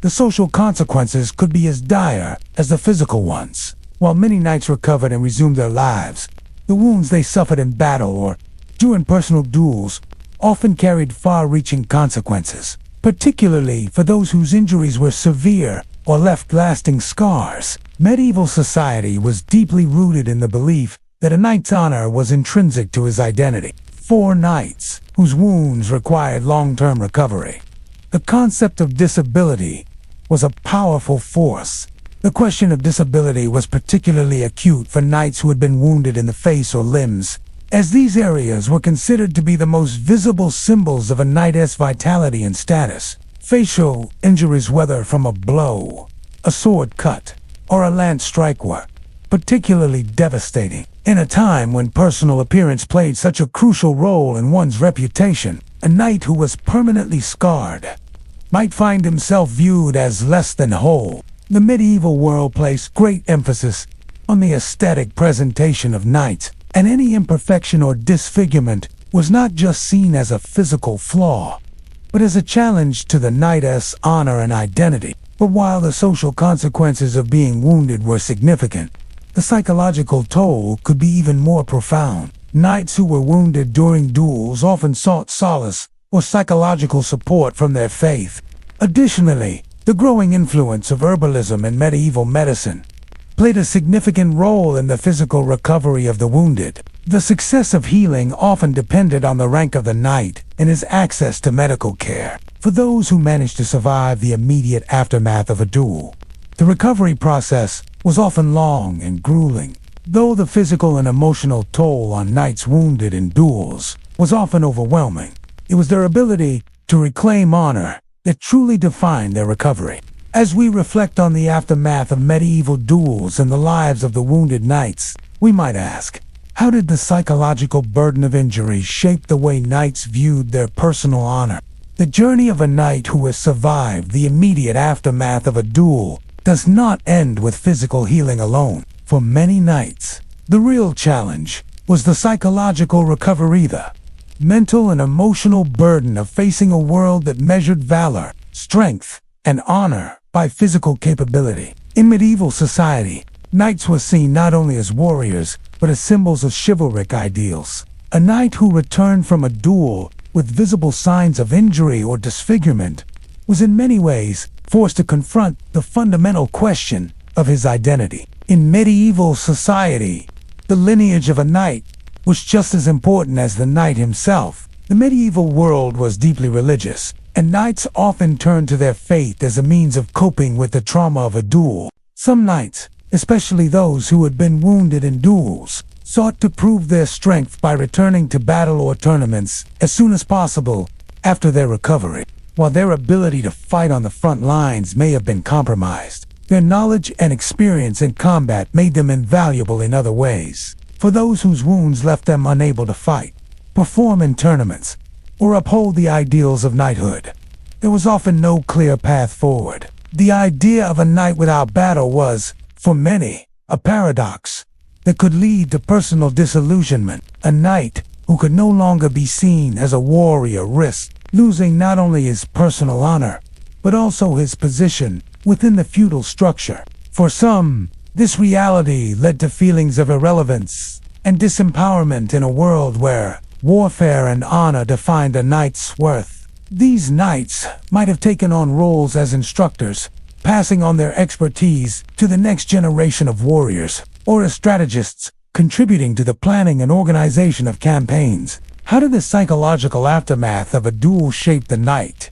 S1: the social consequences could be as dire as the physical ones. While many knights recovered and resumed their lives, the wounds they suffered in battle or during personal duels often carried far-reaching consequences, particularly for those whose injuries were severe or left lasting scars. Medieval society was deeply rooted in the belief that a knight's honor was intrinsic to his identity. For knights whose wounds required long-term recovery, the concept of disability was a powerful force. The question of disability was particularly acute for knights who had been wounded in the face or limbs, as these areas were considered to be the most visible symbols of a knight's vitality and status. Facial injuries, whether from a blow, a sword cut, or a lance strike, were particularly devastating. In a time when personal appearance played such a crucial role in one's reputation, a knight who was permanently scarred might find himself viewed as less than whole. The medieval world placed great emphasis on the aesthetic presentation of knights, and any imperfection or disfigurement was not just seen as a physical flaw, but as a challenge to the knight's honor and identity. But while the social consequences of being wounded were significant, the psychological toll could be even more profound. Knights who were wounded during duels often sought solace or psychological support from their faith. Additionally, the growing influence of herbalism and medieval medicine played a significant role in the physical recovery of the wounded. The success of healing often depended on the rank of the knight and his access to medical care. For those who managed to survive the immediate aftermath of a duel, the recovery process was often long and grueling. Though the physical and emotional toll on knights wounded in duels was often overwhelming, it was their ability to reclaim honor that truly defined their recovery. As we reflect on the aftermath of medieval duels and the lives of the wounded knights, we might ask, how did the psychological burden of injury shape the way knights viewed their personal honor? The journey of a knight who has survived the immediate aftermath of a duel does not end with physical healing alone. For many knights, the real challenge was the psychological recovery, the mental and emotional burden of facing a world that measured valor, strength, and honor by physical capability. In medieval society, knights were seen not only as warriors, but as symbols of chivalric ideals. A knight who returned from a duel with visible signs of injury or disfigurement was in many ways forced to confront the fundamental question of his identity. In medieval society, the lineage of a knight was just as important as the knight himself. The medieval world was deeply religious, and knights often turned to their faith as a means of coping with the trauma of a duel. Some knights, especially those who had been wounded in duels, sought to prove their strength by returning to battle or tournaments as soon as possible after their recovery. While their ability to fight on the front lines may have been compromised, their knowledge and experience in combat made them invaluable in other ways. For those whose wounds left them unable to fight, perform in tournaments, or uphold the ideals of knighthood, there was often no clear path forward. The idea of a knight without battle was, for many, a paradox that could lead to personal disillusionment. A knight who could no longer be seen as a warrior risked losing not only his personal honor, but also his position within the feudal structure. For some, this reality led to feelings of irrelevance and disempowerment in a world where warfare and honor defined a knight's worth. These knights might have taken on roles as instructors, passing on their expertise to the next generation of warriors, or as strategists, contributing to the planning and organization of campaigns. How did the psychological aftermath of a duel shape the knight's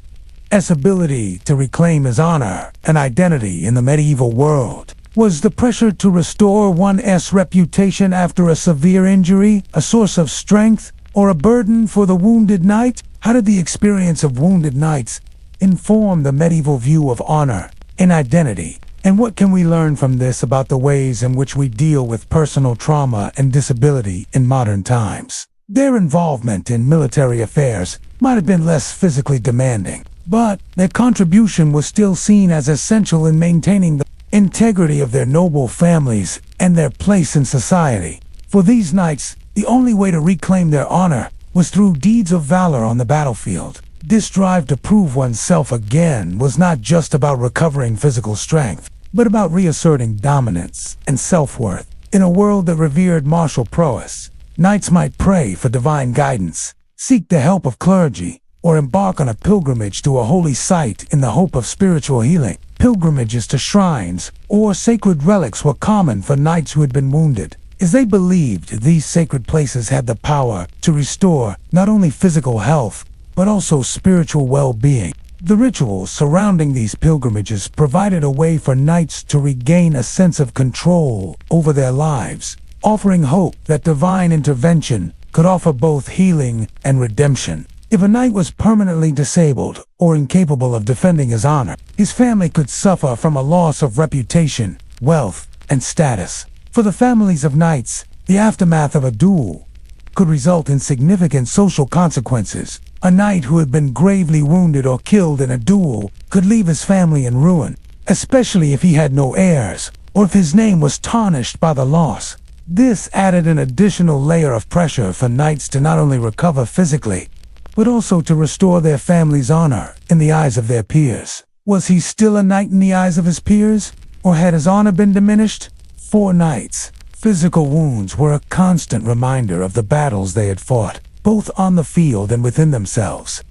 S1: ability to reclaim his honor and identity in the medieval world? Was the pressure to restore one's reputation after a severe injury a source of strength or a burden for the wounded knight? How did the experience of wounded knights inform the medieval view of honor and identity? And what can we learn from this about the ways in which we deal with personal trauma and disability in modern times? Their involvement in military affairs might have been less physically demanding, but their contribution was still seen as essential in maintaining the integrity of their noble families and their place in society. For these knights, the only way to reclaim their honor was through deeds of valor on the battlefield. This drive to prove oneself again was not just about recovering physical strength, but about reasserting dominance and self-worth. In a world that revered martial prowess, knights might pray for divine guidance, seek the help of clergy, or embark on a pilgrimage to a holy site in the hope of spiritual healing. Pilgrimages to shrines or sacred relics were common for knights who had been wounded, as they believed these sacred places had the power to restore not only physical health, but also spiritual well-being. The rituals surrounding these pilgrimages provided a way for knights to regain a sense of control over their lives, offering hope that divine intervention could offer both healing and redemption. If a knight was permanently disabled or incapable of defending his honor, his family could suffer from a loss of reputation, wealth, and status. For the families of knights, the aftermath of a duel could result in significant social consequences. A knight who had been gravely wounded or killed in a duel could leave his family in ruin, especially if he had no heirs, or if his name was tarnished by the loss. This added an additional layer of pressure for knights to not only recover physically, but also to restore their family's honor in the eyes of their peers. Was he still a knight in the eyes of his peers, or had his honor been diminished? For knights, physical wounds were a constant reminder of the battles they had fought, both on the field and within themselves.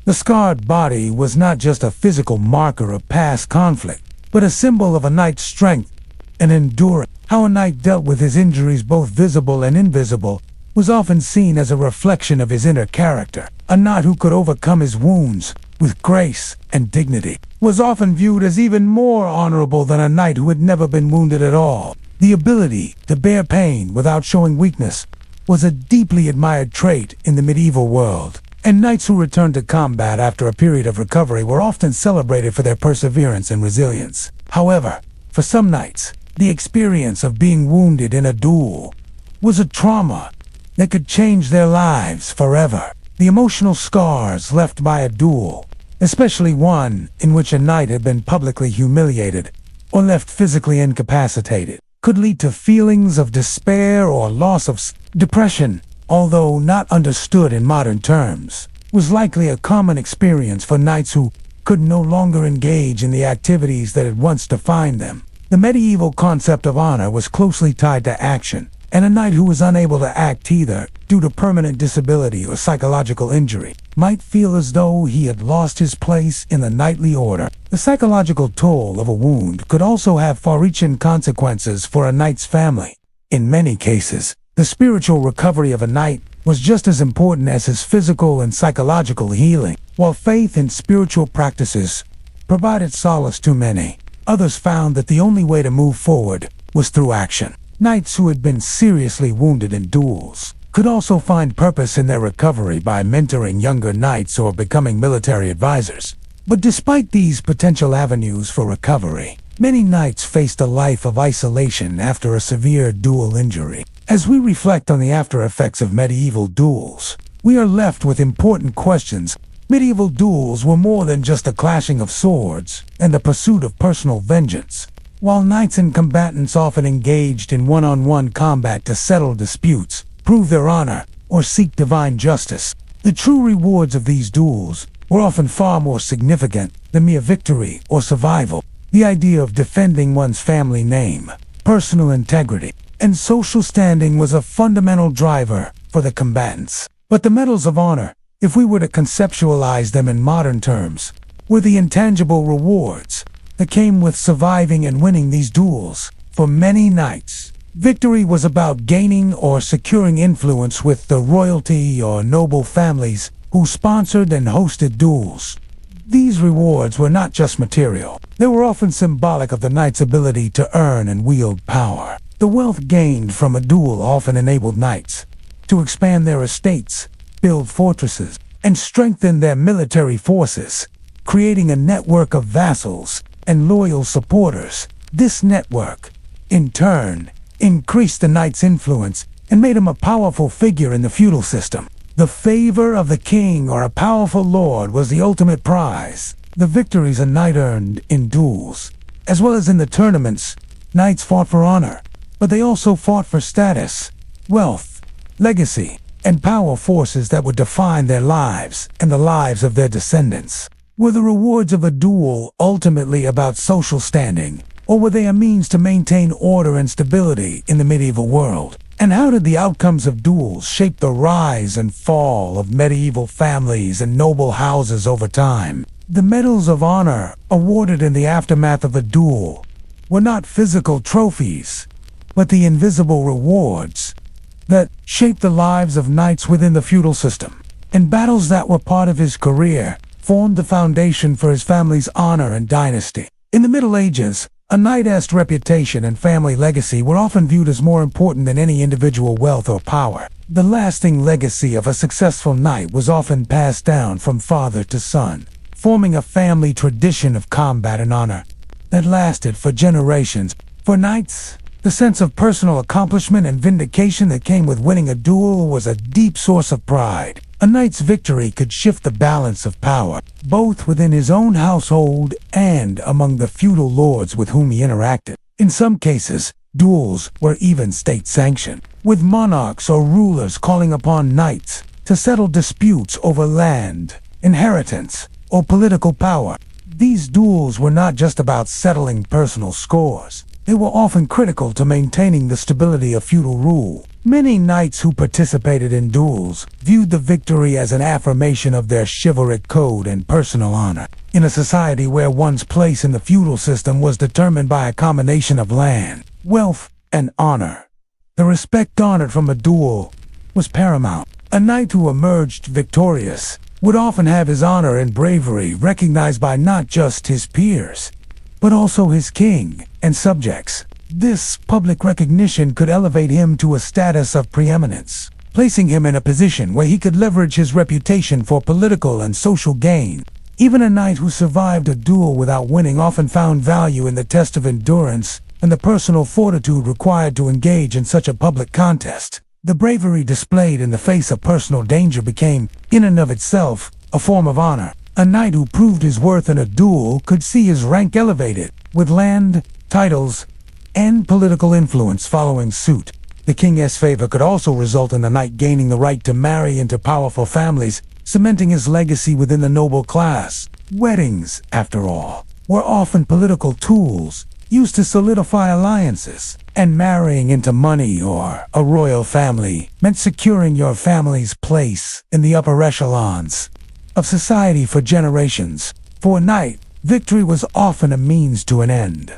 S1: The scarred body was not just a physical marker of past conflict, but a symbol of a knight's strength and endurance. How a knight dealt with his injuries, both visible and invisible, was often seen as a reflection of his inner character. A knight who could overcome his wounds with grace and dignity was often viewed as even more honorable than a knight who had never been wounded at all. The ability to bear pain without showing weakness was a deeply admired trait in the medieval world, and knights who returned to combat after a period of recovery were often celebrated for their perseverance and resilience. However, for some knights, the experience of being wounded in a duel was a trauma that could change their lives forever. The emotional scars left by a duel, especially one in which a knight had been publicly humiliated or left physically incapacitated, could lead to feelings of despair or loss of depression, although not understood in modern terms, was likely a common experience for knights who could no longer engage in the activities that had once defined them. The medieval concept of honor was closely tied to action, and a knight who was unable to act either due to permanent disability or psychological injury might feel as though he had lost his place in the knightly order. The psychological toll of a wound could also have far-reaching consequences for a knight's family. In many cases, the spiritual recovery of a knight was just as important as his physical and psychological healing. While faith in spiritual practices provided solace to many, others found that the only way to move forward was through action. Knights who had been seriously wounded in duels could also find purpose in their recovery by mentoring younger knights or becoming military advisors. But despite these potential avenues for recovery, many knights faced a life of isolation after a severe duel injury. As we reflect on the after-effects of medieval duels, we are left with important questions. Medieval duels were more than just the clashing of swords and the pursuit of personal vengeance. While knights and combatants often engaged in one-on-one combat to settle disputes, prove their honor, or seek divine justice, the true rewards of these duels were often far more significant than mere victory or survival. The idea of defending one's family name, personal integrity, and social standing was a fundamental driver for the combatants. But the medals of honor, if we were to conceptualize them in modern terms, were the intangible rewards that came with surviving and winning these duels. For many knights, victory was about gaining or securing influence with the royalty or noble families who sponsored and hosted duels. These rewards were not just material. They were often symbolic of the knight's ability to earn and wield power. The wealth gained from a duel often enabled knights to expand their estates, build fortresses, and strengthen their military forces, creating a network of vassals and loyal supporters. This network, in turn, increased the knight's influence and made him a powerful figure in the feudal system. The favor of the king or a powerful lord was the ultimate prize. The victories a knight earned in duels, as well as in the tournaments, knights fought for honor, but they also fought for status, wealth, legacy, and power forces that would define their lives and the lives of their descendants. Were the rewards of a duel ultimately about social standing, or were they a means to maintain order and stability in the medieval world? And how did the outcomes of duels shape the rise and fall of medieval families and noble houses over time? The medals of honor awarded in the aftermath of a duel were not physical trophies, but the invisible rewards that shaped the lives of knights within the feudal system. And battles that were part of his career formed the foundation for his family's honor and dynasty. In the Middle Ages, a knight's reputation and family legacy were often viewed as more important than any individual wealth or power. The lasting legacy of a successful knight was often passed down from father to son, forming a family tradition of combat and honor that lasted for generations. For knights, the sense of personal accomplishment and vindication that came with winning a duel was a deep source of pride. A knight's victory could shift the balance of power, both within his own household and among the feudal lords with whom he interacted. In some cases, duels were even state-sanctioned, with monarchs or rulers calling upon knights to settle disputes over land, inheritance, or political power. These duels were not just about settling personal scores. They were often critical to maintaining the stability of feudal rule. Many knights who participated in duels viewed the victory as an affirmation of their chivalric code and personal honor. In a society where one's place in the feudal system was determined by a combination of land, wealth, and honor, the respect garnered from a duel was paramount. A knight who emerged victorious would often have his honor and bravery recognized by not just his peers, but also his king and subjects. This public recognition could elevate him to a status of preeminence, placing him in a position where he could leverage his reputation for political and social gain. Even a knight who survived a duel without winning often found value in the test of endurance and the personal fortitude required to engage in such a public contest. The bravery displayed in the face of personal danger became, in and of itself, a form of honor. A knight who proved his worth in a duel could see his rank elevated, with land, titles, and political influence following suit. The king's favor could also result in the knight gaining the right to marry into powerful families, cementing his legacy within the noble class. Weddings, after all, were often political tools used to solidify alliances, and marrying into money or a royal family meant securing your family's place in the upper echelons of society for generations. For a knight, victory was often a means to an end,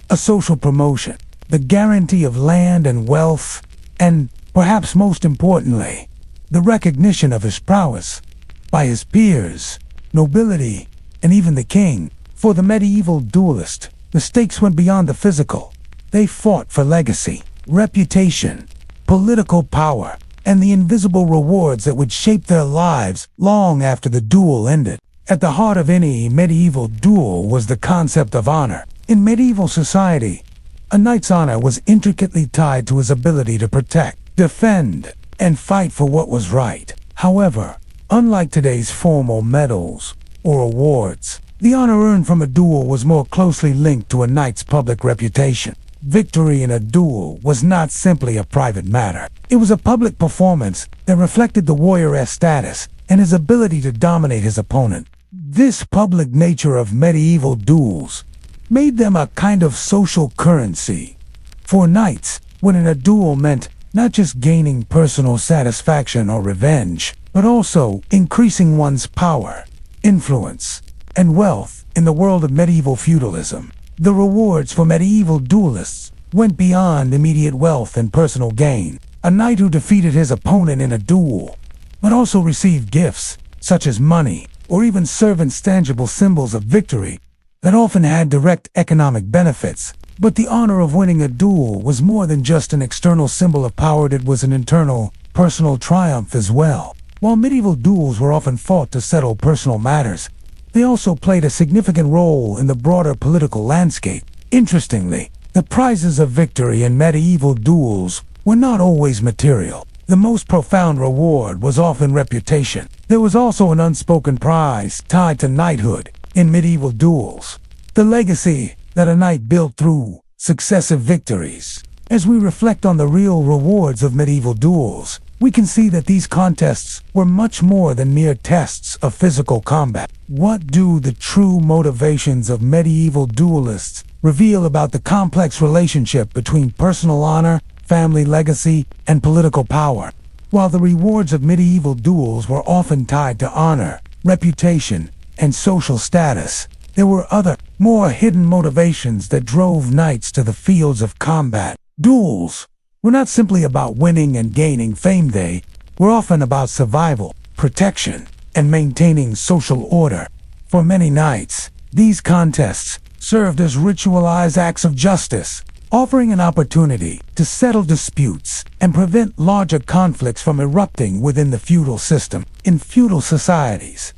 S1: a social promotion, the guarantee of land and wealth, and, perhaps most importantly, the recognition of his prowess by his peers, nobility, and even the king. For the medieval duelist, the stakes went beyond the physical. They fought for legacy, reputation, political power, and the invisible rewards that would shape their lives long after the duel ended. At the heart of any medieval duel was the concept of honor. In medieval society, a knight's honor was intricately tied to his ability to protect, defend, and fight for what was right. However, unlike today's formal medals or awards, the honor earned from a duel was more closely linked to a knight's public reputation. Victory in a duel was not simply a private matter. It was a public performance that reflected the warrior's status and his ability to dominate his opponent. This public nature of medieval duels made them a kind of social currency. For knights, winning a duel meant not just gaining personal satisfaction or revenge, but also increasing one's power, influence, and wealth in the world of medieval feudalism. The rewards for medieval duelists went beyond immediate wealth and personal gain. A knight who defeated his opponent in a duel would also receive gifts, such as money, or even servants, tangible symbols of victory that often had direct economic benefits. But the honor of winning a duel was more than just an external symbol of power. It was an internal, personal triumph as well. While medieval duels were often fought to settle personal matters, they also played a significant role in the broader political landscape. Interestingly, the prizes of victory in medieval duels were not always material. The most profound reward was often reputation. There was also an unspoken prize tied to knighthood in medieval duels, the legacy that a knight built through successive victories. As we reflect on the real rewards of medieval duels, we can see that these contests were much more than mere tests of physical combat. What do the true motivations of medieval duelists reveal about the complex relationship between personal honor, family legacy, and political power? While the rewards of medieval duels were often tied to honor, reputation, and social status, there were other, more hidden motivations that drove knights to the fields of combat. Duels were not simply about winning and gaining fame. They were often about survival, protection, and maintaining social order. For many knights, these contests served as ritualized acts of justice, offering an opportunity to settle disputes and prevent larger conflicts from erupting within the feudal system. In feudal societies,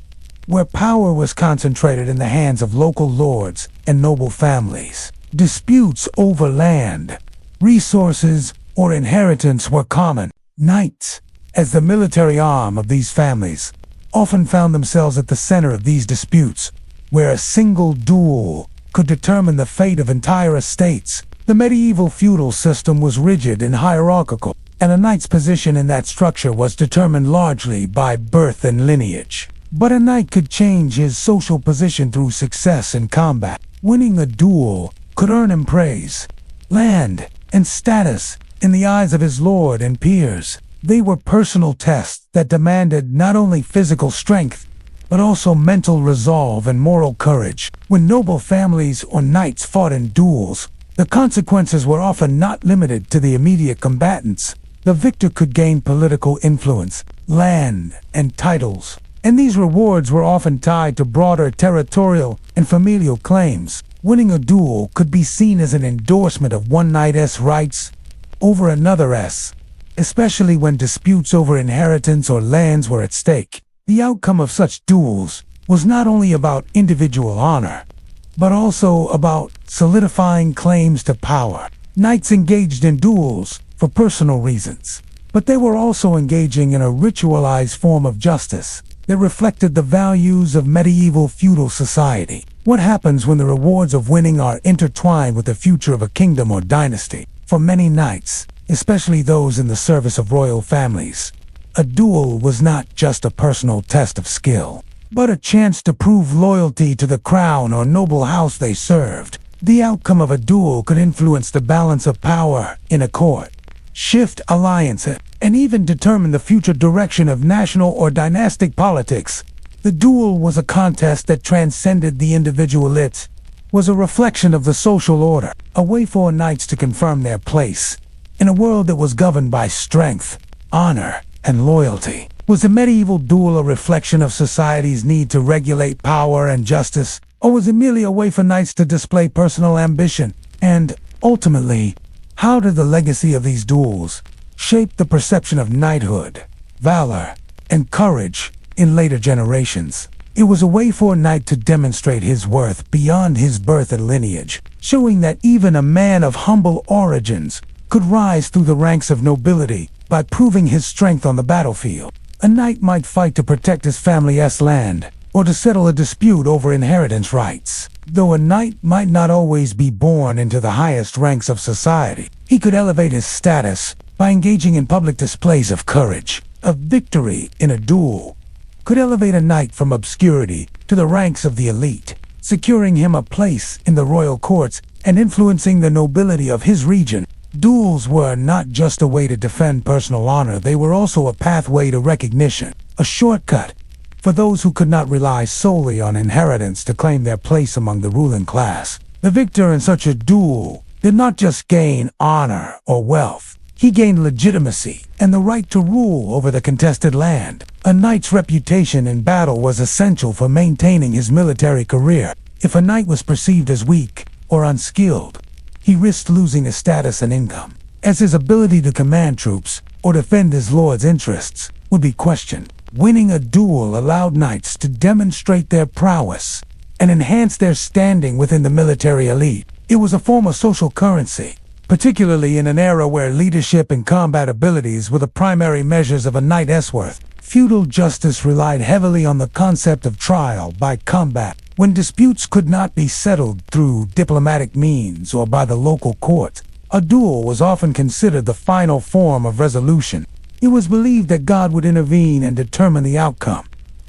S1: where power was concentrated in the hands of local lords and noble families, disputes over land, resources, or inheritance were common. Knights, as the military arm of these families, often found themselves at the center of these disputes, where a single duel could determine the fate of entire estates. The medieval feudal system was rigid and hierarchical, and a knight's position in that structure was determined largely by birth and lineage. But a knight could change his social position through success in combat. Winning a duel could earn him praise, land, and status in the eyes of his lord and peers. They were personal tests that demanded not only physical strength, but also mental resolve and moral courage. When noble families or knights fought in duels, the consequences were often not limited to the immediate combatants. The victor could gain political influence, land, and titles, and these rewards were often tied to broader territorial and familial claims. Winning a duel could be seen as an endorsement of one knight's rights over another's, especially when disputes over inheritance or lands were at stake. The outcome of such duels was not only about individual honor, but also about solidifying claims to power. Knights engaged in duels for personal reasons, but they were also engaging in a ritualized form of justice that reflected the values of medieval feudal society. What happens when the rewards of winning are intertwined with the future of a kingdom or dynasty? For many knights, especially those in the service of royal families, a duel was not just a personal test of skill, but a chance to prove loyalty to the crown or noble house they served. The outcome of a duel could influence the balance of power in a court, shift alliances, and even determine the future direction of national or dynastic politics. The duel was a contest that transcended the individual. It was a reflection of the social order, a way for knights to confirm their place in a world that was governed by strength, honor, and loyalty. Was the medieval duel a reflection of society's need to regulate power and justice, or was it merely a way for knights to display personal ambition? And, ultimately, how did the legacy of these duels shape the perception of knighthood, valor, and courage in later generations? It was a way for a knight to demonstrate his worth beyond his birth and lineage, showing that even a man of humble origins could rise through the ranks of nobility by proving his strength on the battlefield. A knight might fight to protect his family's land, or to settle a dispute over inheritance rights. Though a knight might not always be born into the highest ranks of society, he could elevate his status by engaging in public displays of courage. A victory in a duel could elevate a knight from obscurity to the ranks of the elite, securing him a place in the royal courts and influencing the nobility of his region. Duels were not just a way to defend personal honor, they were also a pathway to recognition, a shortcut for those who could not rely solely on inheritance to claim their place among the ruling class. The victor in such a duel did not just gain honor or wealth, he gained legitimacy and the right to rule over the contested land. A knight's reputation in battle was essential for maintaining his military career. If a knight was perceived as weak or unskilled, he risked losing his status and income, as his ability to command troops or defend his lord's interests would be questioned. Winning a duel allowed knights to demonstrate their prowess and enhance their standing within the military elite. It was a form of social currency, particularly in an era where leadership and combat abilities were the primary measures of a knight's worth. Feudal justice relied heavily on the concept of trial by combat. When disputes could not be settled through diplomatic means or by the local courts, a duel was often considered the final form of resolution. It was believed that God would intervene and determine the outcome,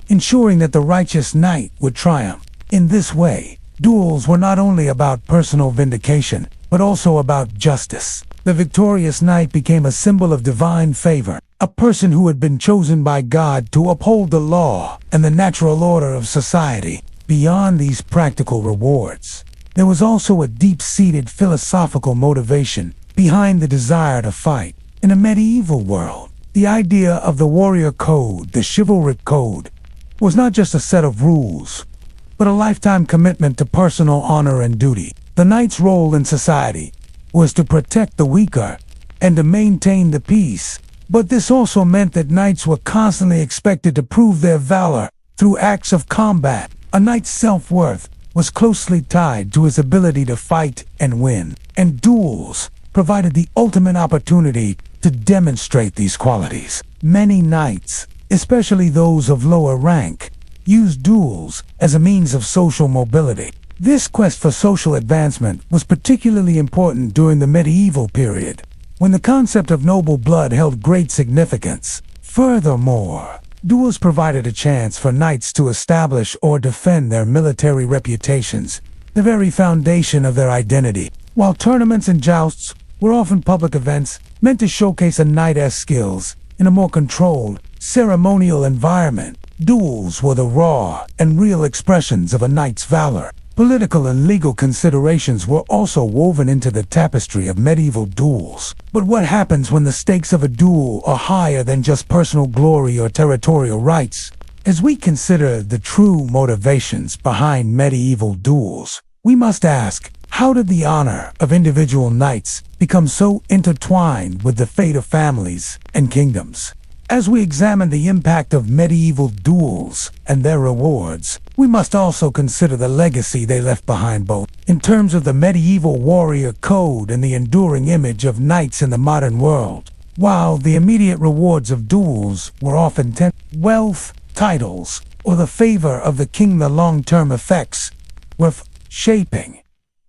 S1: ensuring that the righteous knight would triumph. In this way, duels were not only about personal vindication, but also about justice. The victorious knight became a symbol of divine favor, a person who had been chosen by God to uphold the law and the natural order of society. Beyond these practical rewards, there was also a deep-seated philosophical motivation behind the desire to fight. In a medieval world, the idea of the warrior code, the chivalric code, was not just a set of rules, but a lifetime commitment to personal honor and duty. The knight's role in society was to protect the weaker and to maintain the peace. But this also meant that knights were constantly expected to prove their valor through acts of combat. A knight's self-worth was closely tied to his ability to fight and win, and duels provided the ultimate opportunity to demonstrate these qualities. Many knights, especially those of lower rank, used duels as a means of social mobility. This quest for social advancement was particularly important during the medieval period, when the concept of noble blood held great significance. Furthermore, duels provided a chance for knights to establish or defend their military reputations, the very foundation of their identity. While tournaments and jousts were often public events meant to showcase a knight's skills in a more controlled, ceremonial environment, duels were the raw and real expressions of a knight's valor. Political and legal considerations were also woven into the tapestry of medieval duels. But what happens when the stakes of a duel are higher than just personal glory or territorial rights? As we consider the true motivations behind medieval duels, we must ask, how did the honor of individual knights become so intertwined with the fate of families and kingdoms? As we examine the impact of medieval duels and their rewards, we must also consider the legacy they left behind, both in terms of the medieval warrior code and the enduring image of knights in the modern world. While the immediate rewards of duels were often wealth, titles, or the favor of the king, the long-term effects were shaping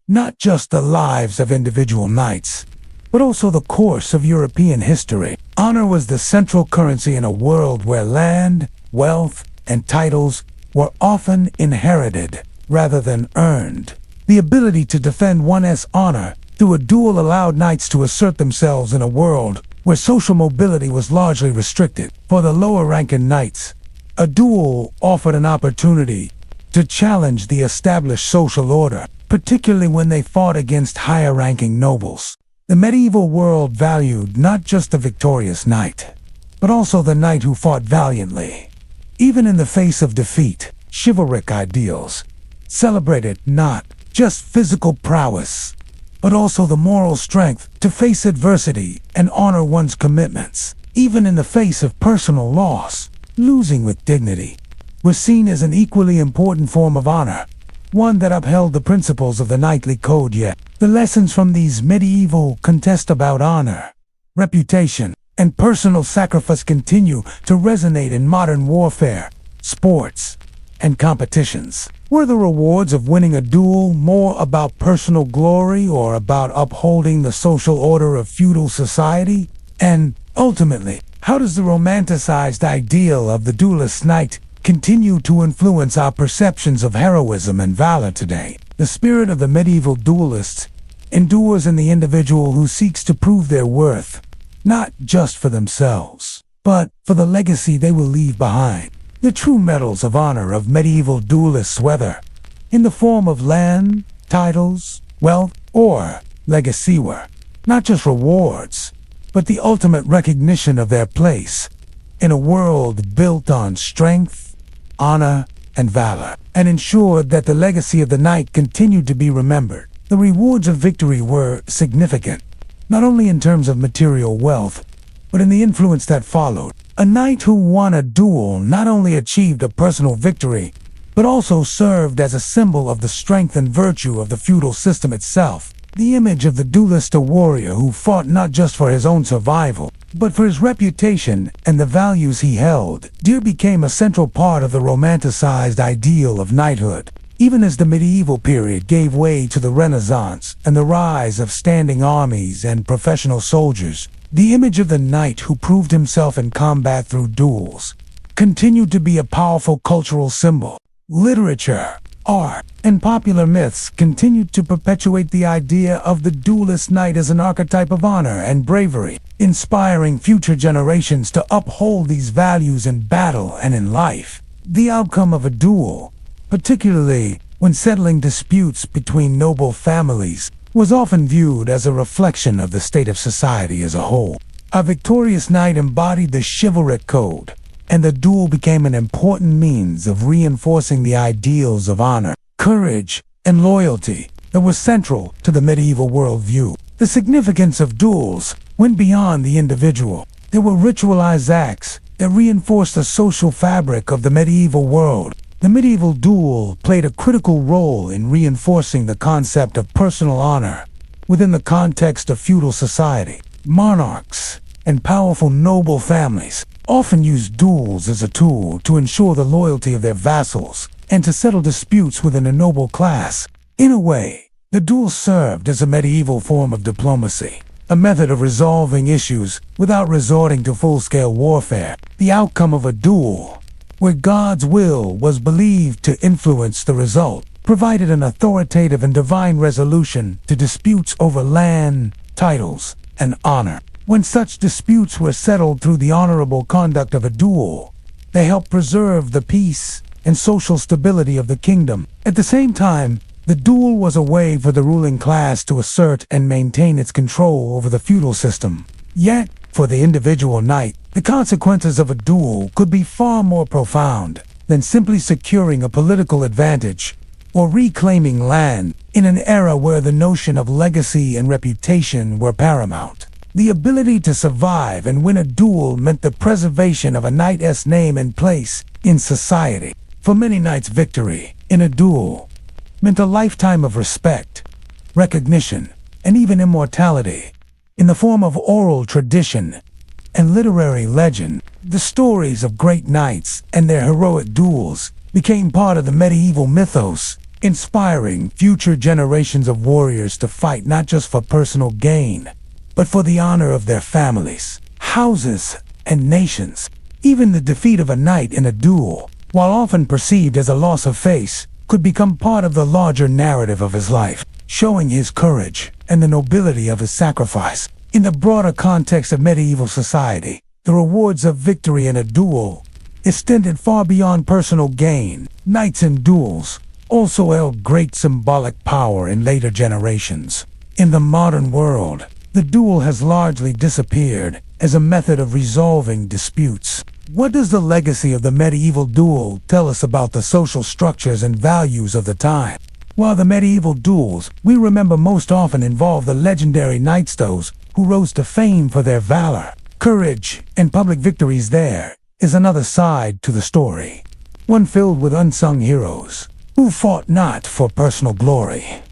S1: not just the lives of individual knights, but also the course of European history. Honor was the central currency in a world where land, wealth, and titles were often inherited rather than earned. The ability to defend one's honor through a duel allowed knights to assert themselves in a world where social mobility was largely restricted. For the lower-ranking knights, a duel offered an opportunity to challenge the established social order, particularly when they fought against higher-ranking nobles. The medieval world valued not just the victorious knight, but also the knight who fought valiantly. Even in the face of defeat, chivalric ideals celebrated not just physical prowess, but also the moral strength to face adversity and honor one's commitments. Even in the face of personal loss, losing with dignity was seen as an equally important form of honor, one that upheld the principles of the knightly code. Yet, the lessons from these medieval contests about honor, reputation, and personal sacrifice continue to resonate in modern warfare, sports, and competitions. Were the rewards of winning a duel more about personal glory or about upholding the social order of feudal society? And, ultimately, how does the romanticized ideal of the duelist knight continue to influence our perceptions of heroism and valor today? The spirit of the medieval duelist endures in the individual who seeks to prove their worth, not just for themselves, but for the legacy they will leave behind. The true medals of honor of medieval duelists, whether in the form of land, titles, wealth, or legacy, were not just rewards, but the ultimate recognition of their place in a world built on strength, honor, and valor, and ensured that the legacy of the knight continued to be remembered. The rewards of victory were significant, not only in terms of material wealth, but in the influence that followed. A knight who won a duel not only achieved a personal victory, but also served as a symbol of the strength and virtue of the feudal system itself. The image of the duelist, a warrior who fought not just for his own survival, but for his reputation and the values he held dear, became a central part of the romanticized ideal of knighthood. Even as the medieval period gave way to the Renaissance and the rise of standing armies and professional soldiers, the image of the knight who proved himself in combat through duels continued to be a powerful cultural symbol. Literature, art, and popular myths continued to perpetuate the idea of the duelist knight as an archetype of honor and bravery, inspiring future generations to uphold these values in battle and in life. The outcome of a duel, particularly when settling disputes between noble families, was often viewed as a reflection of the state of society as a whole. A victorious knight embodied the chivalric code, and the duel became an important means of reinforcing the ideals of honor, courage, and loyalty that were central to the medieval worldview. The significance of duels went beyond the individual. There were ritualized acts that reinforced the social fabric of the medieval world. The medieval duel played a critical role in reinforcing the concept of personal honor within the context of feudal society. Monarchs and powerful noble families often used duels as a tool to ensure the loyalty of their vassals and to settle disputes within a noble class. In a way, the duel served as a medieval form of diplomacy, a method of resolving issues without resorting to full-scale warfare. The outcome of a duel, where God's will was believed to influence the result, provided an authoritative and divine resolution to disputes over land, titles, and honor. When such disputes were settled through the honorable conduct of a duel, they helped preserve the peace and social stability of the kingdom. At the same time, the duel was a way for the ruling class to assert and maintain its control over the feudal system. Yet, for the individual knight, the consequences of a duel could be far more profound than simply securing a political advantage or reclaiming land. In an era where the notion of legacy and reputation were paramount, the ability to survive and win a duel meant the preservation of a knight's name and place in society. For many knights, victory in a duel meant a lifetime of respect, recognition, and even immortality. In the form of oral tradition and literary legend, the stories of great knights and their heroic duels became part of the medieval mythos inspiring future generations of warriors to fight not just for personal gain, but for the honor of their families, houses, and nations. Even the defeat of a knight in a duel, while often perceived as a loss of face, could become part of the larger narrative of his life, showing his courage and the nobility of his sacrifice. In the broader context of medieval society, the rewards of victory in a duel extended far beyond personal gain. Knights in duels also held great symbolic power in later generations. In the modern world, the duel has largely disappeared as a method of resolving disputes. What does the legacy of the medieval duel tell us about the social structures and values of the time? While the medieval duels we remember most often involve the legendary knights, those who rose to fame for their valor, courage, and public victories, there is another side to the story. One filled with unsung heroes who fought not for personal glory,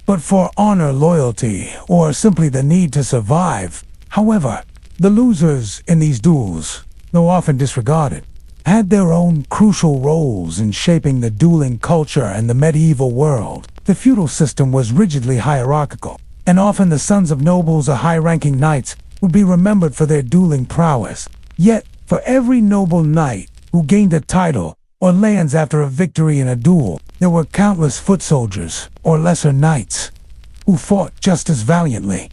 S1: but for honor, loyalty, or simply the need to survive. However, the losers in these duels, though often disregarded, had their own crucial roles in shaping the dueling culture and the medieval world. The feudal system was rigidly hierarchical, and often the sons of nobles or high-ranking knights would be remembered for their dueling prowess. Yet, for every noble knight who gained a title or lands after a victory in a duel, there were countless foot soldiers or lesser knights who fought just as valiantly,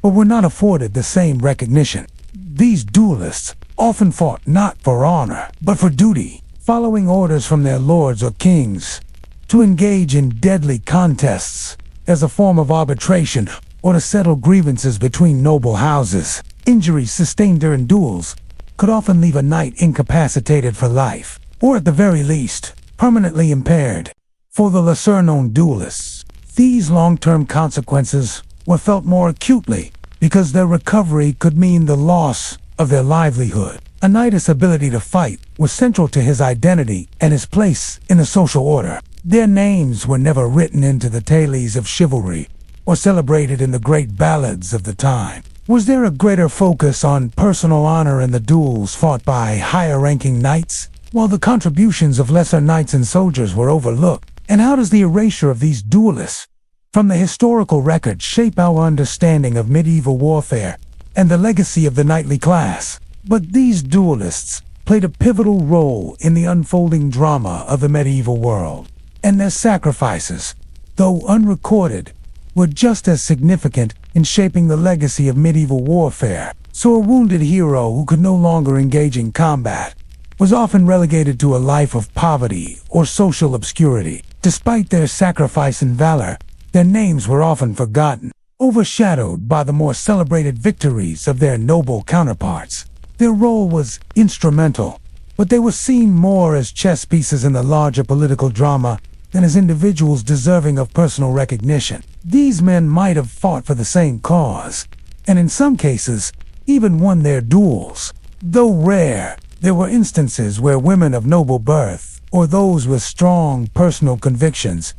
S1: but were not afforded the same recognition. These duelists often fought not for honor, but for duty, following orders from their lords or kings to engage in deadly contests as a form of arbitration or to settle grievances between noble houses. Injuries sustained during duels could often leave a knight incapacitated for life, or at the very least, permanently impaired. For the lesser-known duelists, these long-term consequences were felt more acutely because their recovery could mean the loss of their livelihood. A knight's ability to fight was central to his identity and his place in the social order. Their names were never written into the tales of chivalry or celebrated in the great ballads of the time. Was there a greater focus on personal honor in the duels fought by higher-ranking knights, while the contributions of lesser knights and soldiers were overlooked? And how does the erasure of these duelists from the historical record shape our understanding of medieval warfare and the legacy of the knightly class? But these duelists played a pivotal role in the unfolding drama of the medieval world, and their sacrifices, though unrecorded, were just as significant in shaping the legacy of medieval warfare. So a wounded hero who could no longer engage in combat was often relegated to a life of poverty or social obscurity. Despite their sacrifice and valor, their names were often forgotten, overshadowed by the more celebrated victories of their noble counterparts. Their role was instrumental, but they were seen more as chess pieces in the larger political drama than as individuals deserving of personal recognition. These men might have fought for the same cause, and in some cases, even won their duels. Though rare, there were instances where women of noble birth, or those with strong personal convictions,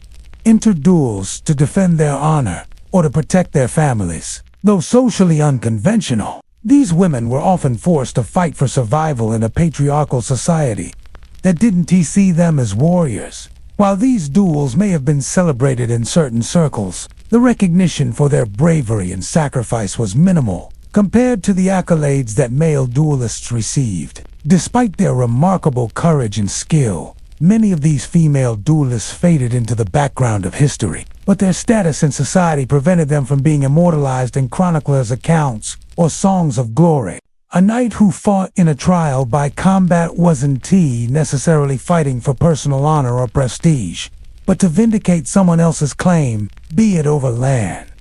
S1: entered duels to defend their honor or to protect their families. Though socially unconventional, these women were often forced to fight for survival in a patriarchal society that didn't see them as warriors. While these duels may have been celebrated in certain circles, the recognition for their bravery and sacrifice was minimal compared to the accolades that male duelists received. Despite their remarkable courage and skill, many of these female duelists faded into the background of history, but their status in society prevented them from being immortalized in chroniclers' accounts or songs of glory. A knight who fought in a trial by combat wasn't necessarily fighting for personal honor or prestige, but to vindicate someone else's claim, be it over land,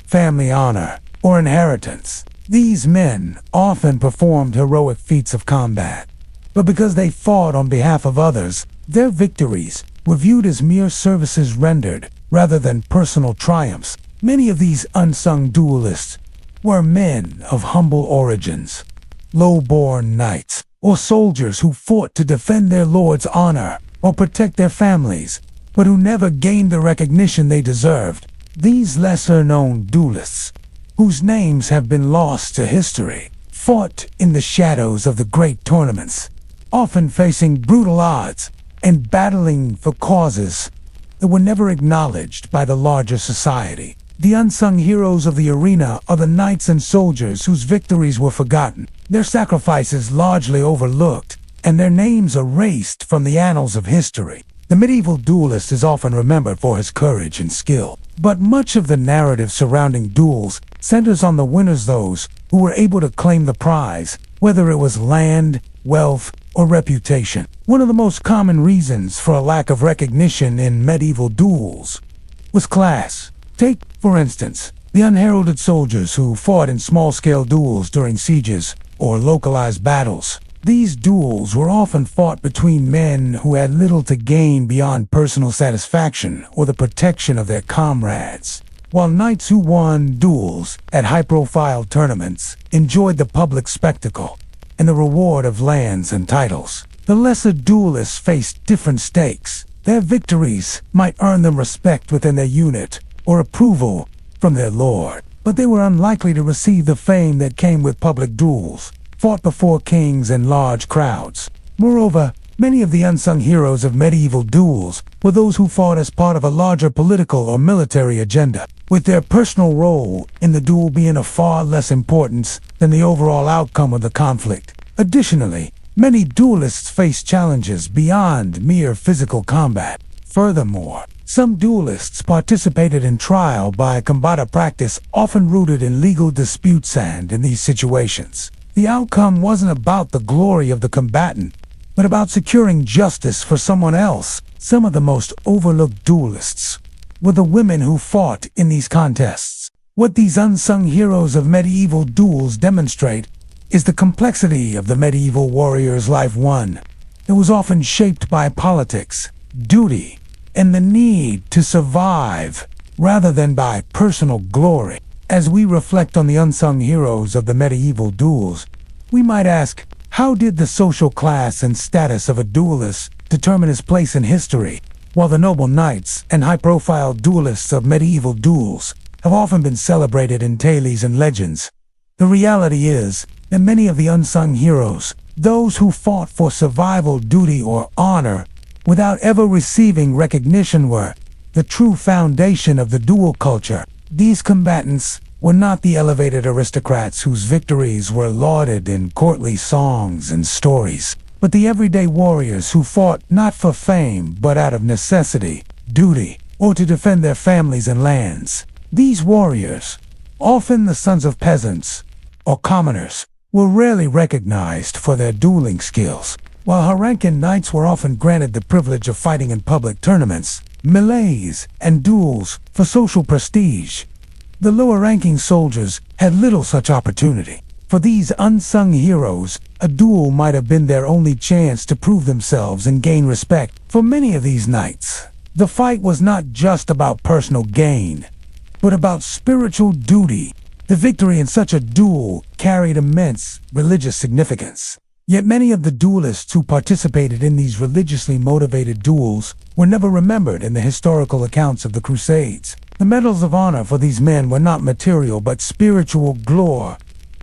S1: family honor, or inheritance. These men often performed heroic feats of combat, but because they fought on behalf of others, their victories were viewed as mere services rendered rather than personal triumphs. Many of these unsung duelists were men of humble origins, low-born knights, or soldiers who fought to defend their lord's honor or protect their families, but who never gained the recognition they deserved. These lesser-known duelists, whose names have been lost to history, fought in the shadows of the great tournaments, often facing brutal odds and battling for causes that were never acknowledged by the larger society. The unsung heroes of the arena are the knights and soldiers whose victories were forgotten, their sacrifices largely overlooked, and their names erased from the annals of history. The medieval duelist is often remembered for his courage and skill, but much of the narrative surrounding duels centers on the winners, those who were able to claim the prize, whether it was land, wealth, or reputation. One of the most common reasons for a lack of recognition in medieval duels was class. Take, for instance, the unheralded soldiers who fought in small-scale duels during sieges or localized battles. These duels were often fought between men who had little to gain beyond personal satisfaction or the protection of their comrades, while knights who won duels at high-profile tournaments enjoyed the public spectacle and the reward of lands and titles. The lesser duelists faced different stakes. Their victories might earn them respect within their unit or approval from their lord, but they were unlikely to receive the fame that came with public duels, fought before kings and large crowds. Moreover, many of the unsung heroes of medieval duels were those who fought as part of a larger political or military agenda, with their personal role in the duel being of far less importance than the overall outcome of the conflict. Additionally, many duelists face challenges beyond mere physical combat. Furthermore, some duelists participated in trial by combative practice, often rooted in legal disputes, and in these situations, the outcome wasn't about the glory of the combatant, but about securing justice for someone else. Some of the most overlooked duelists were the women who fought in these contests. What these unsung heroes of medieval duels demonstrate is the complexity of the medieval warrior's life, one that was often shaped by politics, duty, and the need to survive, rather than by personal glory. As we reflect on the unsung heroes of the medieval duels, we might ask, how did the social class and status of a duelist determine his place in history? While the noble knights and high-profile duelists of medieval duels have often been celebrated in tales and legends, the reality is that many of the unsung heroes, those who fought for survival, duty, or honor without ever receiving recognition, were the true foundation of the duel culture. These combatants were not the elevated aristocrats whose victories were lauded in courtly songs and stories, but the everyday warriors who fought not for fame but out of necessity, duty, or to defend their families and lands. These warriors, often the sons of peasants or commoners, were rarely recognized for their dueling skills. While high-ranking knights were often granted the privilege of fighting in public tournaments, melees, and duels for social prestige, the lower-ranking soldiers had little such opportunity. For these unsung heroes, a duel might have been their only chance to prove themselves and gain respect. For many of these knights, the fight was not just about personal gain, but about spiritual duty. The victory in such a duel carried immense religious significance. Yet many of the duelists who participated in these religiously motivated duels were never remembered in the historical accounts of the Crusades. The medals of honor for these men were not material but spiritual glory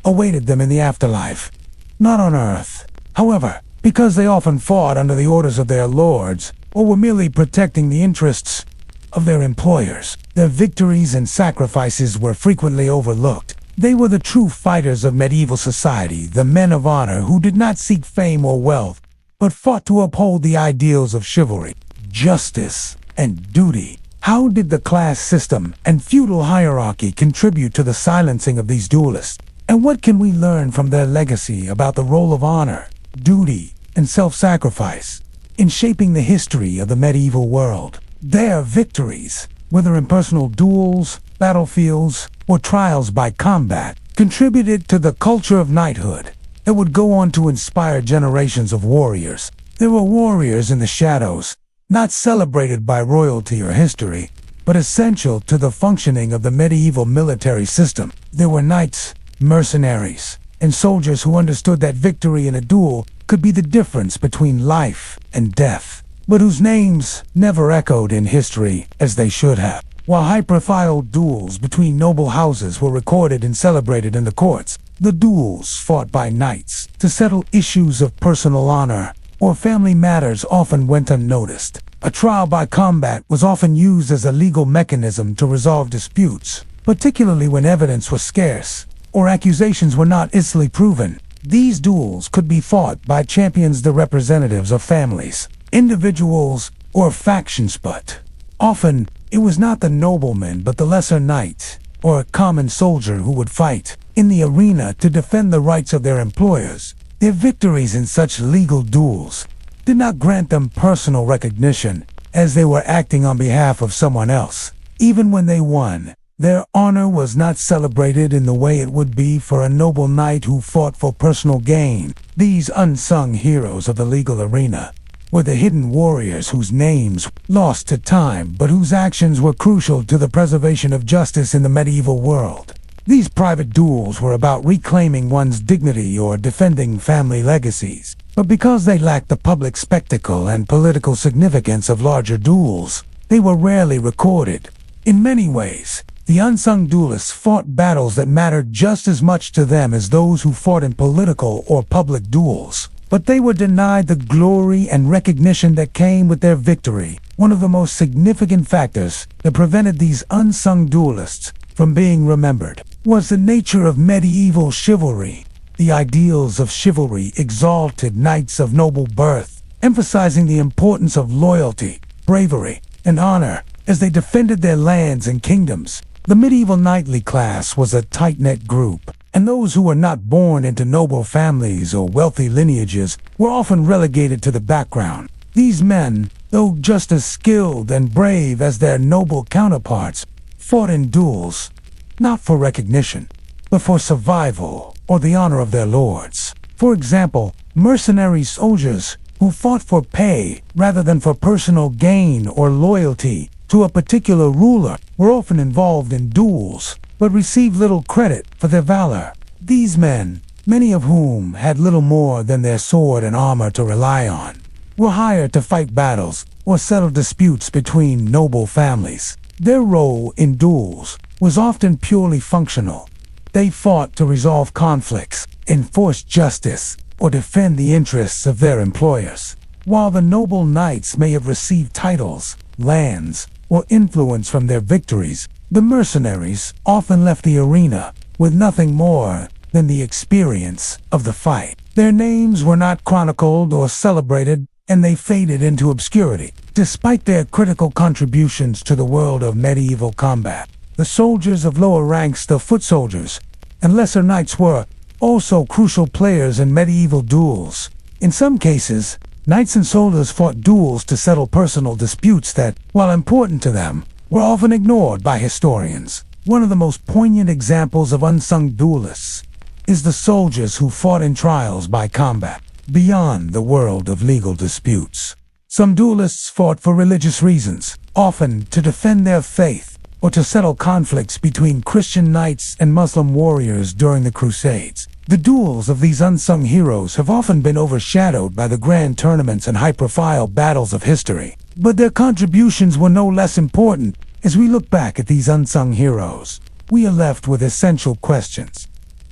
S1: awaited them in the afterlife, not on earth. However, because they often fought under the orders of their lords or were merely protecting the interests of their employers, their victories and sacrifices were frequently overlooked. They were the true fighters of medieval society, the men of honor who did not seek fame or wealth, but fought to uphold the ideals of chivalry, justice, and duty. How did the class system and feudal hierarchy contribute to the silencing of these duelists? And what can we learn from their legacy about the role of honor, duty, and self-sacrifice in shaping the history of the medieval world? Their victories, whether in personal duels, battlefields, or trials by combat, contributed to the culture of knighthood that would go on to inspire generations of warriors. There were warriors in the shadows, not celebrated by royalty or history, but essential to the functioning of the medieval military system. There were knights, mercenaries, and soldiers who understood that victory in a duel could be the difference between life and death, but whose names never echoed in history as they should have. While high-profile duels between noble houses were recorded and celebrated in the courts, the duels fought by knights to settle issues of personal honor or family matters often went unnoticed. A trial by combat was often used as a legal mechanism to resolve disputes, particularly when evidence was scarce or accusations were not easily proven. These duels could be fought by champions, the representatives of families, individuals, or factions, but often it was not the nobleman but the lesser knight or a common soldier who would fight in the arena to defend the rights of their employers. Their victories in such legal duels did not grant them personal recognition, as they were acting on behalf of someone else. Even when they won, their honor was not celebrated in the way it would be for a noble knight who fought for personal gain. These unsung heroes of the legal arena were the hidden warriors whose names lost to time but whose actions were crucial to the preservation of justice in the medieval world. These private duels were about reclaiming one's dignity or defending family legacies, but because they lacked the public spectacle and political significance of larger duels, they were rarely recorded. In many ways, the unsung duelists fought battles that mattered just as much to them as those who fought in political or public duels, but they were denied the glory and recognition that came with their victory. One of the most significant factors that prevented these unsung duelists from being remembered was the nature of medieval chivalry. The ideals of chivalry exalted knights of noble birth, emphasizing the importance of loyalty, bravery, and honor as they defended their lands and kingdoms. The medieval knightly class was a tight-knit group, and those who were not born into noble families or wealthy lineages were often relegated to the background. These men, though just as skilled and brave as their noble counterparts, fought in duels, not for recognition, but for survival or the honor of their lords. For example, mercenary soldiers who fought for pay rather than for personal gain or loyalty to a particular ruler were often involved in duels, but received little credit for their valor. These men, many of whom had little more than their sword and armor to rely on, were hired to fight battles or settle disputes between noble families. Their role in duels was often purely functional. They fought to resolve conflicts, enforce justice, or defend the interests of their employers. While the noble knights may have received titles, lands, or influence from their victories, the mercenaries often left the arena with nothing more than the experience of the fight. Their names were not chronicled or celebrated, and they faded into obscurity. Despite their critical contributions to the world of medieval combat, the soldiers of lower ranks, the foot soldiers, and lesser knights were also crucial players in medieval duels. In some cases, knights and soldiers fought duels to settle personal disputes that, while important to them, were often ignored by historians. One of the most poignant examples of unsung duelists is the soldiers who fought in trials by combat, beyond the world of legal disputes. Some duelists fought for religious reasons, often to defend their faith or to settle conflicts between Christian knights and Muslim warriors during the Crusades. The duels of these unsung heroes have often been overshadowed by the grand tournaments and high-profile battles of history, but their contributions were no less important. As we look back at these unsung heroes, we are left with essential questions.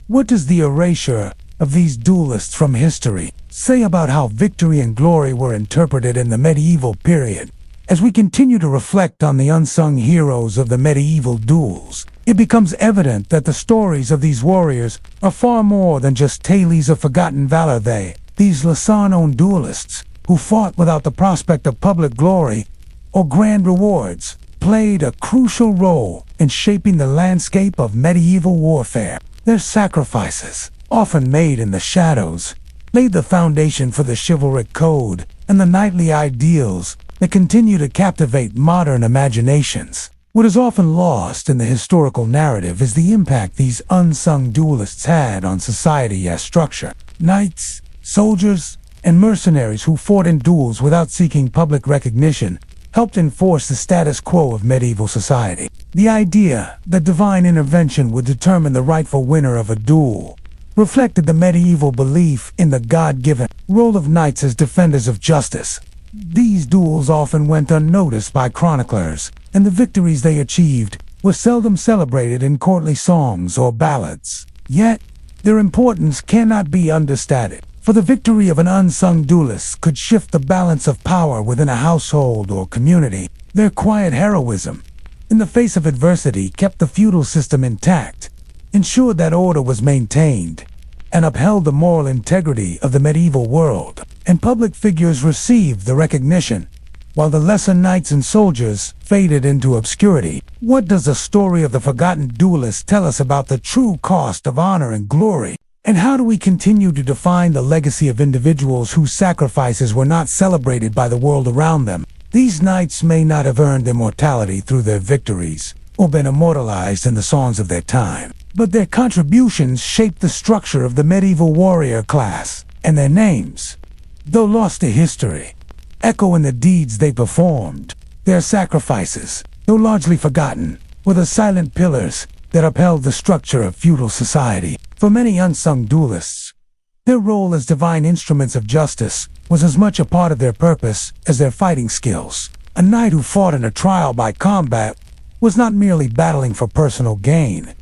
S1: What does the erasure of these duelists from history say about how victory and glory were interpreted in the medieval period? As we continue to reflect on the unsung heroes of the medieval duels, it becomes evident that the stories of these warriors are far more than just tales of forgotten valor. These lesser-known duelists, who fought without the prospect of public glory or grand rewards, played a crucial role in shaping the landscape of medieval warfare. Their sacrifices, often made in the shadows, laid the foundation for the chivalric code and the knightly ideals that continue to captivate modern imaginations. What is often lost in the historical narrative is the impact these unsung duelists had on society as structure. Knights, soldiers, and mercenaries who fought in duels without seeking public recognition helped enforce the status quo of medieval society. The idea that divine intervention would determine the rightful winner of a duel reflected the medieval belief in the God-given role of knights as defenders of justice. These duels often went unnoticed by chroniclers, and the victories they achieved were seldom celebrated in courtly songs or ballads. Yet, their importance cannot be understated. For the victory of an unsung duelist could shift the balance of power within a household or community. Their quiet heroism, in the face of adversity, kept the feudal system intact, ensured that order was maintained, and upheld the moral integrity of the medieval world. And public figures received the recognition, while the lesser knights and soldiers faded into obscurity. What does the story of the forgotten duelist tell us about the true cost of honor and glory? And how do we continue to define the legacy of individuals whose sacrifices were not celebrated by the world around them? These knights may not have earned immortality through their victories, or been immortalized in the songs of their time, but their contributions shaped the structure of the medieval warrior class, and their names, though lost to history, echo in the deeds they performed. Their sacrifices, though largely forgotten, were the silent pillars that upheld the structure of feudal society. For many unsung duelists, their role as divine instruments of justice was as much a part of their purpose as their fighting skills. A knight who fought in a trial by combat was not merely battling for personal gain,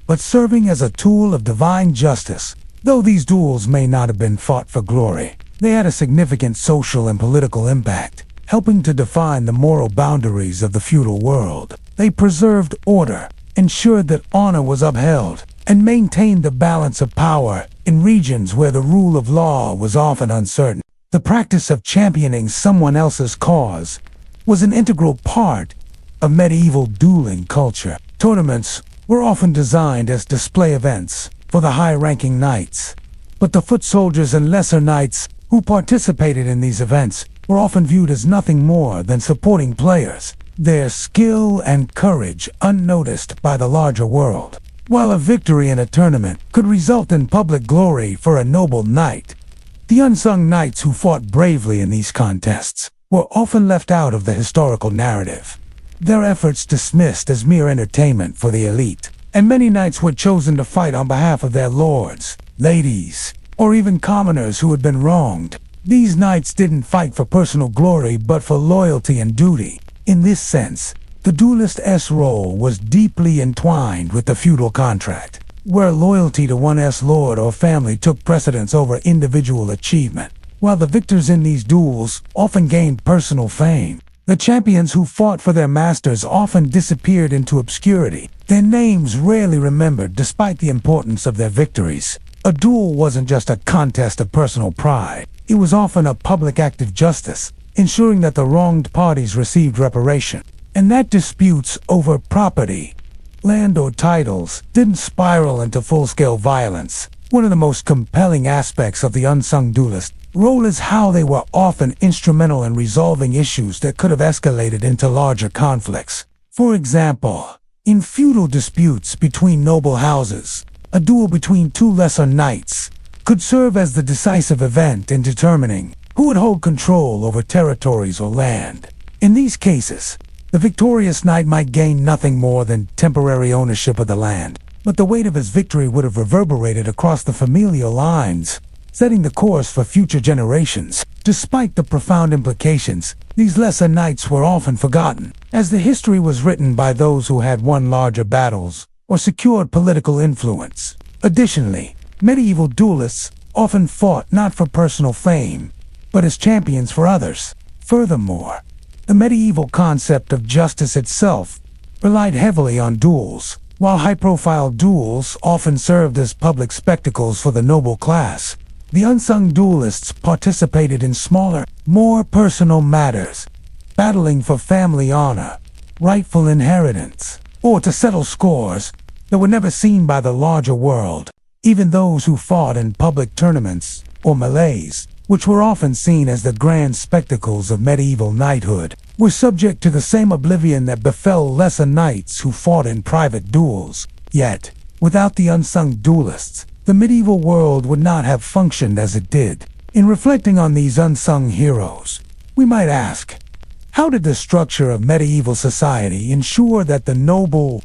S1: but serving as a tool of divine justice. Though these duels may not have been fought for glory, they had a significant social and political impact, helping to define the moral boundaries of the feudal world. They preserved order, ensured that honor was upheld, and maintained the balance of power in regions where the rule of law was often uncertain. The practice of championing someone else's cause was an integral part of medieval dueling culture. Tournaments were often designed as display events for the high-ranking knights, but the foot soldiers and lesser knights who participated in these events were often viewed as nothing more than supporting players, their skill and courage unnoticed by the larger world. While a victory in a tournament could result in public glory for a noble knight, the unsung knights who fought bravely in these contests were often left out of the historical narrative, their efforts dismissed as mere entertainment for the elite. And many knights were chosen to fight on behalf of their lords, ladies, or even commoners who had been wronged. These knights didn't fight for personal glory but for loyalty and duty. In this sense, the duelist's role was deeply entwined with the feudal contract, where loyalty to one's lord or family took precedence over individual achievement. While the victors in these duels often gained personal fame, the champions who fought for their masters often disappeared into obscurity, their names rarely remembered despite the importance of their victories. A duel wasn't just a contest of personal pride, it was often a public act of justice, ensuring that the wronged parties received reparation, and that disputes over property, land or titles, didn't spiral into full-scale violence. One of the most compelling aspects of the unsung duelist role is how they were often instrumental in resolving issues that could have escalated into larger conflicts. For example, in feudal disputes between noble houses, a duel between two lesser knights could serve as the decisive event in determining who would hold control over territories or land. In these cases, the victorious knight might gain nothing more than temporary ownership of the land, but the weight of his victory would have reverberated across the familial lines, setting the course for future generations. Despite the profound implications, these lesser knights were often forgotten, as the history was written by those who had won larger battles or secured political influence. Additionally, medieval duelists often fought not for personal fame, but as champions for others. Furthermore, the medieval concept of justice itself relied heavily on duels. While high-profile duels often served as public spectacles for the noble class, the unsung duelists participated in smaller, more personal matters, battling for family honor, rightful inheritance, or to settle scores that were never seen by the larger world. Even those who fought in public tournaments, or melees, which were often seen as the grand spectacles of medieval knighthood, were subject to the same oblivion that befell lesser knights who fought in private duels. Yet, without the unsung duelists, the medieval world would not have functioned as it did. In reflecting on these unsung heroes, we might ask, how did the structure of medieval society ensure that the noble